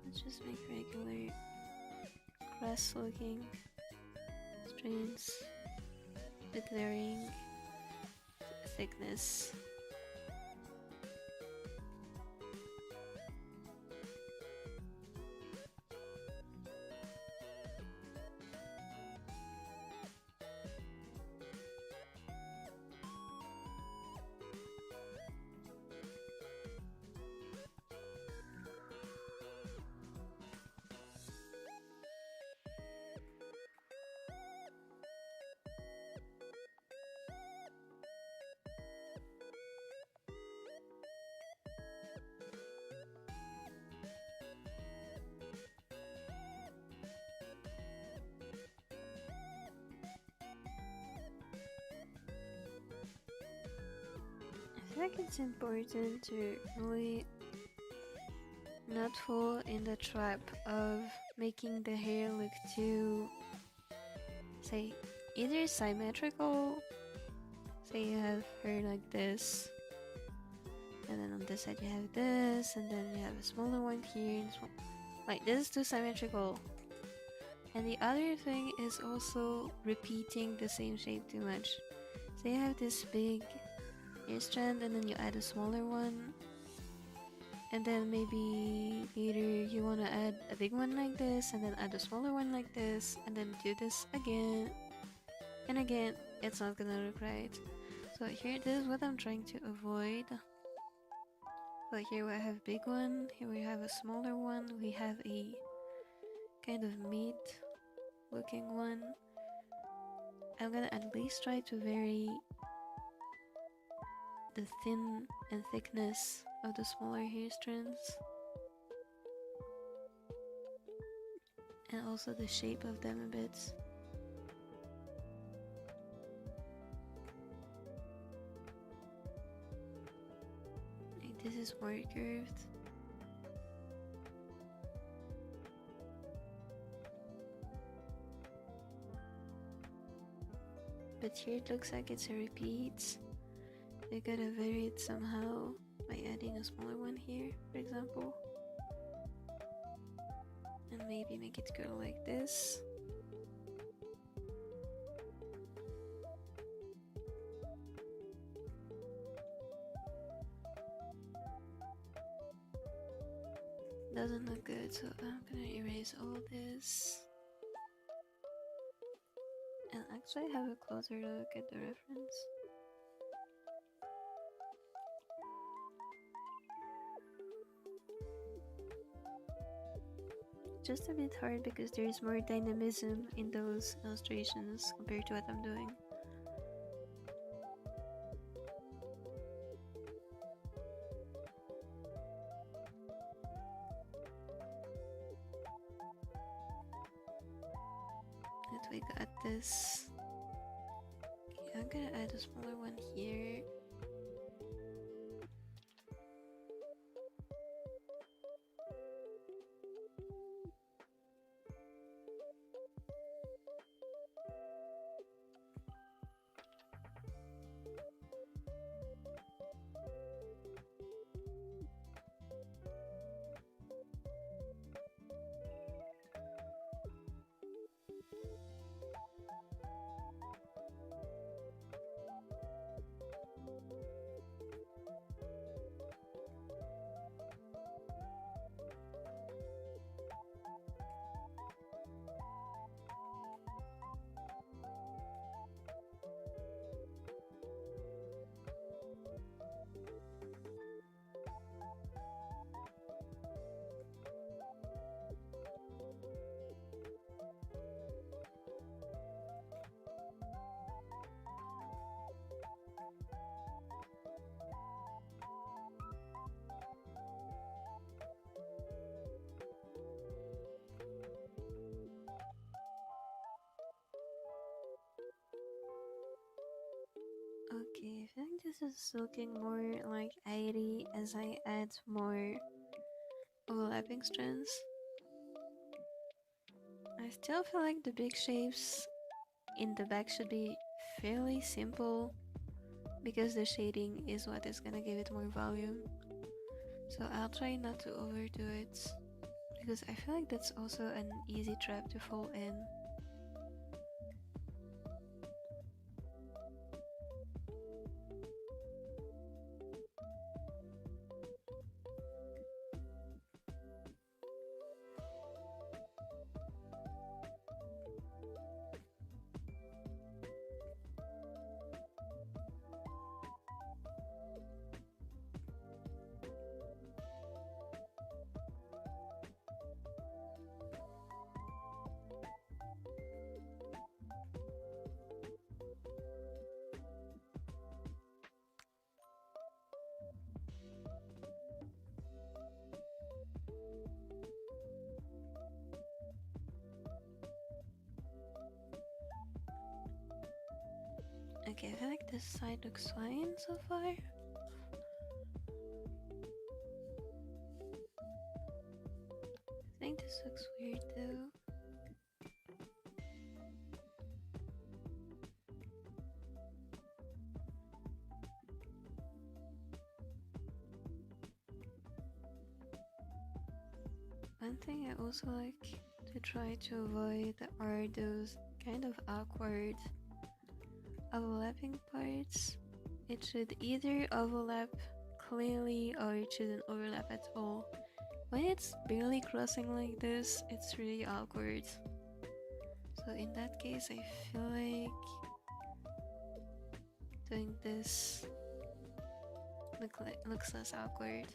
Let's just make regular grass looking strands with varying thickness. I feel like it's important to really not fall in the trap of making the hair look too, say, either symmetrical, say you have hair like this, and then on this side you have this, and then you have a smaller one here, and like this is too symmetrical. And the other thing is also repeating the same shape too much. So you have this big hair strand and then you add a smaller one, and then maybe later you want to add a big one like this and then add a smaller one like this and then do this again and again. It's not gonna look right. So here, this is what I'm trying to avoid. So here we have a big one, here we have a smaller one, we have a kind of mid looking one. I'm gonna at least try to vary the thin and thickness of the smaller hair strands, and also the shape of them a bit. Like this is more curved. But here it looks like it's a repeat. You gotta vary it somehow by adding a smaller one here, for example. And maybe make it curl like this. Doesn't look good, so I'm gonna erase all this. And actually have a closer look at the reference. Just a bit hard because there is more dynamism in those illustrations compared to what I'm doing. And we got this. Okay, I'm gonna add a smaller one here. Okay, I think this is looking more like Airi as I add more overlapping strands. I still feel like the big shapes in the back should be fairly simple because the shading is what is gonna give it more volume. So I'll try not to overdo it because I feel like that's also an easy trap to fall in. Okay, I feel like this side looks fine so far. I think this looks weird though. One thing I also like to try to avoid are those kind of awkward overlapping parts. It should either overlap clearly or it shouldn't overlap at all. When it's barely crossing like this, it's really awkward. So in that case, I feel like doing this looks less awkward.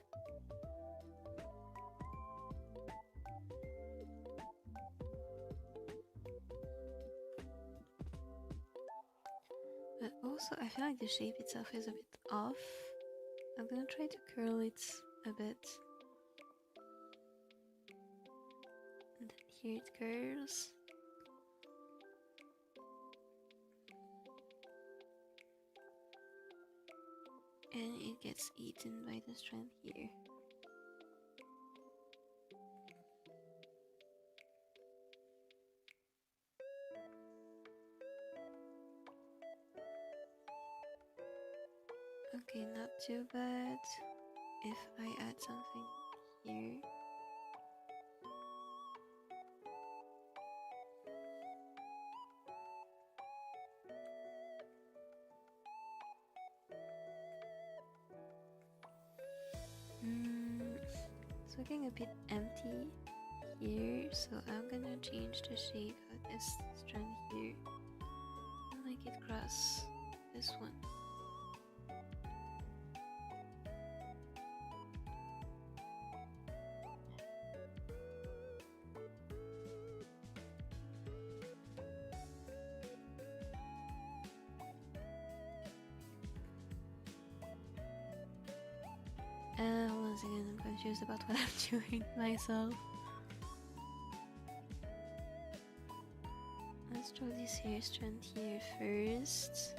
But also, I feel like the shape itself is a bit off. I'm gonna try to curl it a bit. And then here it curls. And it gets eaten by the strand here. Okay, not too bad. If I add something here. It's looking a bit empty here, so I'm gonna change the shape of this strand here and make it cross this one. Once again, I'm confused about what I'm doing myself. Let's draw this hair strand here first.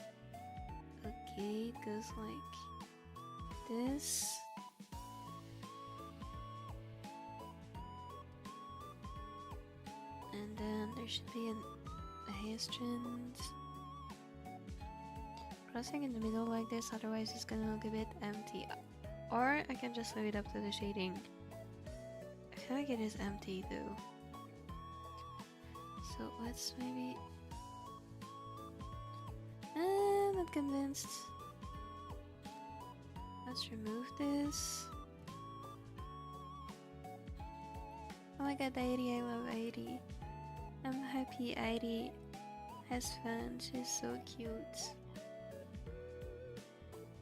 Okay, it goes like this. And then there should be a hair strand crossing in the middle like this, otherwise it's gonna look a bit empty. Or I can just leave it up to the shading. I feel like it is empty though. So let's maybe... I'm not convinced. Let's remove this. Oh my god, Airi, I love Airi. I'm happy Airi has fun, she's so cute.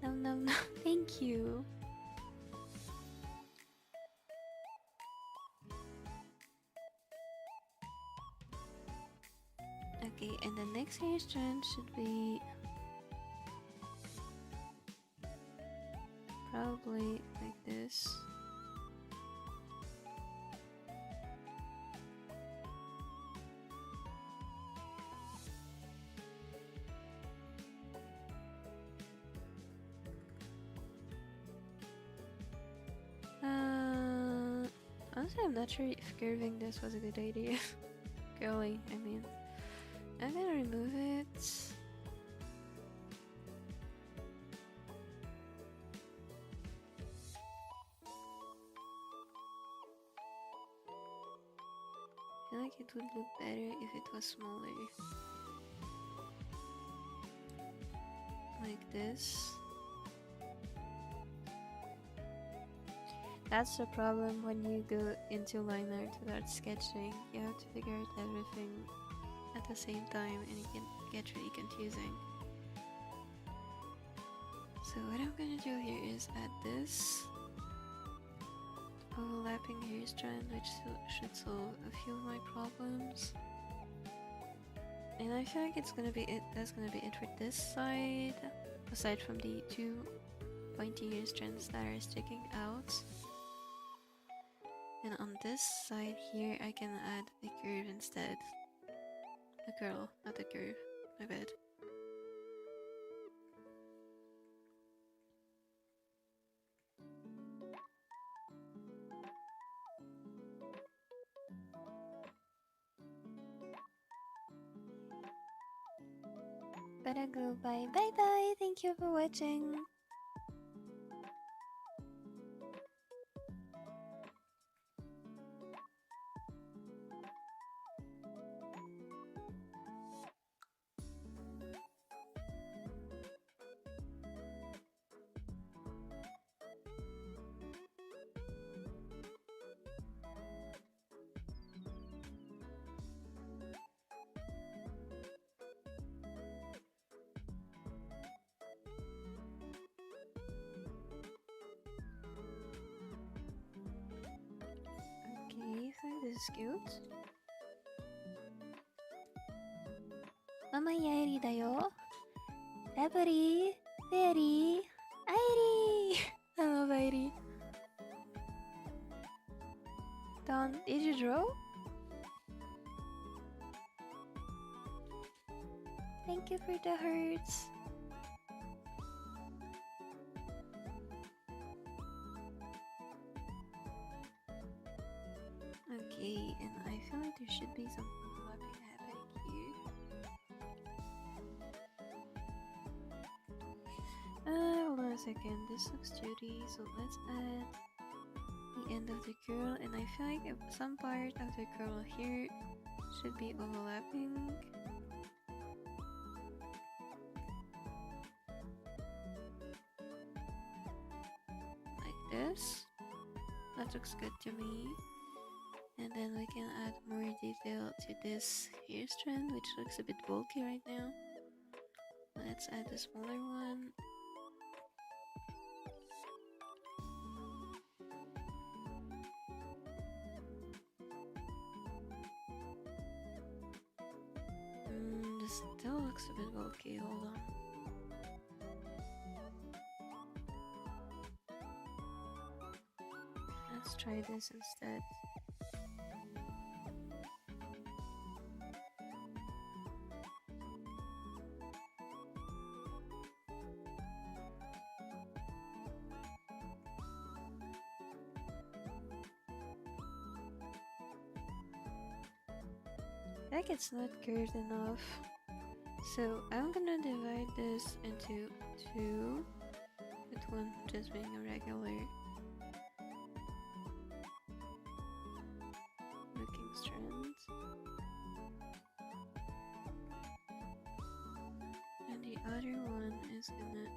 No, thank you. Okay, and the next hair strand should be probably like this. Honestly, I'm not sure if curving this was a good idea. girly, I mean. I'm gonna remove it. I feel like it would look better if it was smaller. Like this. That's the problem when you go into line art without sketching. You have to figure out everything at the same time and it can get really confusing. So what I'm gonna do here is add this overlapping hair strand, which should solve a few of my problems. And I feel like that's gonna be it for this side, aside from the two pointy hair strands that are sticking out. And on this side here I can add a curve instead. A curl, not a curve, my bad. Better go bye bye, thank you for watching. This is cute. Momoi Airi だよ。ラブリー、フェアリー、アイリー。I love Airi. Don, did you draw? Thank you for the hearts. Okay, and I feel like there should be some overlapping happening here. Hold on a second, this looks dirty, so let's add the end of the curl, and I feel like some part of the curl here should be overlapping. Like this. That looks good to me. And then we can add more detail to this hair strand, which looks a bit bulky right now. Let's add the smaller one. This still looks a bit bulky, hold on. Let's try this instead. I think it's not curved enough, so I'm gonna divide this into two, with one just being a regular looking strand, and the other one is gonna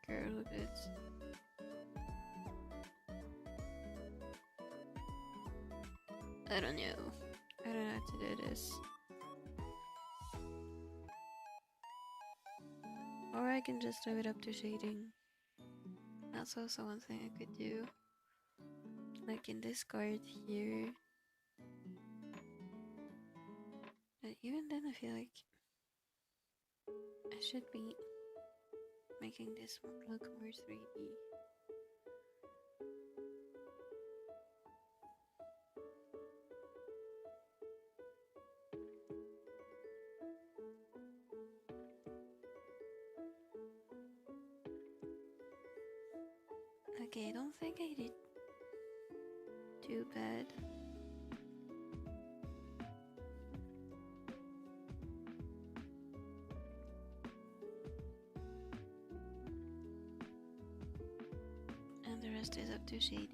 curl a bit. I don't know. I don't know how to do this. Or I can just leave it up to shading. That's also one thing I could do. Like in this card here. But even then I feel like I should be making this look more 3D. Okay, I don't think I did too bad. rest is up to shading.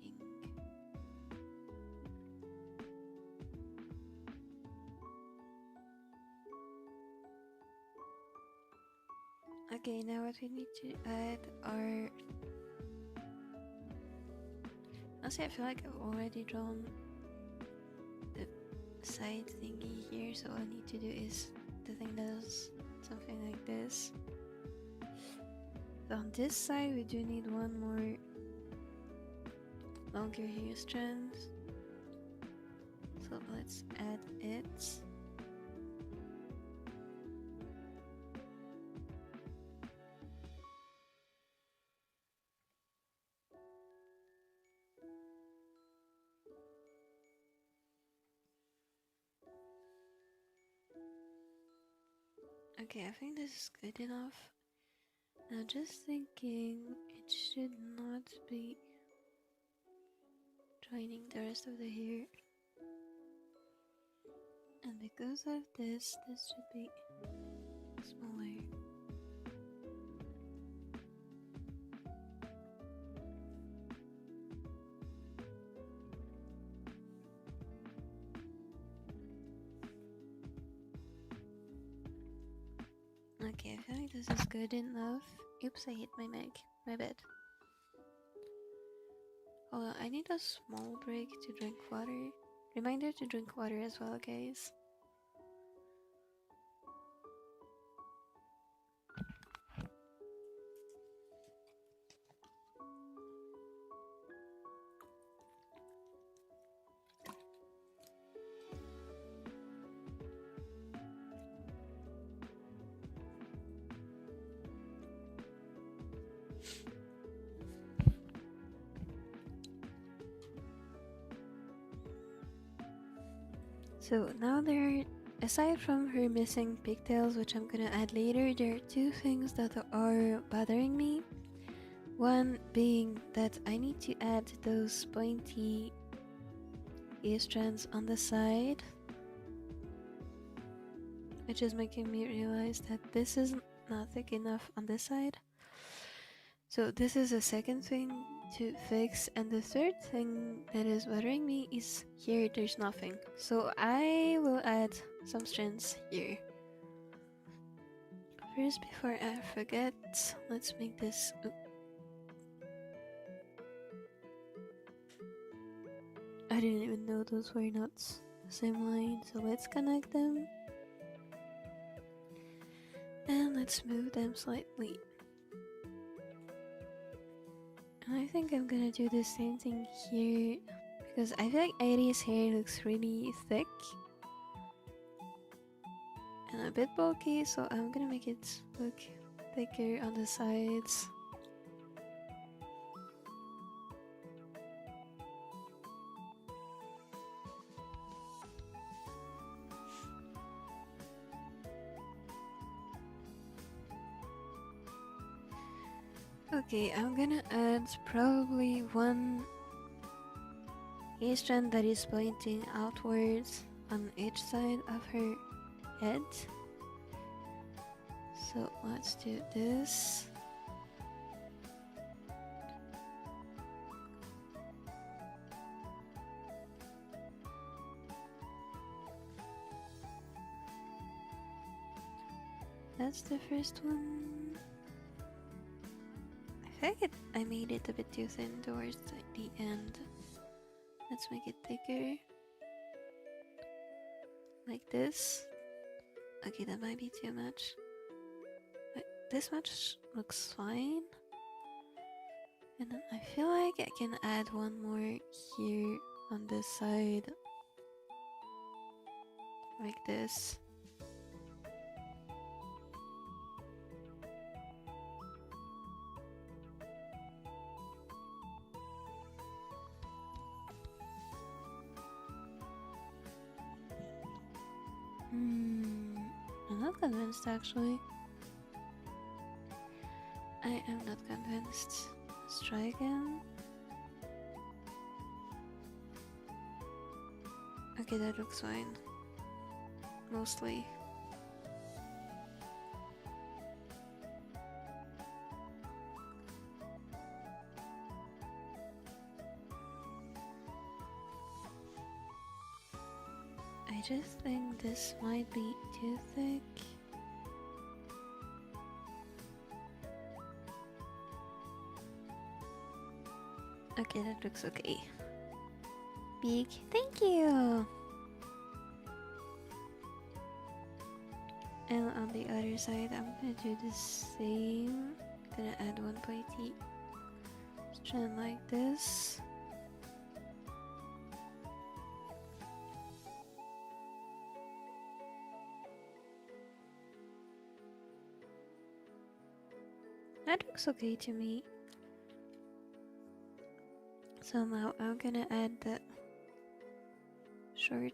Okay, now what we need to add are... Honestly, I feel like I've already drawn the side thingy here, so all I need to do is the thing does something like this. So on this side we do need one more longer hair strand, so let's add it. Okay, I think this is good enough. Now just thinking, it should not be joining the rest of the hair. And because of this should be smaller. Okay, I feel like this is good enough. Oops, I hit my mic. My bad. Hold on, I need a small break to drink water. Reminder to drink water as well, guys. So now aside from her missing pigtails, which I'm gonna add later, there are two things that are bothering me. One being that I need to add those pointy hair strands on the side, which is making me realize that this is not thick enough on this side. So this is the second thing to fix, and the third thing that is bothering me is here there's nothing. So I will add some strands here. First, before I forget, let's make this... I didn't even know those were not the same line, so let's connect them. And let's move them slightly. And I think I'm gonna do the same thing here, because I feel like Airi's hair looks really thick and a bit bulky, so I'm gonna make it look thicker on the sides. Okay, I'm gonna add probably one hair strand that is pointing outwards on each side of her head. So let's do this. That's the first one. I think I made it a bit too thin towards the end. Let's make it thicker. Like this. Okay, that might be too much. But this much looks fine. And then I feel like I can add one more here on this side. Like this. I'm not convinced actually. I am not convinced. Let's try again. Okay, that looks fine. Mostly. I just think this might be too thick. Okay, that looks okay. Big, thank you! And on the other side, I'm gonna do the same. Gonna add one pointy strand like this. That looks okay to me. So now I'm gonna add the short.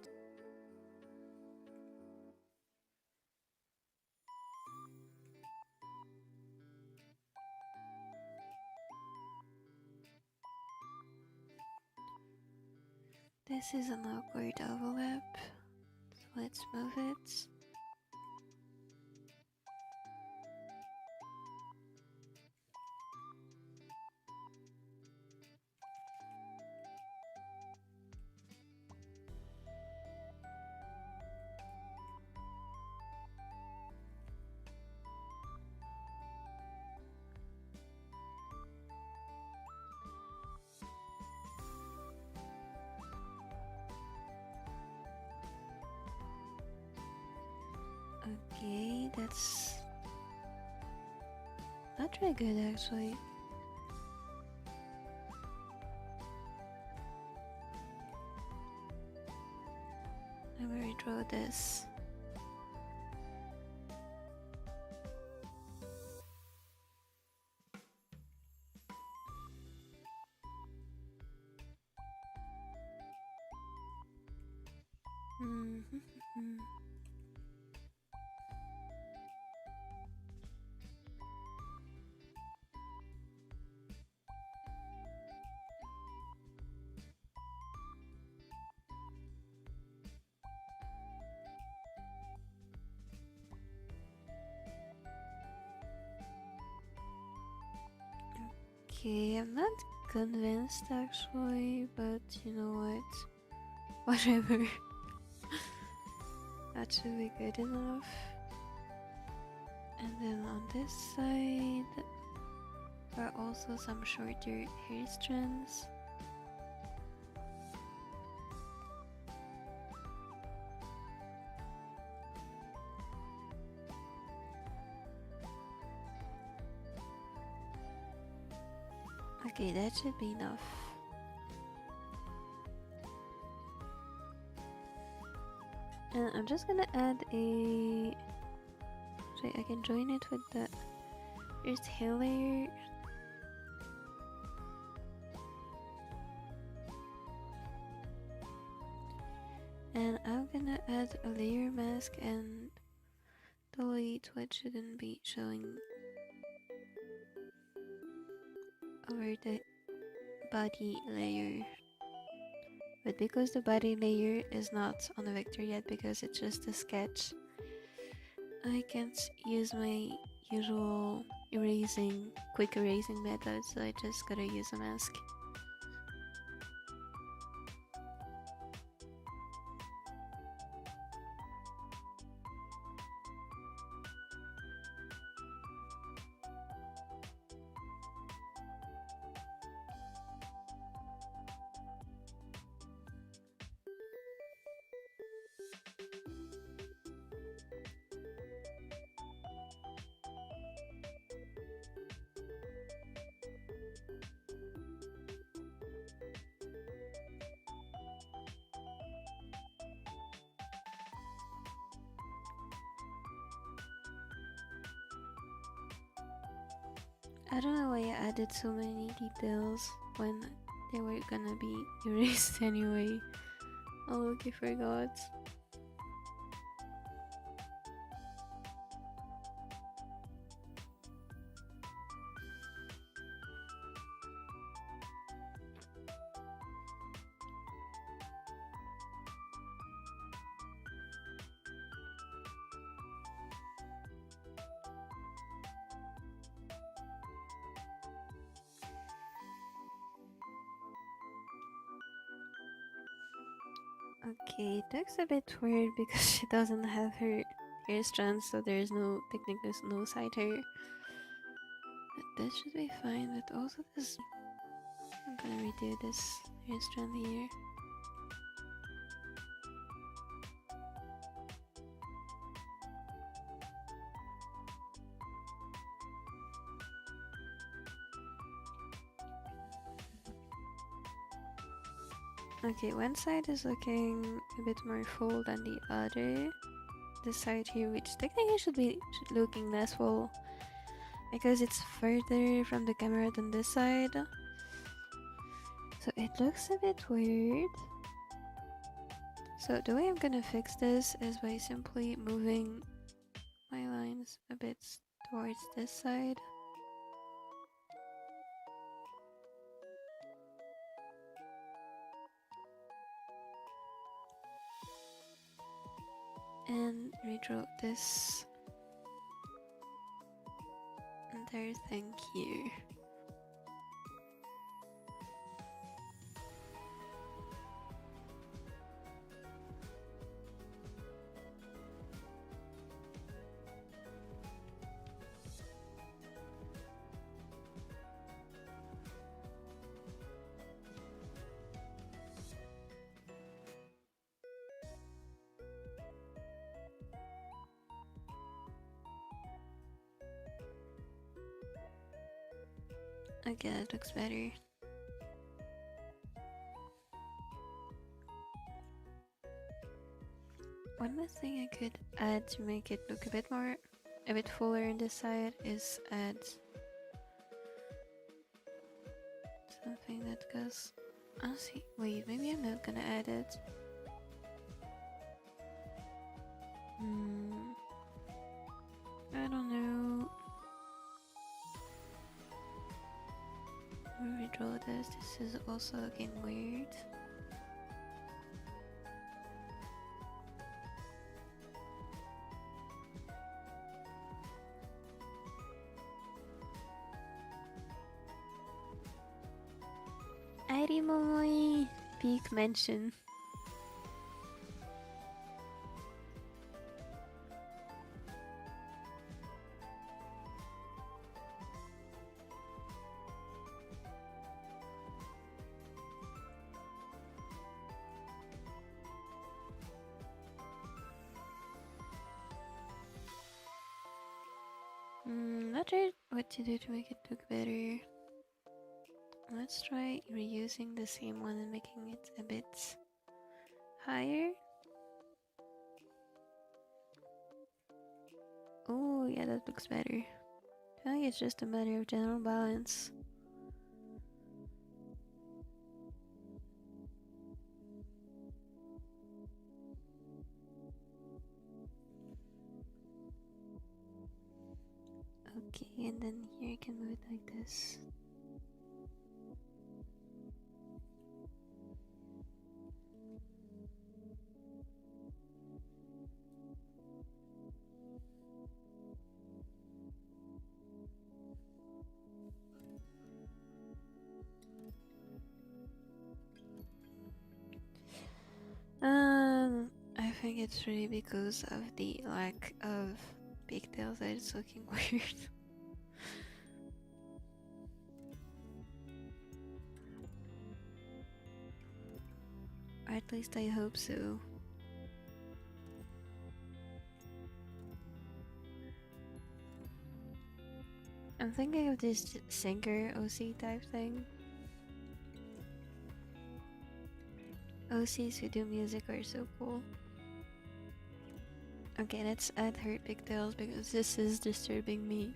This is an awkward overlap, so let's move it. Okay, that's not really good actually. I'm gonna redraw this. Okay, I'm not convinced actually, but you know what? Whatever. That should be good enough. And then on this side, there are also some shorter hair strands. Okay, that should be enough. And I'm just gonna add a... So I can join it with the first hair layer. And I'm gonna add a layer mask and delete what shouldn't be showing over the body layer. But because the body layer is not on the vector yet, because it's just a sketch, I can't use my usual quick erasing method, so I just gotta use a mask. I don't know why I added so many details when they were gonna be erased anyway. Oh look, I forgot. Okay, it looks a bit weird because she doesn't have her hair strands, so there's technically no side hair. But that should be fine, but also this... I'm gonna redo this hair strand here. Okay, one side is looking a bit more full than the other. This side here, which technically should be looking less full because it's further from the camera than this side. So it looks a bit weird. So the way I'm gonna fix this is by simply moving my lines a bit towards this side. And redraw this entire thing here. Okay, that looks better. One more thing I could add to make it look a bit fuller on this side is add something that goes... Oh, see, wait, maybe I'm not gonna add it. I don't know. Redraw this. This is also looking weird. Airi Momoi peak mention. Not sure what to do to make it look better. Let's try reusing the same one and making it a bit higher. Oh yeah, that looks better. I think it's just a matter of general balance. Okay, and then here I can move it like this. I think it's really because of the lack of pigtails that it's looking weird. Or at least I hope so. I'm thinking of this singer OC type thing. OCs who do music are so cool. Okay, let's add her pigtails because this is disturbing me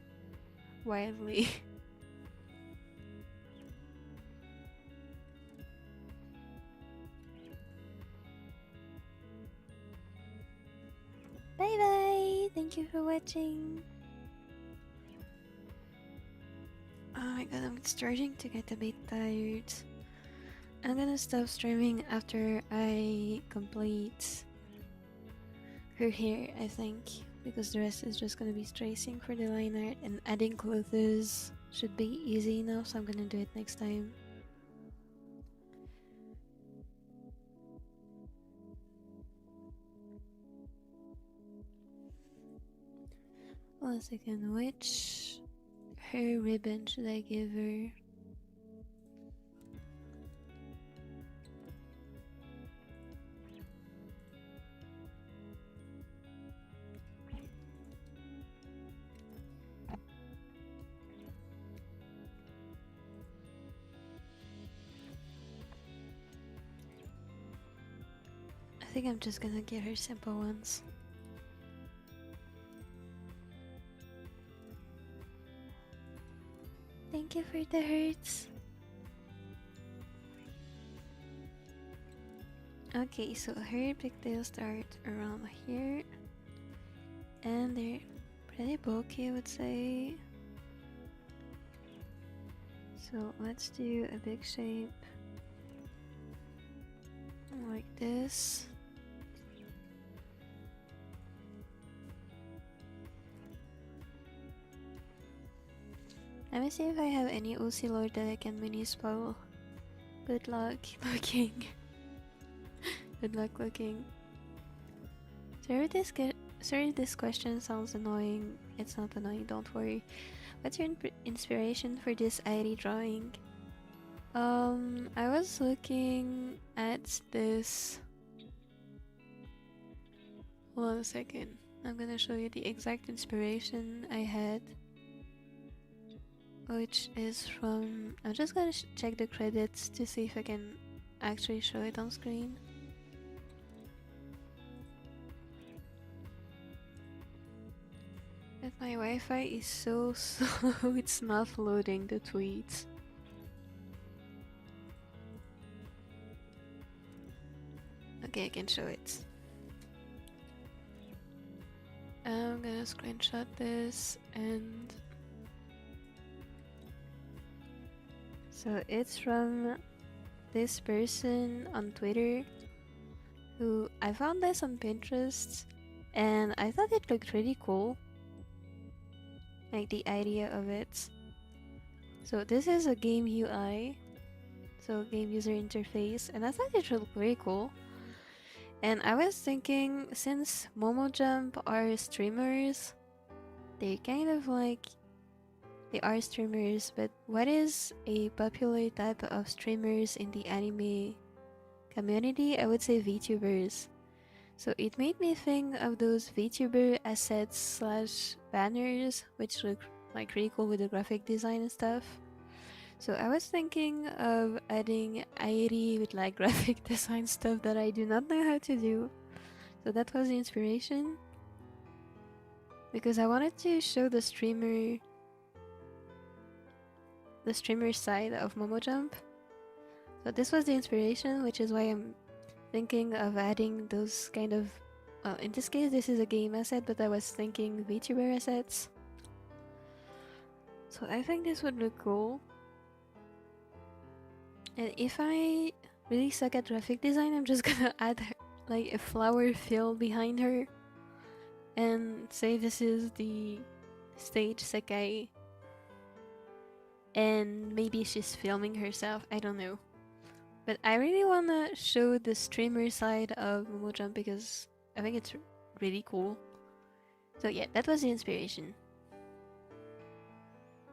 wildly. Bye bye! Thank you for watching! Oh my god, I'm starting to get a bit tired. I'm gonna stop streaming after I complete her hair, I think, because the rest is just gonna be tracing for the line art, and adding clothes should be easy now, so I'm gonna do it next time. 1 second, which hair ribbon should I give her? I think I'm just gonna give her simple ones. Thank you for the hearts. Okay, so her pigtails start around here. And they're pretty bulky, I would say. So let's do a big shape. Like this. Let me see if I have any OC Lord that I can mini spell. Good luck looking. Good luck looking. Sorry, this question sounds annoying. It's not annoying, don't worry. What's your inspiration for this Airi drawing? I was looking at this. Hold on a second. I'm gonna show you the exact inspiration I had. Which is from... I'm just gonna check the credits to see if I can actually show it on screen. But my Wi-Fi is so slow, it's not loading the tweets. Okay, I can show it. I'm gonna screenshot this and... So it's from this person on Twitter who I found this on Pinterest and I thought it looked really cool. Like the idea of it. So this is a game UI, so game user interface, and I thought it looked very cool. And I was thinking, since Momo Jump are streamers, they kind of like... They are streamers, but what is a popular type of streamers in the anime community? I would say VTubers. So it made me think of those VTuber assets slash banners, which look like really cool with the graphic design and stuff. So I was thinking of adding Airi with like graphic design stuff that I do not know how to do. So that was the inspiration. Because I wanted to show the streamer side of Momo Jump. So this was the inspiration, which is why I'm thinking of adding those kind of... in this case this is a game asset, but I was thinking VTuber assets. So I think this would look cool. And if I really suck at graphic design, I'm just gonna add like a flower field behind her. And say this is the stage Sekai. And maybe she's filming herself, I don't know. But I really wanna show the streamer side of Momo Jump because I think it's really cool. So yeah, that was the inspiration.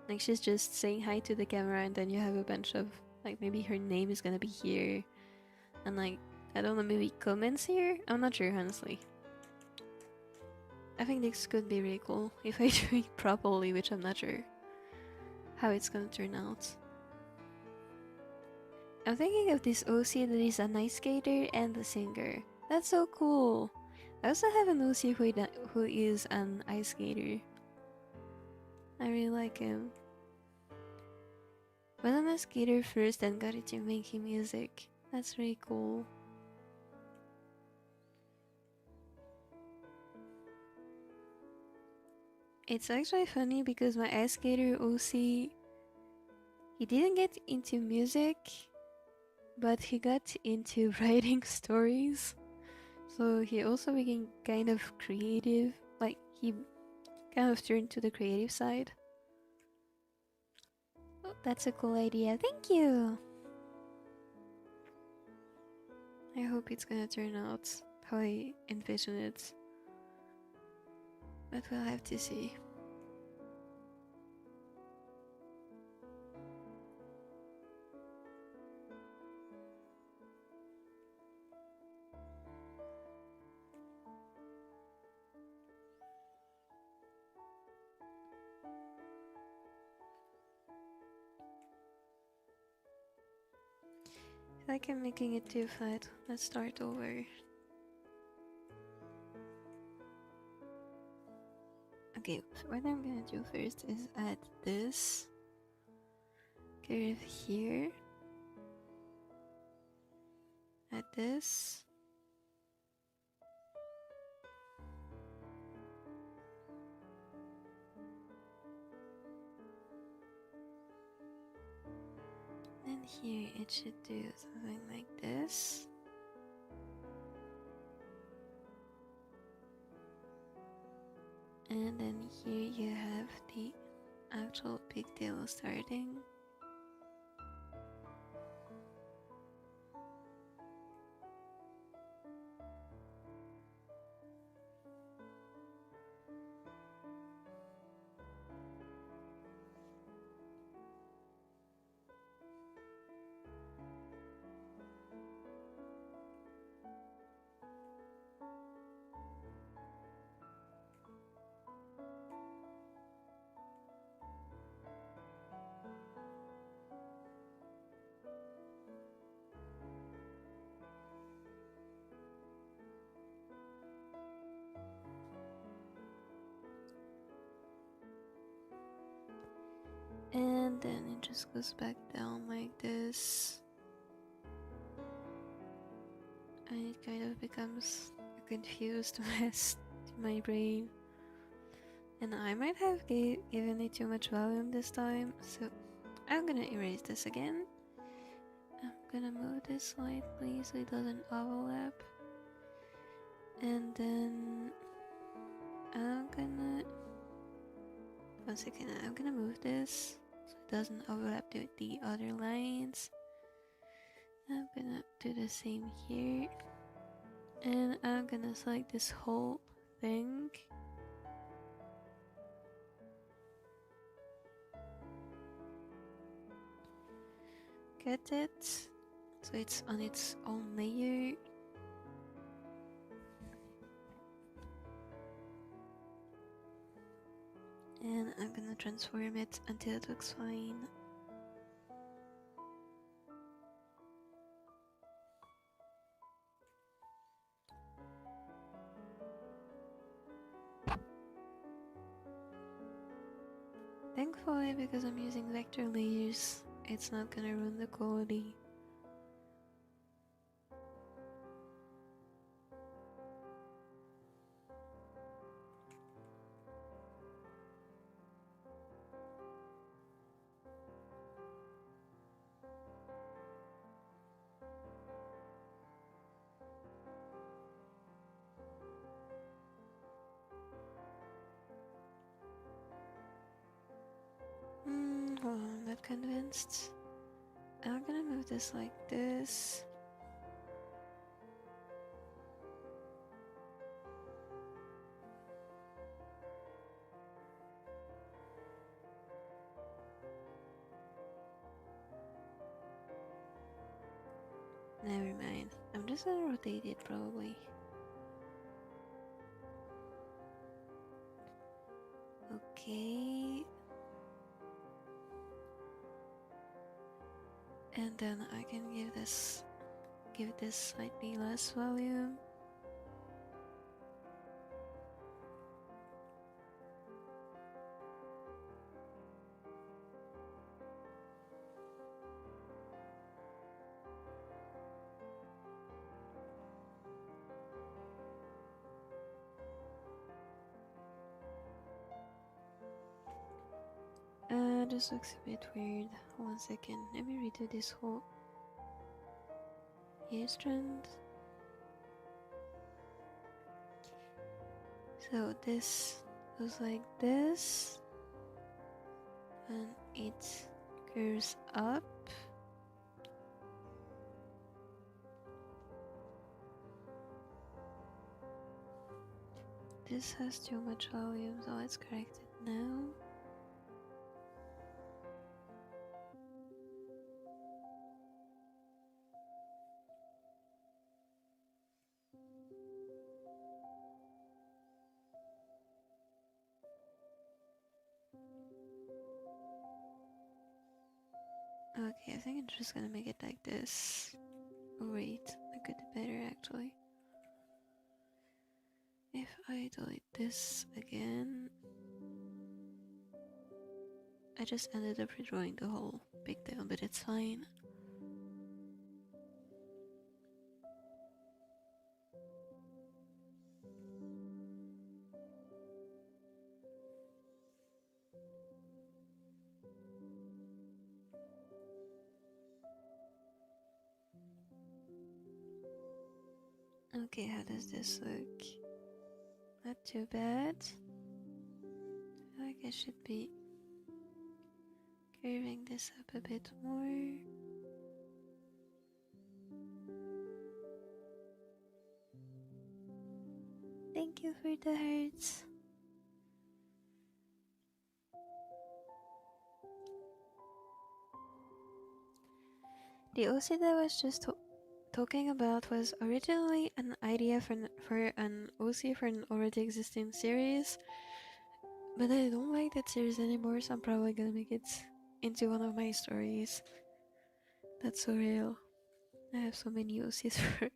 Like she's just saying hi to the camera and then you have a bunch of, like maybe her name is gonna be here. And like, I don't know, maybe comments here? I'm not sure, honestly. I think this could be really cool if I do it properly, which I'm not sure how it's gonna turn out. I'm thinking of this OC that is an ice skater and a singer. That's so cool! I also have an OC who is an ice skater. I really like him. Wasn't a skater first and got into making music. That's really cool. It's actually funny because my ice skater OC, he didn't get into music, but he got into writing stories. So he also became kind of creative, like he kind of turned to the creative side. Oh, that's a cool idea, thank you! I hope it's gonna turn out how I envision it. But we'll have to see. feel like I'm making it too flat. Let's start over. Okay, so what I'm gonna do first is add this curve here. Add this. Then here it should do something like this. And then here you have the actual pigtail starting. And then it just goes back down like this. And it kind of becomes a confused mess to my brain. And I might have given it too much volume this time, so I'm gonna erase this again. I'm gonna move this slightly so it doesn't overlap. And then I'm gonna... One second, I'm gonna move this so it doesn't overlap with the other lines. I'm gonna do the same here. And I'm gonna select this whole thing. Get it? So it's on its own layer. And I'm gonna transform it until it looks fine. Thankfully, because I'm using vector layers, it's not gonna ruin the quality. Hold on, I'm not convinced. I'm gonna move this like this. Never mind. I'm just gonna rotate it probably. Okay. And then I can give this slightly less volume. This looks a bit weird. One second, let me redo this whole hair strand. So this goes like this, and it curves up. This has too much volume, so let's correct it now. Okay, I think I'm just gonna make it like this. Oh wait, I could do better actually. If I delete this again, I just ended up redrawing the whole big deal, but it's fine. Okay, how does this look? Not too bad. I feel like I should be curving this up a bit more. Thank you for the hearts. The OC that I was just talking about was originally an idea for an OC for an already existing series, but I don't like that series anymore, so I'm probably gonna make it into one of my stories. That's so real. I have so many OCs for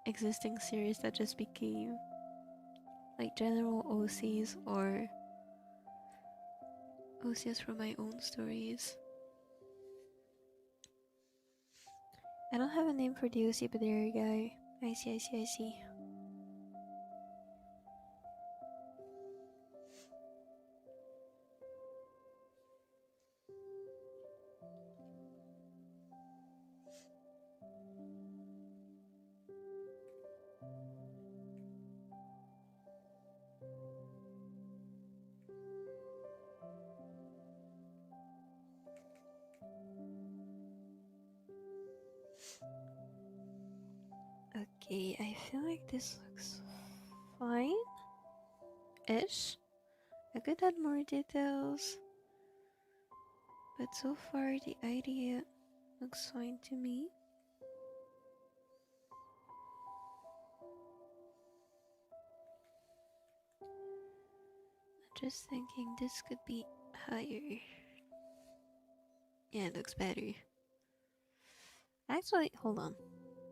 existing series that just became like general OCs or OCs from my own stories. I don't have a name for the OC, but there you go. I see. Okay, I feel like this looks fine-ish. I could add more details, but so far the idea looks fine to me. I'm just thinking this could be higher. Yeah, it looks better. Actually, hold on.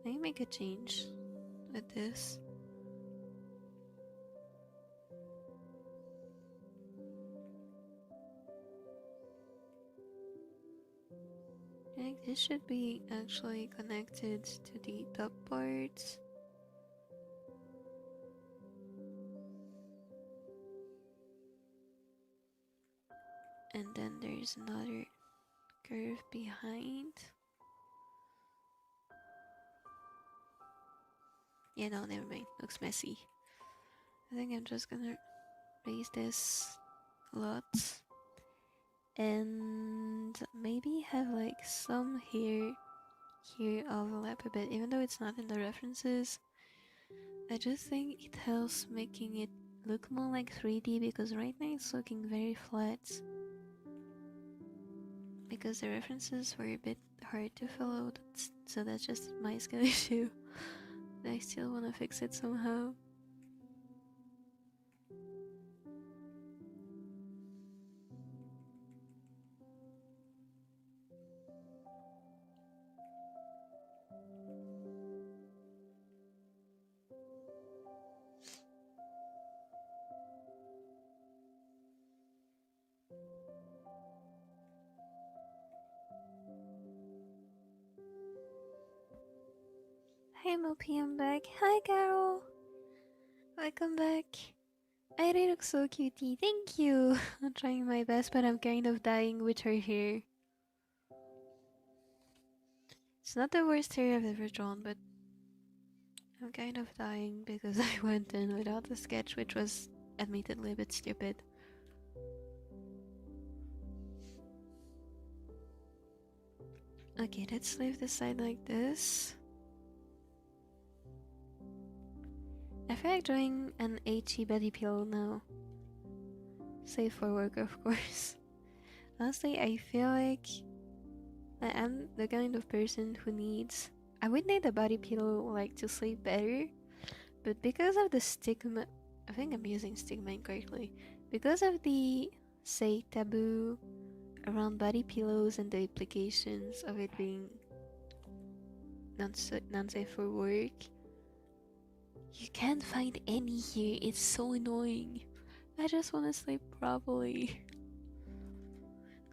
Let me make a change with this. I think this should be actually connected to the top parts. And then there's another curve behind. Yeah, no, never mind. Looks messy. I think I'm just gonna raise this a lot. And maybe have like some hair here overlap a bit, even though it's not in the references. I just think it helps making it look more like 3D, because right now it's looking very flat. Because the references were a bit hard to follow, so that's just my skill issue. But I still want to fix it somehow. Hi Mopi, I'm back. Hi Carol! Welcome back. Airi looks so cutie, thank you! I'm trying my best, but I'm kind of dying with her hair. It's not the worst hair I've ever drawn, but I'm kind of dying because I went in without a sketch, which was admittedly a bit stupid. Okay, let's leave this side like this. I feel like drawing an HE body pillow now. Safe for work, of course. Honestly, I feel like I am the kind of person who needs... I would need a body pillow like to sleep better, but because of the stigma... I think I'm using stigma incorrectly. Because of the, say, taboo around body pillows and the implications of it being not safe for work. You can't find any here. It's so annoying. I just want to sleep properly.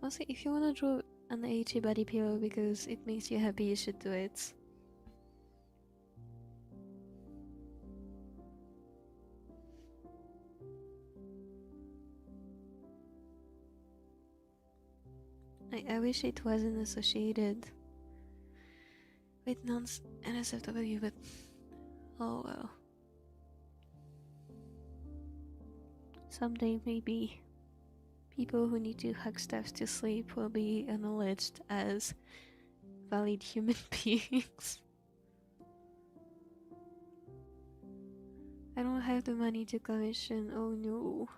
Also, if you want to draw an HE body pillow because it makes you happy, you should do it. I wish it wasn't associated with non-NSFW, but oh well. Someday maybe people who need to hug stuff to sleep will be acknowledged as valid human beings. I don't have the money to commission, oh no.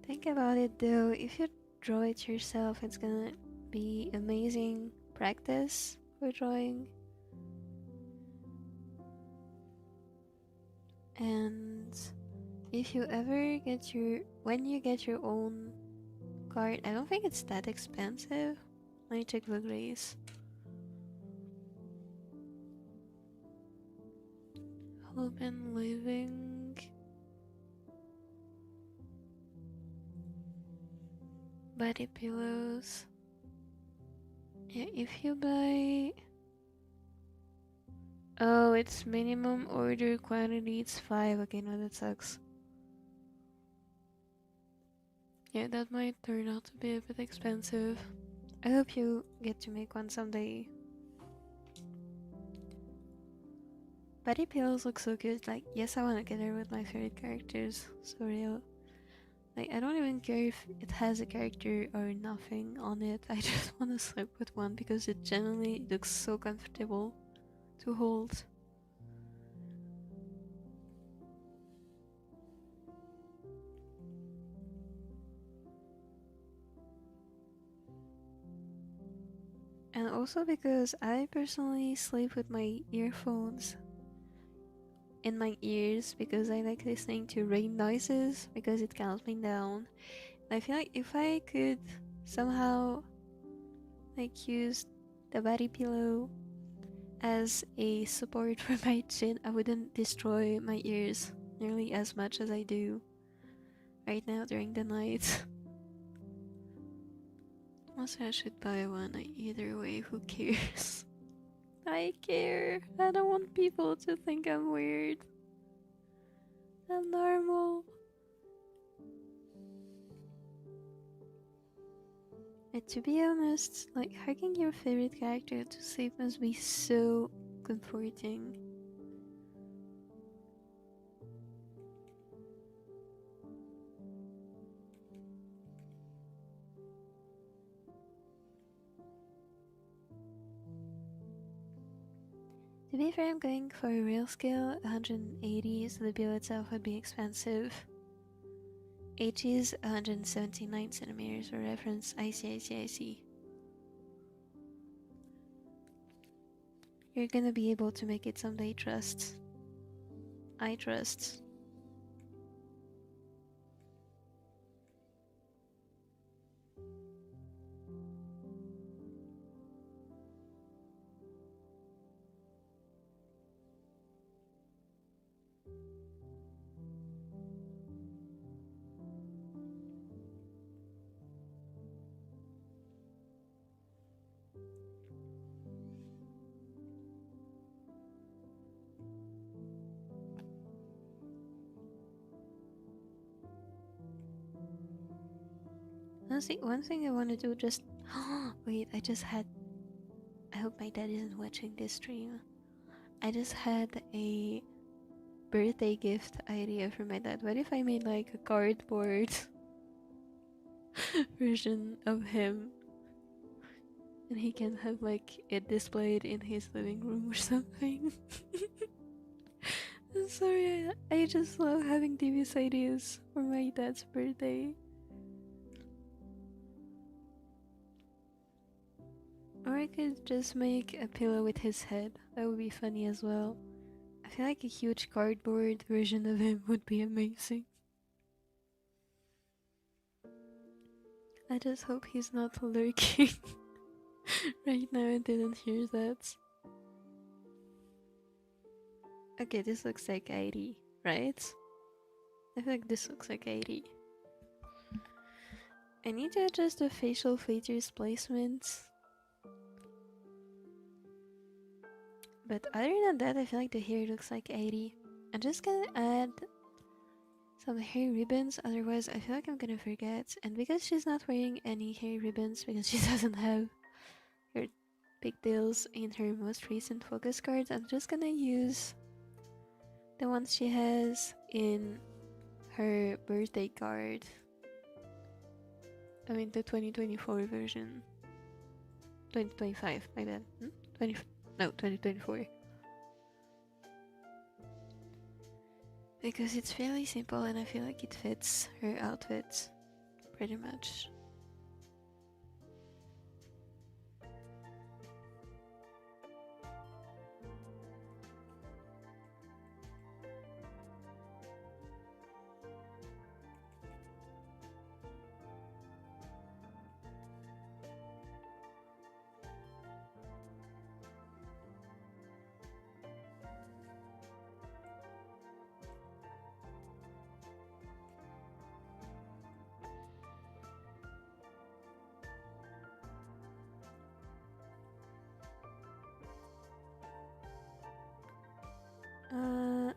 Think about it though, if you draw it yourself, it's gonna be amazing practice for drawing. And if you ever get when you get your own card, I don't think it's that expensive. Let me check the grace. Open living. Body pillows. Yeah, if you buy... Oh, it's minimum order quantity, it's 5. Okay, no, that sucks. Yeah, that might turn out to be a bit expensive. I hope you get to make one someday. Body pillows look so good. Like, yes, I want to get there with my favorite characters. So real. Like, I don't even care if it has a character or nothing on it. I just want to sleep with one because it genuinely looks so comfortable to hold. And also because I personally sleep with my earphones in my ears because I like listening to rain noises because it calms me down. And I feel like if I could somehow like use the body pillow as a support for my chin, I wouldn't destroy my ears nearly as much as I do right now during the night. Also, I should buy one. Either way, who cares? I care. I don't want people to think I'm weird. I'm normal. And to be honest, like hugging your favorite character to sleep must be so comforting. To be fair, I'm going for a real scale, 180, so the bill itself would be expensive. H is 179 centimeters for reference. I see. You're gonna be able to make it someday, trust. I trust. Honestly, one thing I want to do just... Wait, I hope my dad isn't watching this stream. I just had a birthday gift idea for my dad. What if I made like a cardboard version of him? And he can have like it displayed in his living room or something. I'm sorry, I just love having these ideas for my dad's birthday. Or I could just make a pillow with his head. That would be funny as well. I feel like a huge cardboard version of him would be amazing. I just hope he's not lurking right now and didn't hear that. Okay, this looks like Airi, right? I feel like this looks like Airi. I need to adjust the facial features placement. But other than that, I feel like the hair looks like Airi. I'm just gonna add some hair ribbons, otherwise I feel like I'm gonna forget. And because she's not wearing any hair ribbons, because she doesn't have her pigtails in her most recent focus cards, I'm just gonna use the ones she has in her birthday card. I mean the 2024 version. 2025, my bad. 2024. Because it's fairly simple and I feel like it fits her outfit pretty much.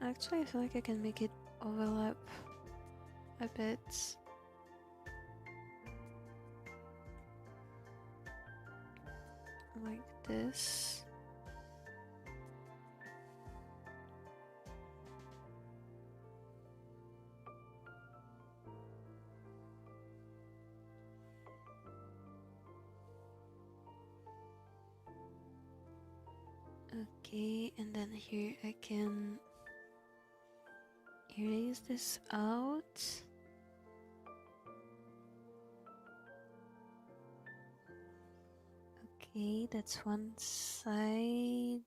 Actually, I feel like I can make it overlap a bit. Like this. Okay, and then here I can erase this out. Okay, that's one side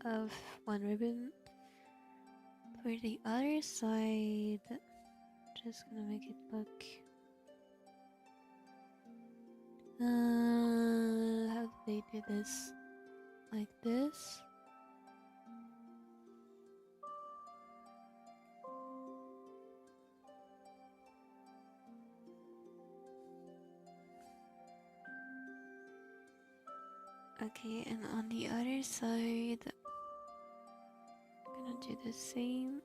of one ribbon. For the other side, just gonna make it look. How do they do this? Like this? Okay, and on the other side, I'm gonna do the same.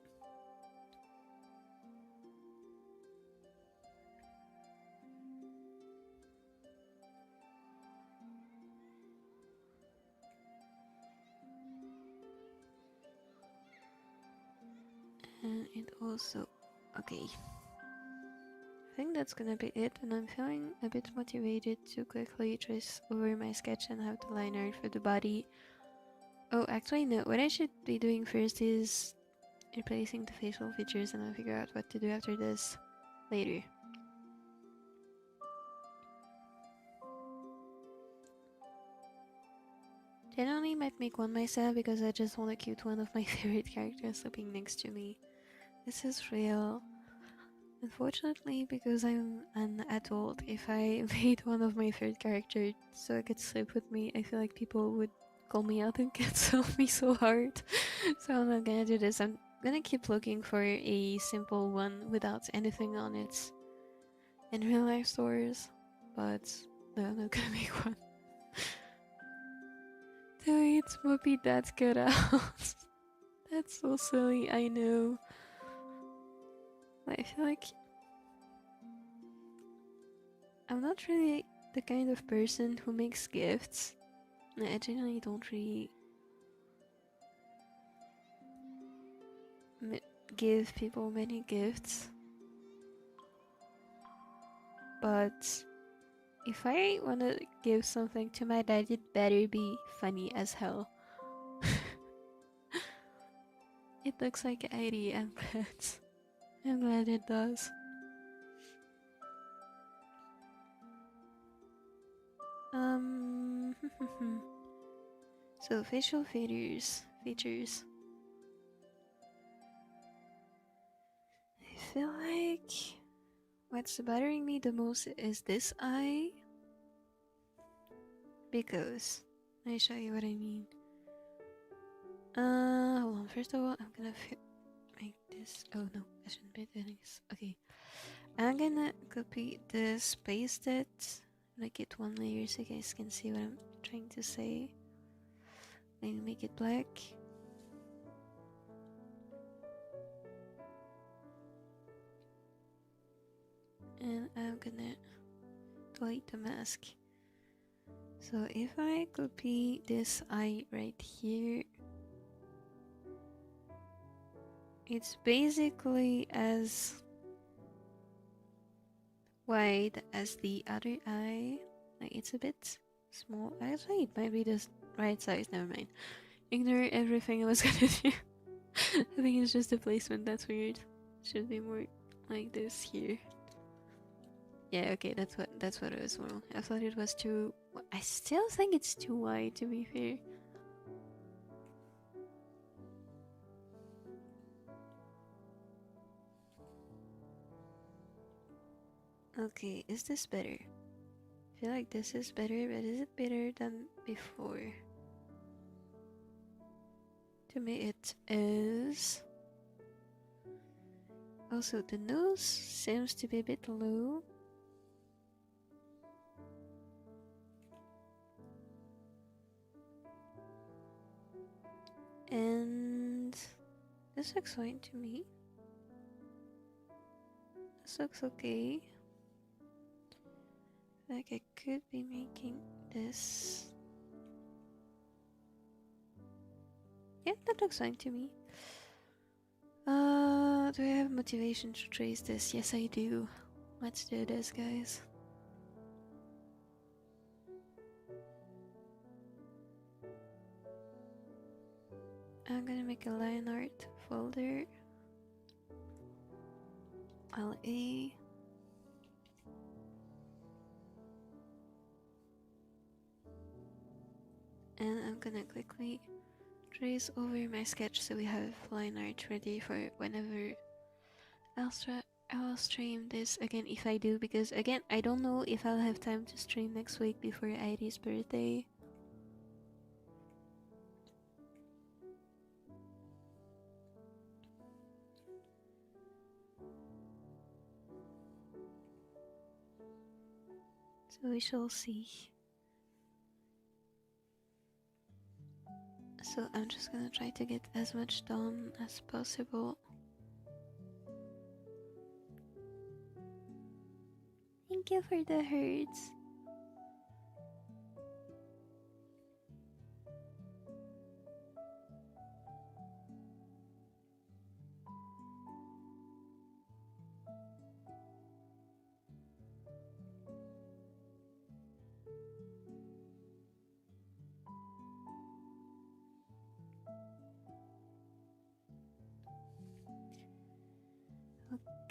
And it also, okay. I think that's gonna be it, and I'm feeling a bit motivated to quickly trace over my sketch and have the line art for the body. Oh, actually no, what I should be doing first is replacing the facial features, and I'll figure out what to do after this later. Generally might make one myself because I just want to cute one of my favorite characters sleeping next to me. This is real. Unfortunately, because I'm an adult, if I made one of my favorite characters so it could sleep with me, I feel like people would call me out and cancel me so hard. So I'm not gonna do this. I'm gonna keep looking for a simple one without anything on it in real life stores, but no, I'm not gonna make one. Dude, it's Mopi that's good out. That's so silly, I know. I feel like I'm not really the kind of person who makes gifts. I generally don't really give people many gifts. But if I want to give something to my dad, it better be funny as hell. It looks like Airi, I'm glad. I'm glad it does. So facial features. I feel like what's bothering me the most is this eye. Because, let me show you what I mean. Hold on. First of all, I'm gonna make this. Oh no, I shouldn't be doing this. Okay. I'm gonna copy this, paste it, make it one layer so you guys can see what I'm trying to say. Maybe make it black. And I'm gonna delete the mask. So if I copy this eye right here, it's basically as wide as the other eye. Like it's a bit small. Actually, it might be the right size. Never mind. Ignore everything I was gonna do. I think it's just the placement that's weird. Should be more like this here. Yeah, okay, that's what it was wrong. I thought it was too. I still think it's too wide, to be fair. Okay, is this better? I feel like this is better, but is it better than before? To me, it is. Also, the nose seems to be a bit low. And this looks fine to me. This looks okay. Like I could be making this. Yeah, that looks fine to me. Do I have motivation to trace this? Yes, I do. Let's do this, guys. I'm gonna make a line art folder. LA. And I'm gonna quickly trace over my sketch so we have line art ready for whenever I'll stream this again, if I do, because again I don't know if I'll have time to stream next week before Airi's birthday. So we shall see. So I'm just gonna try to get as much done as possible. Thank you for the hearts.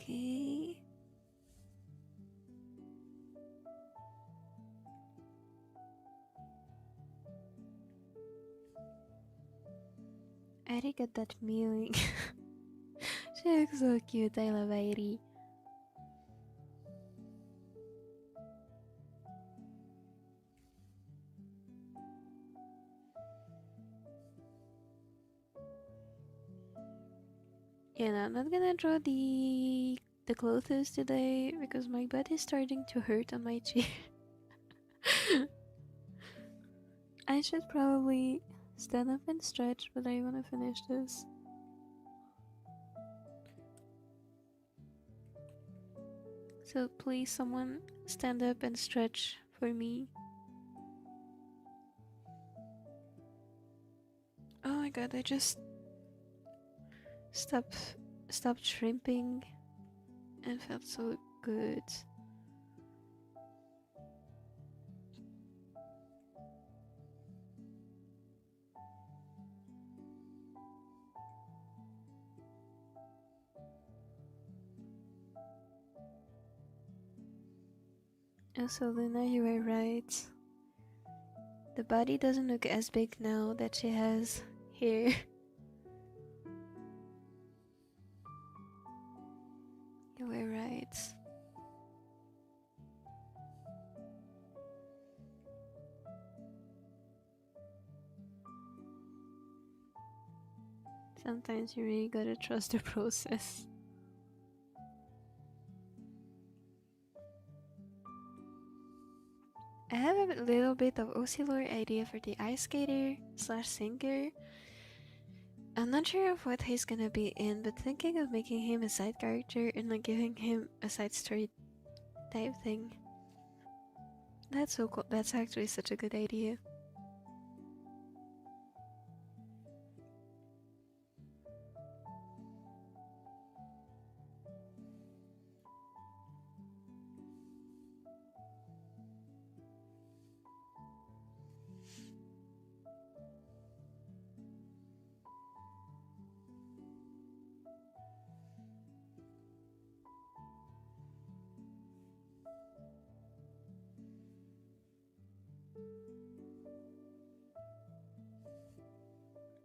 Okay. Airi got that mewing. She looks so cute. I love Airi. Yeah, no, I'm not gonna draw the clothes today because my butt is starting to hurt on my chair. I should probably stand up and stretch, but I wanna finish this. So please, someone stand up and stretch for me. Oh my god, I just stopped shrimping and felt so good. Also, Luna, you were right. The body doesn't look as big now that she has hair. You were right. Sometimes you really gotta trust the process. I have a little bit of Oscillor idea for the ice skater slash singer. I'm not sure of what he's gonna be in, but thinking of making him a side character and like giving him a side story type thing. That's so cool. That's actually such a good idea.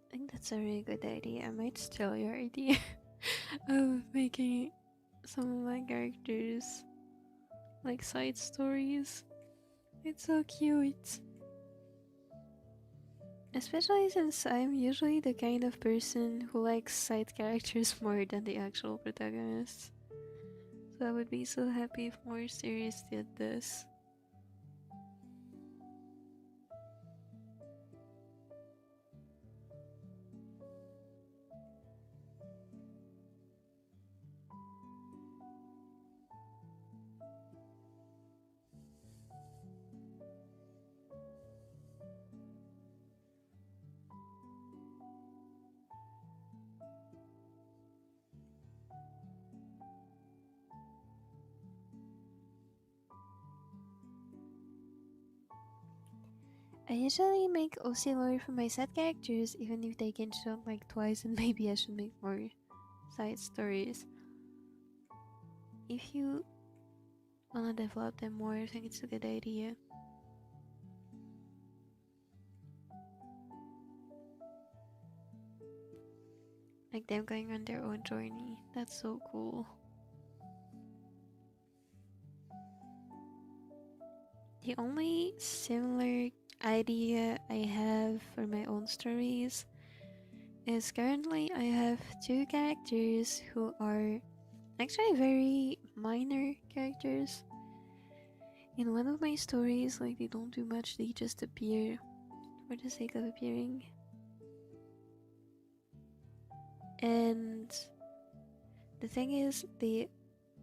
I think that's a really good idea. I might steal your idea of making some of my characters like side stories. It's so cute. Especially since I'm usually the kind of person who likes side characters more than the actual protagonists. So I would be so happy if more series did this. I usually make Oscillor for my set characters, even if they can show up like twice, and maybe I should make more side stories. If you wanna develop them more, I think it's a good idea. Like them going on their own journey. That's so cool. The only similar idea I have for my own stories is currently I have two characters who are actually very minor characters. In one of my stories, like they don't do much, they just appear for the sake of appearing. And the thing is, they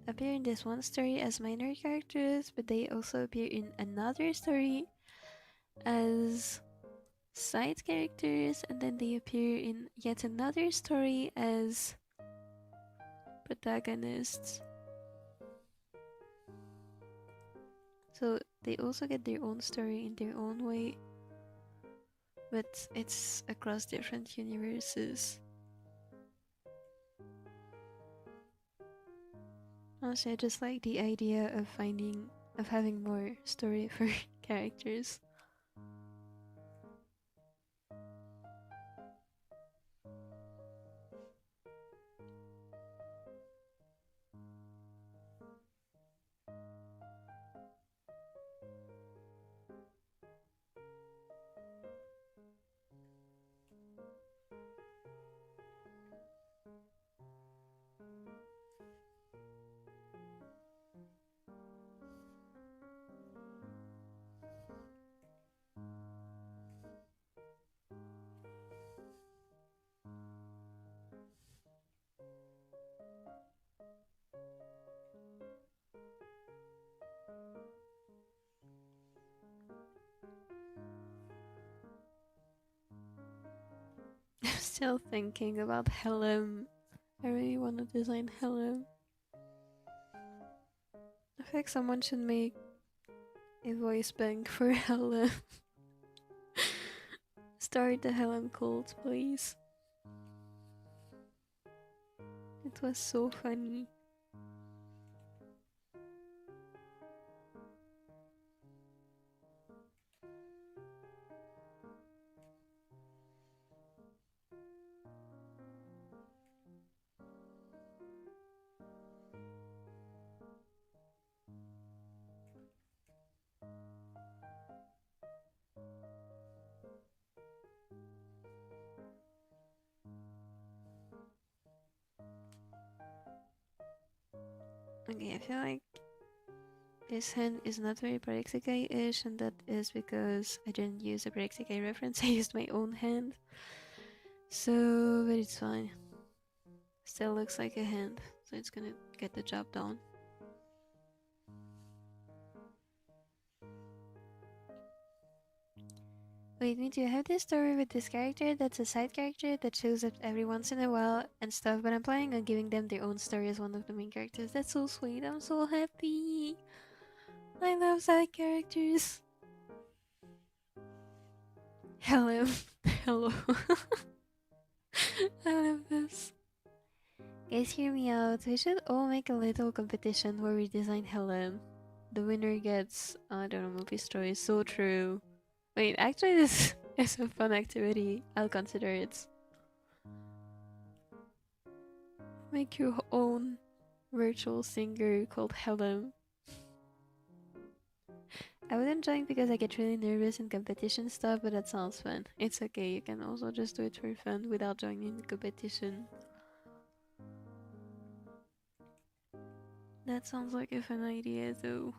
appear in this one story as minor characters, but they also appear in another story as side characters, and then they appear in yet another story as protagonists. So they also get their own story in their own way, but it's across different universes. Honestly, I just like the idea of having more story for characters. I'm still thinking about Helm. I really want to design Helm. I feel like someone should make a voice bank for Helm. Start the Helm cult, please. It was so funny. Okay, I feel like this hand is not very Isekai-ish, and that is because I didn't use a Isekai reference, I used my own hand. So, but it's fine. Still looks like a hand, so it's gonna get the job done. Wait, me too. I have this story with this character that's a side character that shows up every once in a while and stuff, but I'm planning on giving them their own story as one of the main characters. That's so sweet. I'm so happy. I love side characters. Hello. Hello. I love this. Guys, hear me out. We should all make a little competition where we design Helen. The winner gets, I don't know, Mopi's story. So true. Wait, actually this is a fun activity. I'll consider it. Make your own virtual singer called Helen. I wouldn't join because I get really nervous in competition stuff, but that sounds fun. It's okay, you can also just do it for fun without joining the competition. That sounds like a fun idea though.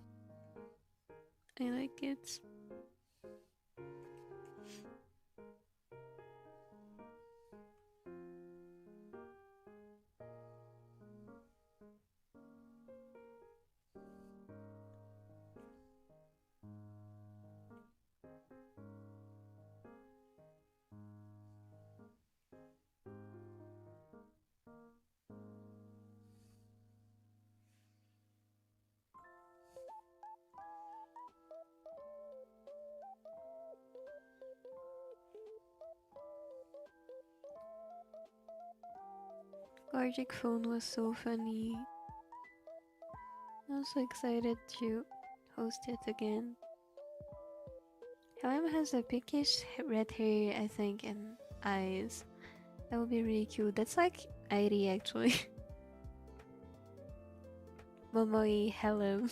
I like it. Gargic phone was so funny. I'm so excited to host it again. Helen has a pinkish red hair, I think, and eyes. That would be really cute. That's like Airi actually. Momoi Helen.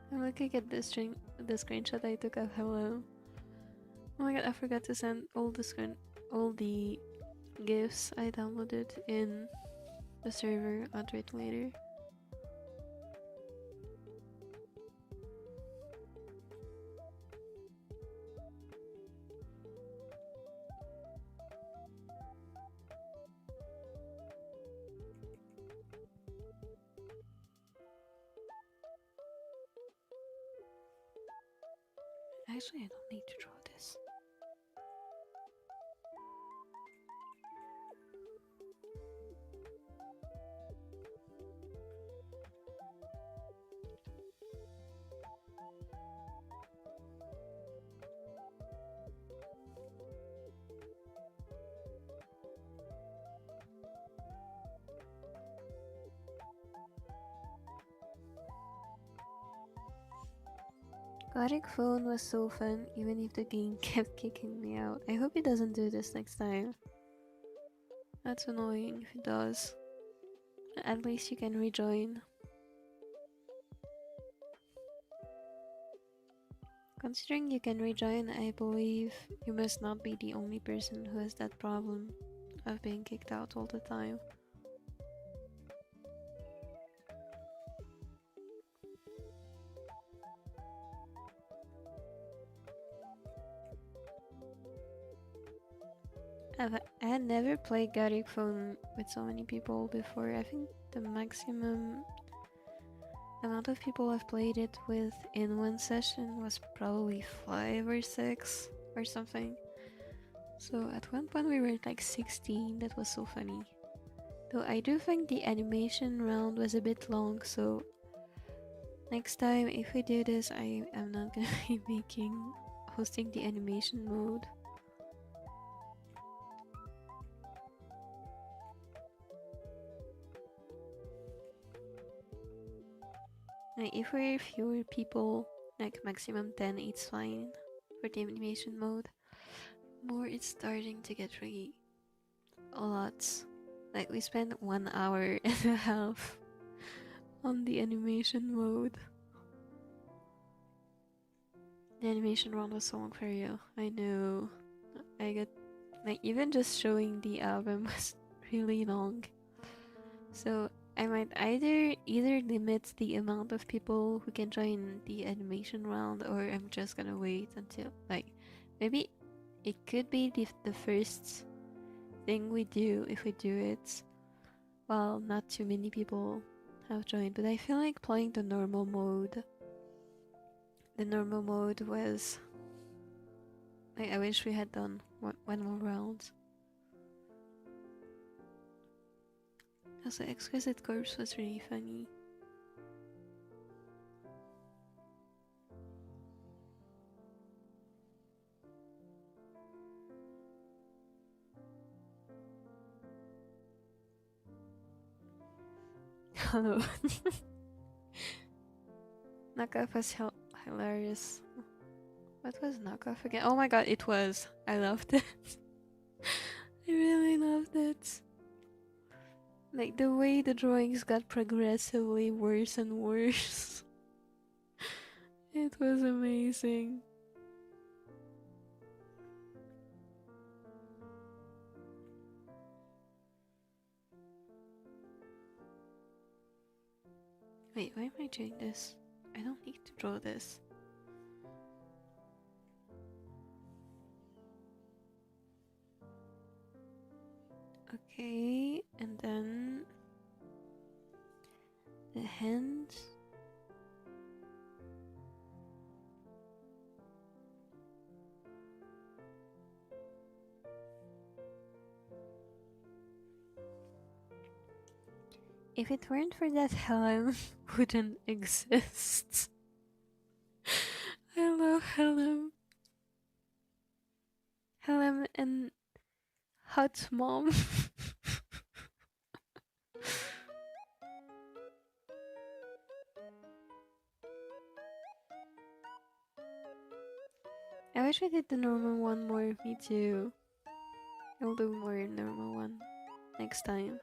I'm looking at the screenshot I took of Hello. Oh my god, I forgot to send all the gifs I downloaded in the server. I'll do it later. Actually, I don't need to draw this. Aquatic phone was so fun, even if the game kept kicking me out. I hope it doesn't do this next time. That's annoying if it does. At least you can rejoin. Considering you can rejoin, I believe you must not be the only person who has that problem of being kicked out all the time. I had never played Gartic Phone with so many people before. I think the maximum amount of people I've played it with in one session was probably 5 or 6 or something. So at one point we were like 16, that was so funny. Though I do think the animation round was a bit long, so next time if we do this I am not gonna be hosting the animation mode. Like if we're fewer people, like maximum 10, it's fine for the animation mode. More, it's starting to get really a lot. Like we spent 1 hour and a half on the animation mode. The animation round was so long for you. I know. I get like even just showing the album was really long. So I might either limit the amount of people who can join the animation round, or I'm just gonna wait until like maybe it could be the first thing we do if we do it while not too many people have joined. But I feel like playing the normal mode. The normal mode was like I wish we had done one more round. Also, Exquisite Corpse was really funny. Hello. Knockoff was hilarious. What was Knockoff again? Oh my god, it was. I loved it. I really loved it. Like the way the drawings got progressively worse and worse. It was amazing. Wait, why am I doing this? I don't need to draw this. Okay, and then the hand. If it weren't for that helm, wouldn't exist. I love helm. Helm and hot mom. I wish we did the normal one more. Me too. I'll do more normal one next time.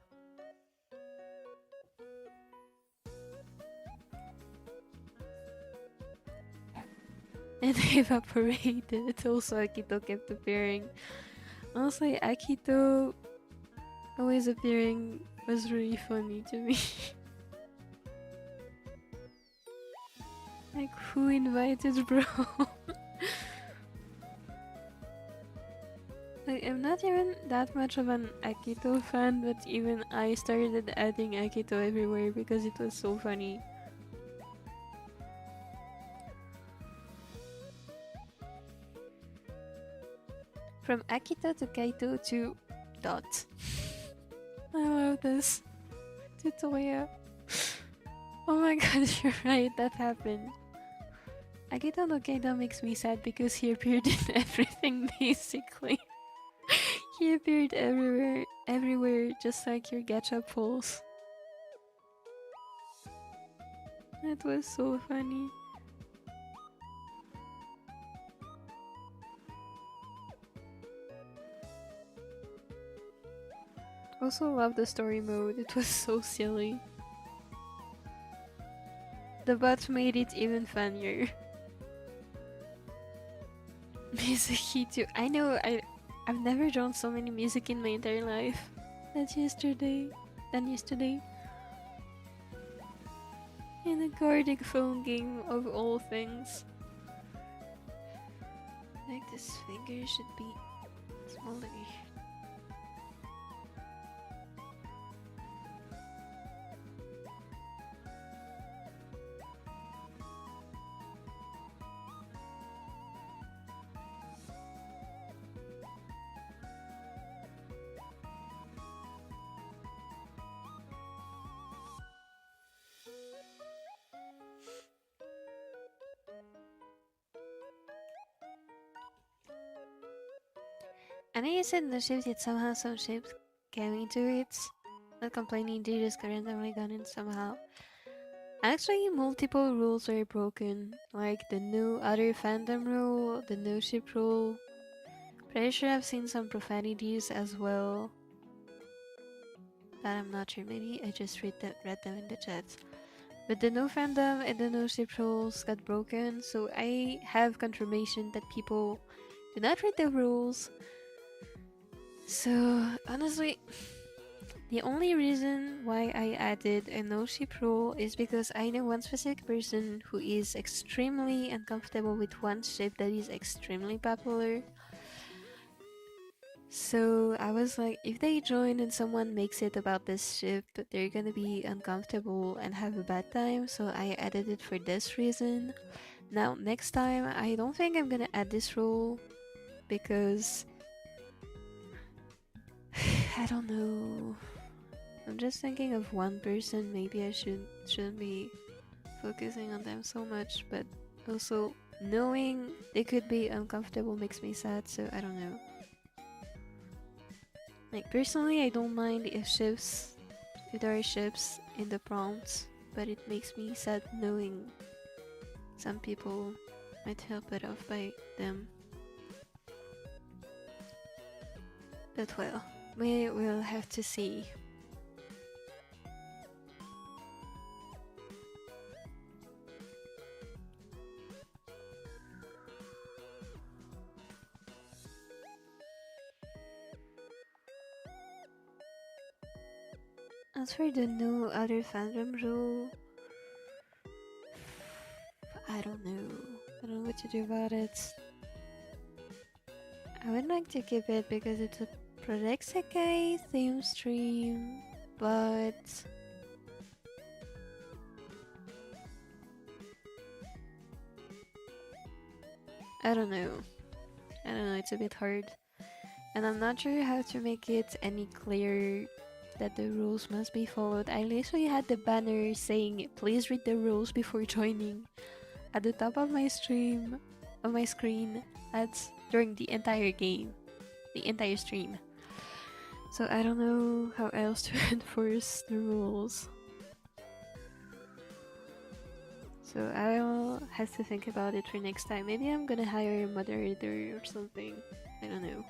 And evaporated. Also, Akito kept appearing. Honestly, Akito always appearing was really funny to me. Like, who invited bro? Like, I'm not even that much of an Akito fan, but even I started adding Akito everywhere because it was so funny. From Akito to Kaito to Dot. I love this. Tutoya. Oh my god, you're right, that happened. Akito no Kaito makes me sad because he appeared in everything basically. He appeared everywhere, just like your gacha pulls. That was so funny. Also love the story mode, it was so silly. The bot made it even funnier. Mizuki too. I know, I've never drawn so many music in my entire life. Than yesterday. In a Gardic phone game of all things. Like this finger should be smaller. I know you said no shapes, yet somehow some shapes came into it. Not complaining, they just randomly got in somehow. Actually, multiple rules are broken, like the new other fandom rule, the no ship rule. Pretty sure I've seen some profanities as well. But I'm not sure, maybe I just read them in the chat. But the no fandom and the no ship rules got broken, so I have confirmation that people do not read the rules. So honestly, the only reason why I added a no ship rule is because I know one specific person who is extremely uncomfortable with one ship that is extremely popular. So I was like, if they join and someone makes it about this ship, they're gonna be uncomfortable and have a bad time, so I added it for this reason. Now, next time, I don't think I'm gonna add this rule, because I don't know. I'm just thinking of one person, maybe I shouldn't be focusing on them so much, but also knowing they could be uncomfortable makes me sad, so I don't know. Like, personally, I don't mind if there are ships in the prompts, but it makes me sad knowing some people might feel put off by them. But well, we will have to see. As for the no other fandom rule, I don't know. I don't know what to do about it. I would like to keep it because it's a Project Sekai theme stream, but I don't know. It's a bit hard. And I'm not sure how to make it any clearer that the rules must be followed. I literally had the banner saying, please read the rules before joining at the top of my screen during the entire game, the entire stream. So I don't know how else to enforce the rules. So I'll have to think about it for next time. Maybe I'm gonna hire a moderator or something. I don't know.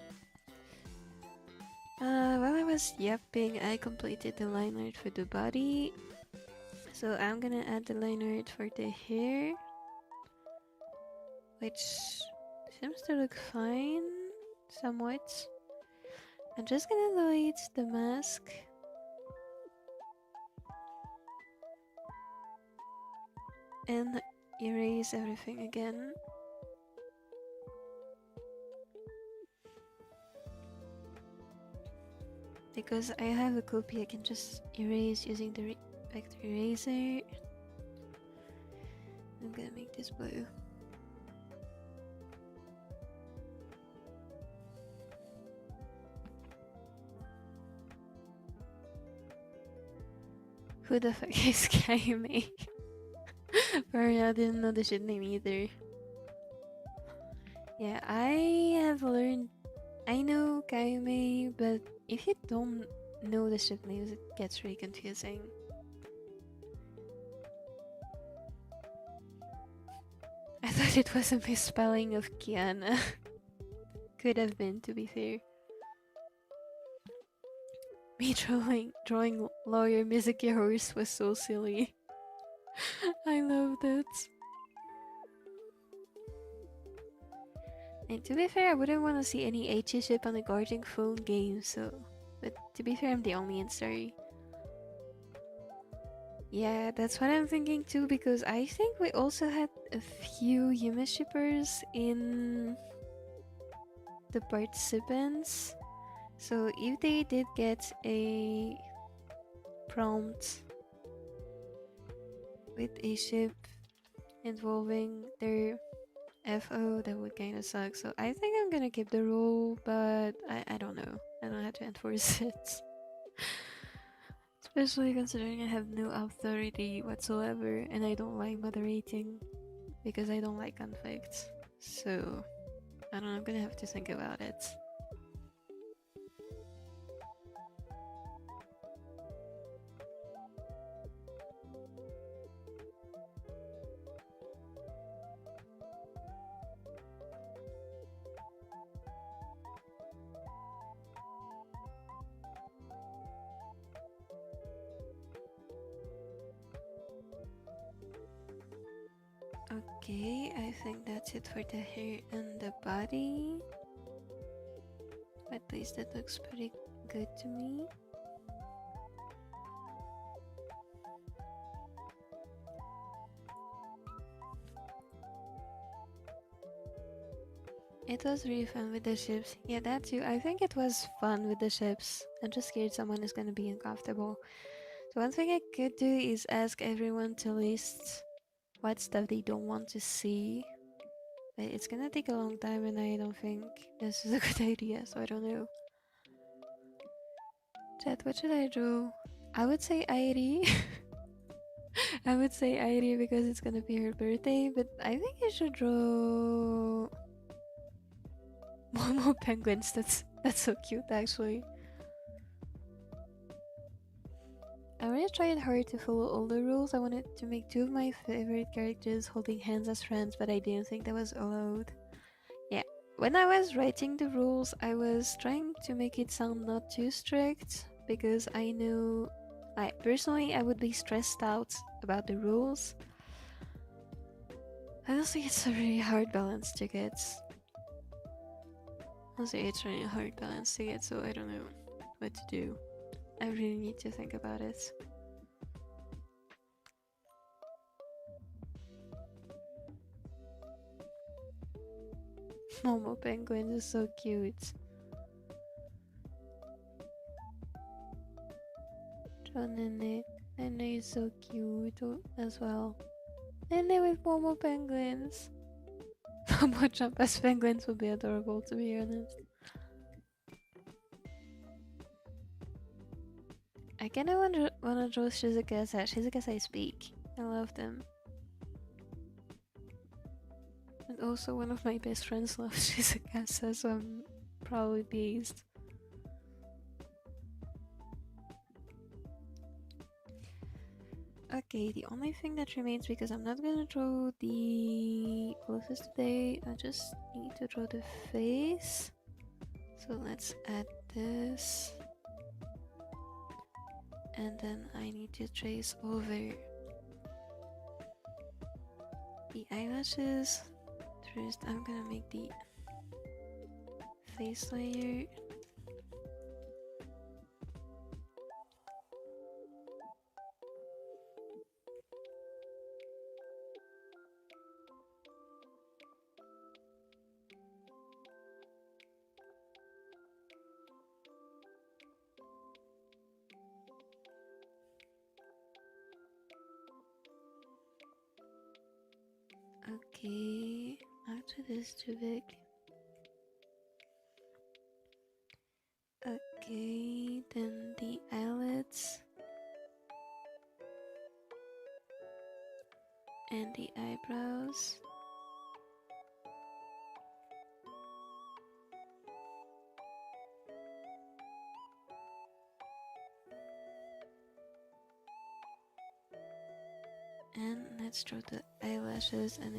While I was yapping, I completed the line art for the body. So I'm gonna add the line art for the hair, which seems to look fine, somewhat. I'm just gonna delete the mask. And erase everything again. Because I have a copy, I can just erase using the vector eraser. I'm gonna make this blue. Who the fuck is Kaime? Sorry, I didn't know the shit name either. Yeah, I have learned. I know Kaime, but if you don't know the ship names, it gets really confusing. I thought it was a misspelling of Kiana. Could have been, to be fair. Me drawing lawyer Mizuki horse was so silly. I loved it. And to be fair, I wouldn't want to see any HE ship on a guarding phone game, so... But to be fair, I'm the only answer. Yeah, that's what I'm thinking too, because I think we also had a few Yume shippers in the participants. So if they did get a prompt with a ship involving their FO, that would kinda suck. So I think I'm gonna keep the rule, but I don't know. I don't know how to enforce it. Especially considering I have no authority whatsoever and I don't like moderating because I don't like conflicts. So I don't know, I'm gonna have to think about it. Okay, I think that's it for the hair and the body. At least that looks pretty good to me. It was really fun with the ships. Yeah, that too. I think it was fun with the ships. I'm just scared someone is gonna be uncomfortable. So one thing I could do is ask everyone to list what stuff they don't want to see. But it's gonna take a long time and I don't think this is a good idea, so I don't know. Chat, what should I draw? I would say Airi. I would say Airi because it's gonna be her birthday, but I think I should draw Momo penguins. That's so cute actually. I really tried hard to follow all the rules. I wanted to make 2 of my favorite characters holding hands as friends, but I didn't think that was allowed. Yeah, when I was writing the rules, I was trying to make it sound not too strict because I knew personally I would be stressed out about the rules. Honestly, it's a really hard balance to get. Honestly, it's really hard balance to get, so I don't know what to do. I really need to think about it. Momo penguin is so cute. Nene is so cute as well. Nene with Momo penguins. Momo jump as penguins would be adorable, to be honest. I kinda wanna draw Shizukasa. Shizukasa speak. I love them. And also one of my best friends loves Shizukasa, so I'm probably biased. Okay, the only thing that remains, because I'm not gonna draw the closest today, I just need to draw the face. So let's add this. And then I need to trace over the eyelashes. First, I'm gonna make the face layer. Okay, actually this is too big. Okay, then the eyelids and the eyebrows. And let's draw the eyelashes, and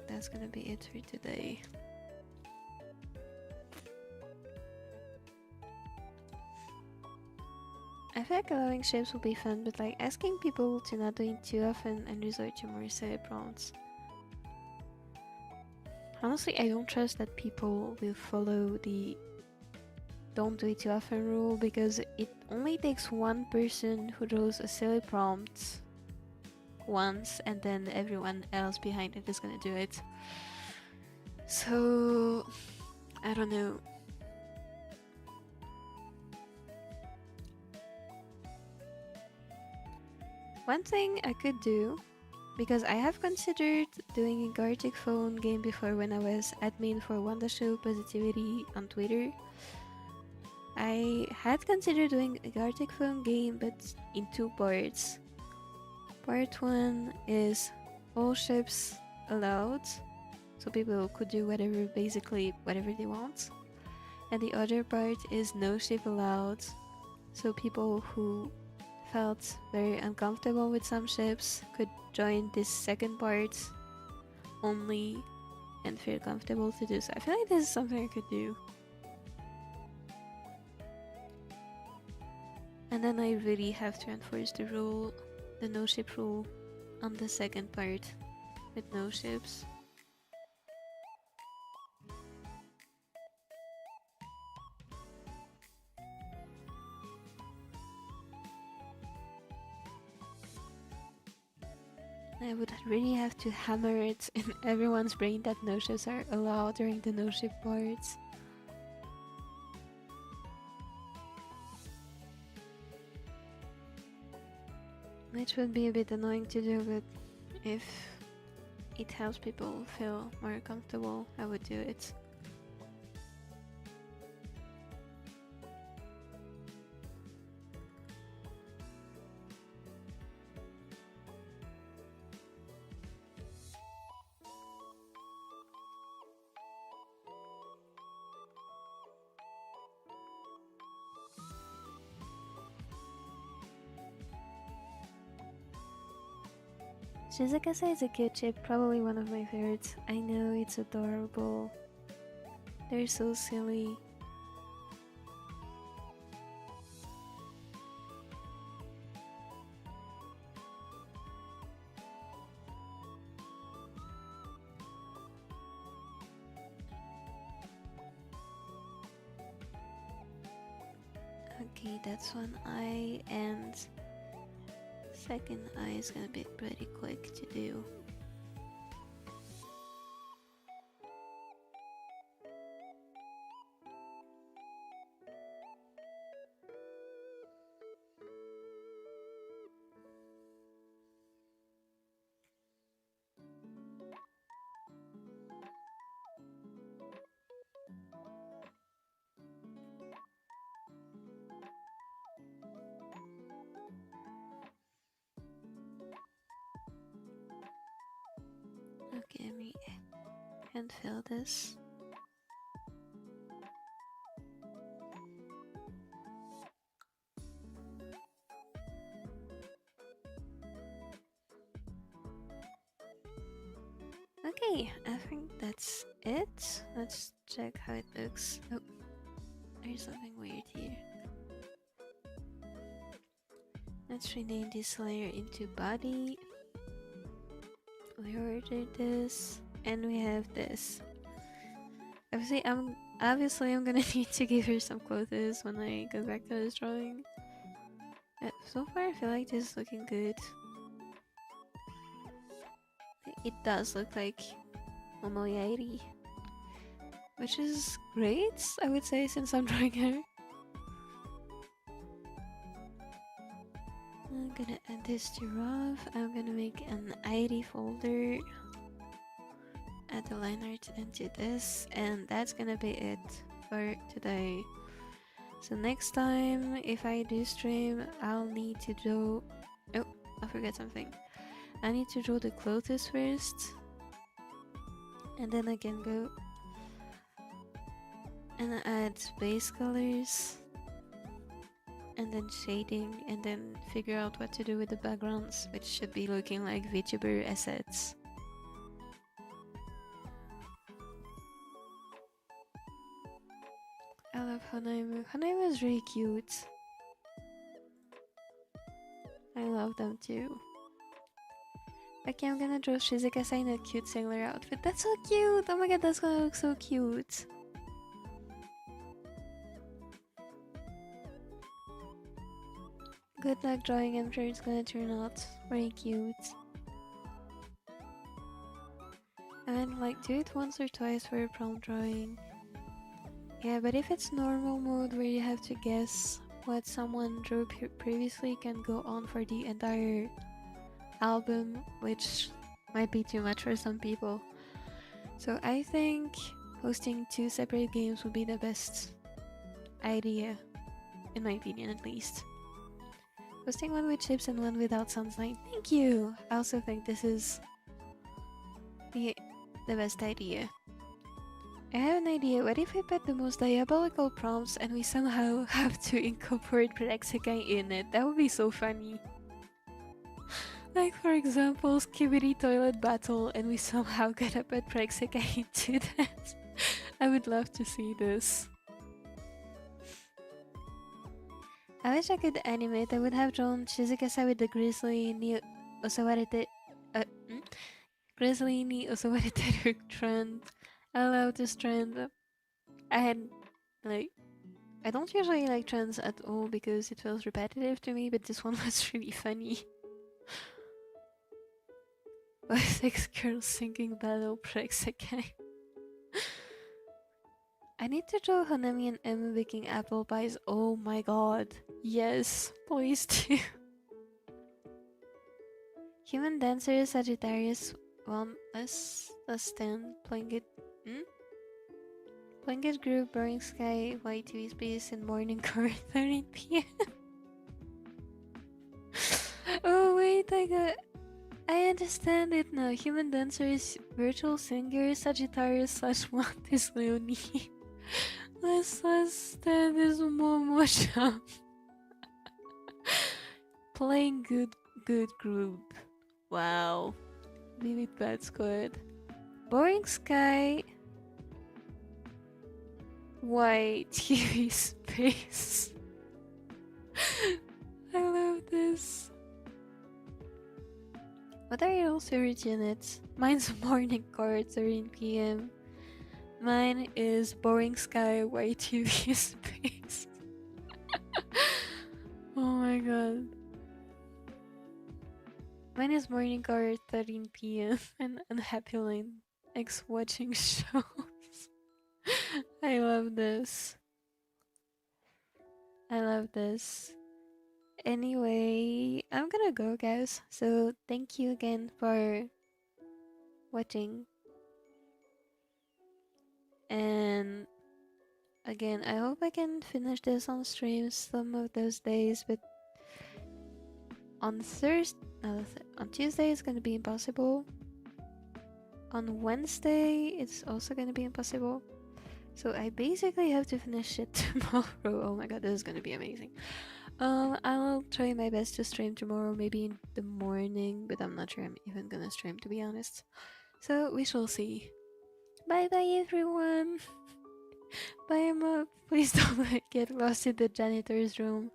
that's gonna be it for today. I feel like allowing shapes will be fun, but like asking people to not do it too often and resort to more silly prompts. Honestly, I don't trust that people will follow the don't do it too often rule, because it only takes one person who draws a silly prompt once and then everyone else behind it is gonna do it. So I don't know. One thing I could do, because I have considered doing a Gartic phone game before when I was admin for Wanda Show Positivity on Twitter. I had considered doing a Gartic phone game, but in 2 parts. Part 1 is all ships allowed, so people could do basically whatever they want. And the other part is no ship allowed, so people who felt very uncomfortable with some ships could join this second part only and feel comfortable to do so. I feel like this is something I could do. And then I really have to enforce the no ship rule on the second part. with no ships. I would really have to hammer it in everyone's brain that no ships are allowed during the no ship parts. Which would be a bit annoying to do, but if it helps people feel more comfortable, I would do it. Shizukasa is a cute chip, probably one of my favorites. I know, it's adorable. They're so silly. Okay, that's one eye, and second eye is gonna be pretty quick to do. Okay, let me hand fill this. Okay, I think that's it. Let's check how it looks. Oh, there's something weird here. Let's rename this layer into body. We ordered this, and we have this. Obviously I'm gonna need to give her some clothes when I go back to this drawing. So far I feel like this is looking good. It does look like Momoi Airi, which is great, I would say, since I'm drawing her. I'm gonna add this to rough. I'm gonna make an Airi folder, add the line art into this, and that's gonna be it for today. So next time, if I do stream, I'll need to draw... Oh, I forgot something. I need to draw the clothes first, and then I can go and add base colors, and then shading, and then figure out what to do with the backgrounds, which should be looking like VTuber assets. I love Hanaimu. Hanaimu is really cute. I love them too. Okay, I'm gonna draw Shizuka in a cute sailor outfit. That's so cute! Oh my god, that's gonna look so cute. Good luck drawing, I'm sure it's gonna turn out very cute. And like, do it once or twice for a prompt drawing. Yeah, but if it's normal mode where you have to guess what someone drew previously, can go on for the entire album, which might be too much for some people. So I think hosting 2 separate games would be the best idea, in my opinion at least. Hosting one with chips and one without sounds like, thank you! I also think this is the best idea. I have an idea. What if we put the most diabolical prompts and we somehow have to incorporate Praxikai in it? That would be so funny. Like, for example, Skibidi Toilet Battle, and we somehow gotta put Praxikai into that. I would love to see this. I wish I could animate. I would have drawn Shizukasa with the grizzly レスリーに襲われてる trend. I love this trend. I had like I don't usually like trends at all because it feels repetitive to me, but this one was really funny. Why 6 girls singing battle breaks again? I need to draw Hanami and Emma baking apple pies. Oh my god. Yes, please do. Human dancer Sagittarius Wellness +10 playing it. Playing it group Burning Sky YTV Space and Morning Car 30 PM. Oh wait, I understand it now. Human dancer is virtual singer Sagittarius / Montes Leonie. Let's stand is Momo. Playing good group. Wow. Vivid Bad Squad. Boring Sky. YTV Space. I love this. What are your favorite units? Mine's Morning Car 13 PM. Mine is Boring Sky YTV Space. Oh my god. Mine is Morning Car 13 PM and Unhappy Line X watching shows. I love this. I love this. Anyway, I'm gonna go, guys. So thank you again for watching. And again, I hope I can finish this on stream some of those days, but on Tuesday it's gonna be impossible. On Wednesday it's also gonna be impossible. So I basically have to finish it tomorrow. Oh my god, this is gonna be amazing. I'll try my best to stream tomorrow, maybe in the morning, but I'm not sure I'm even gonna stream, to be honest. So we shall see. Bye bye everyone. Bye Emma. Please don't get lost in the janitor's room.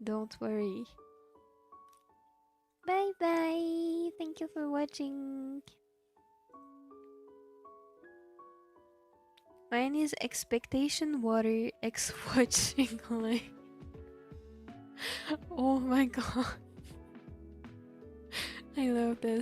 Don't worry. Bye bye. Thank you for watching. Mine is Expectation Water X watching like. Oh my god. I love this.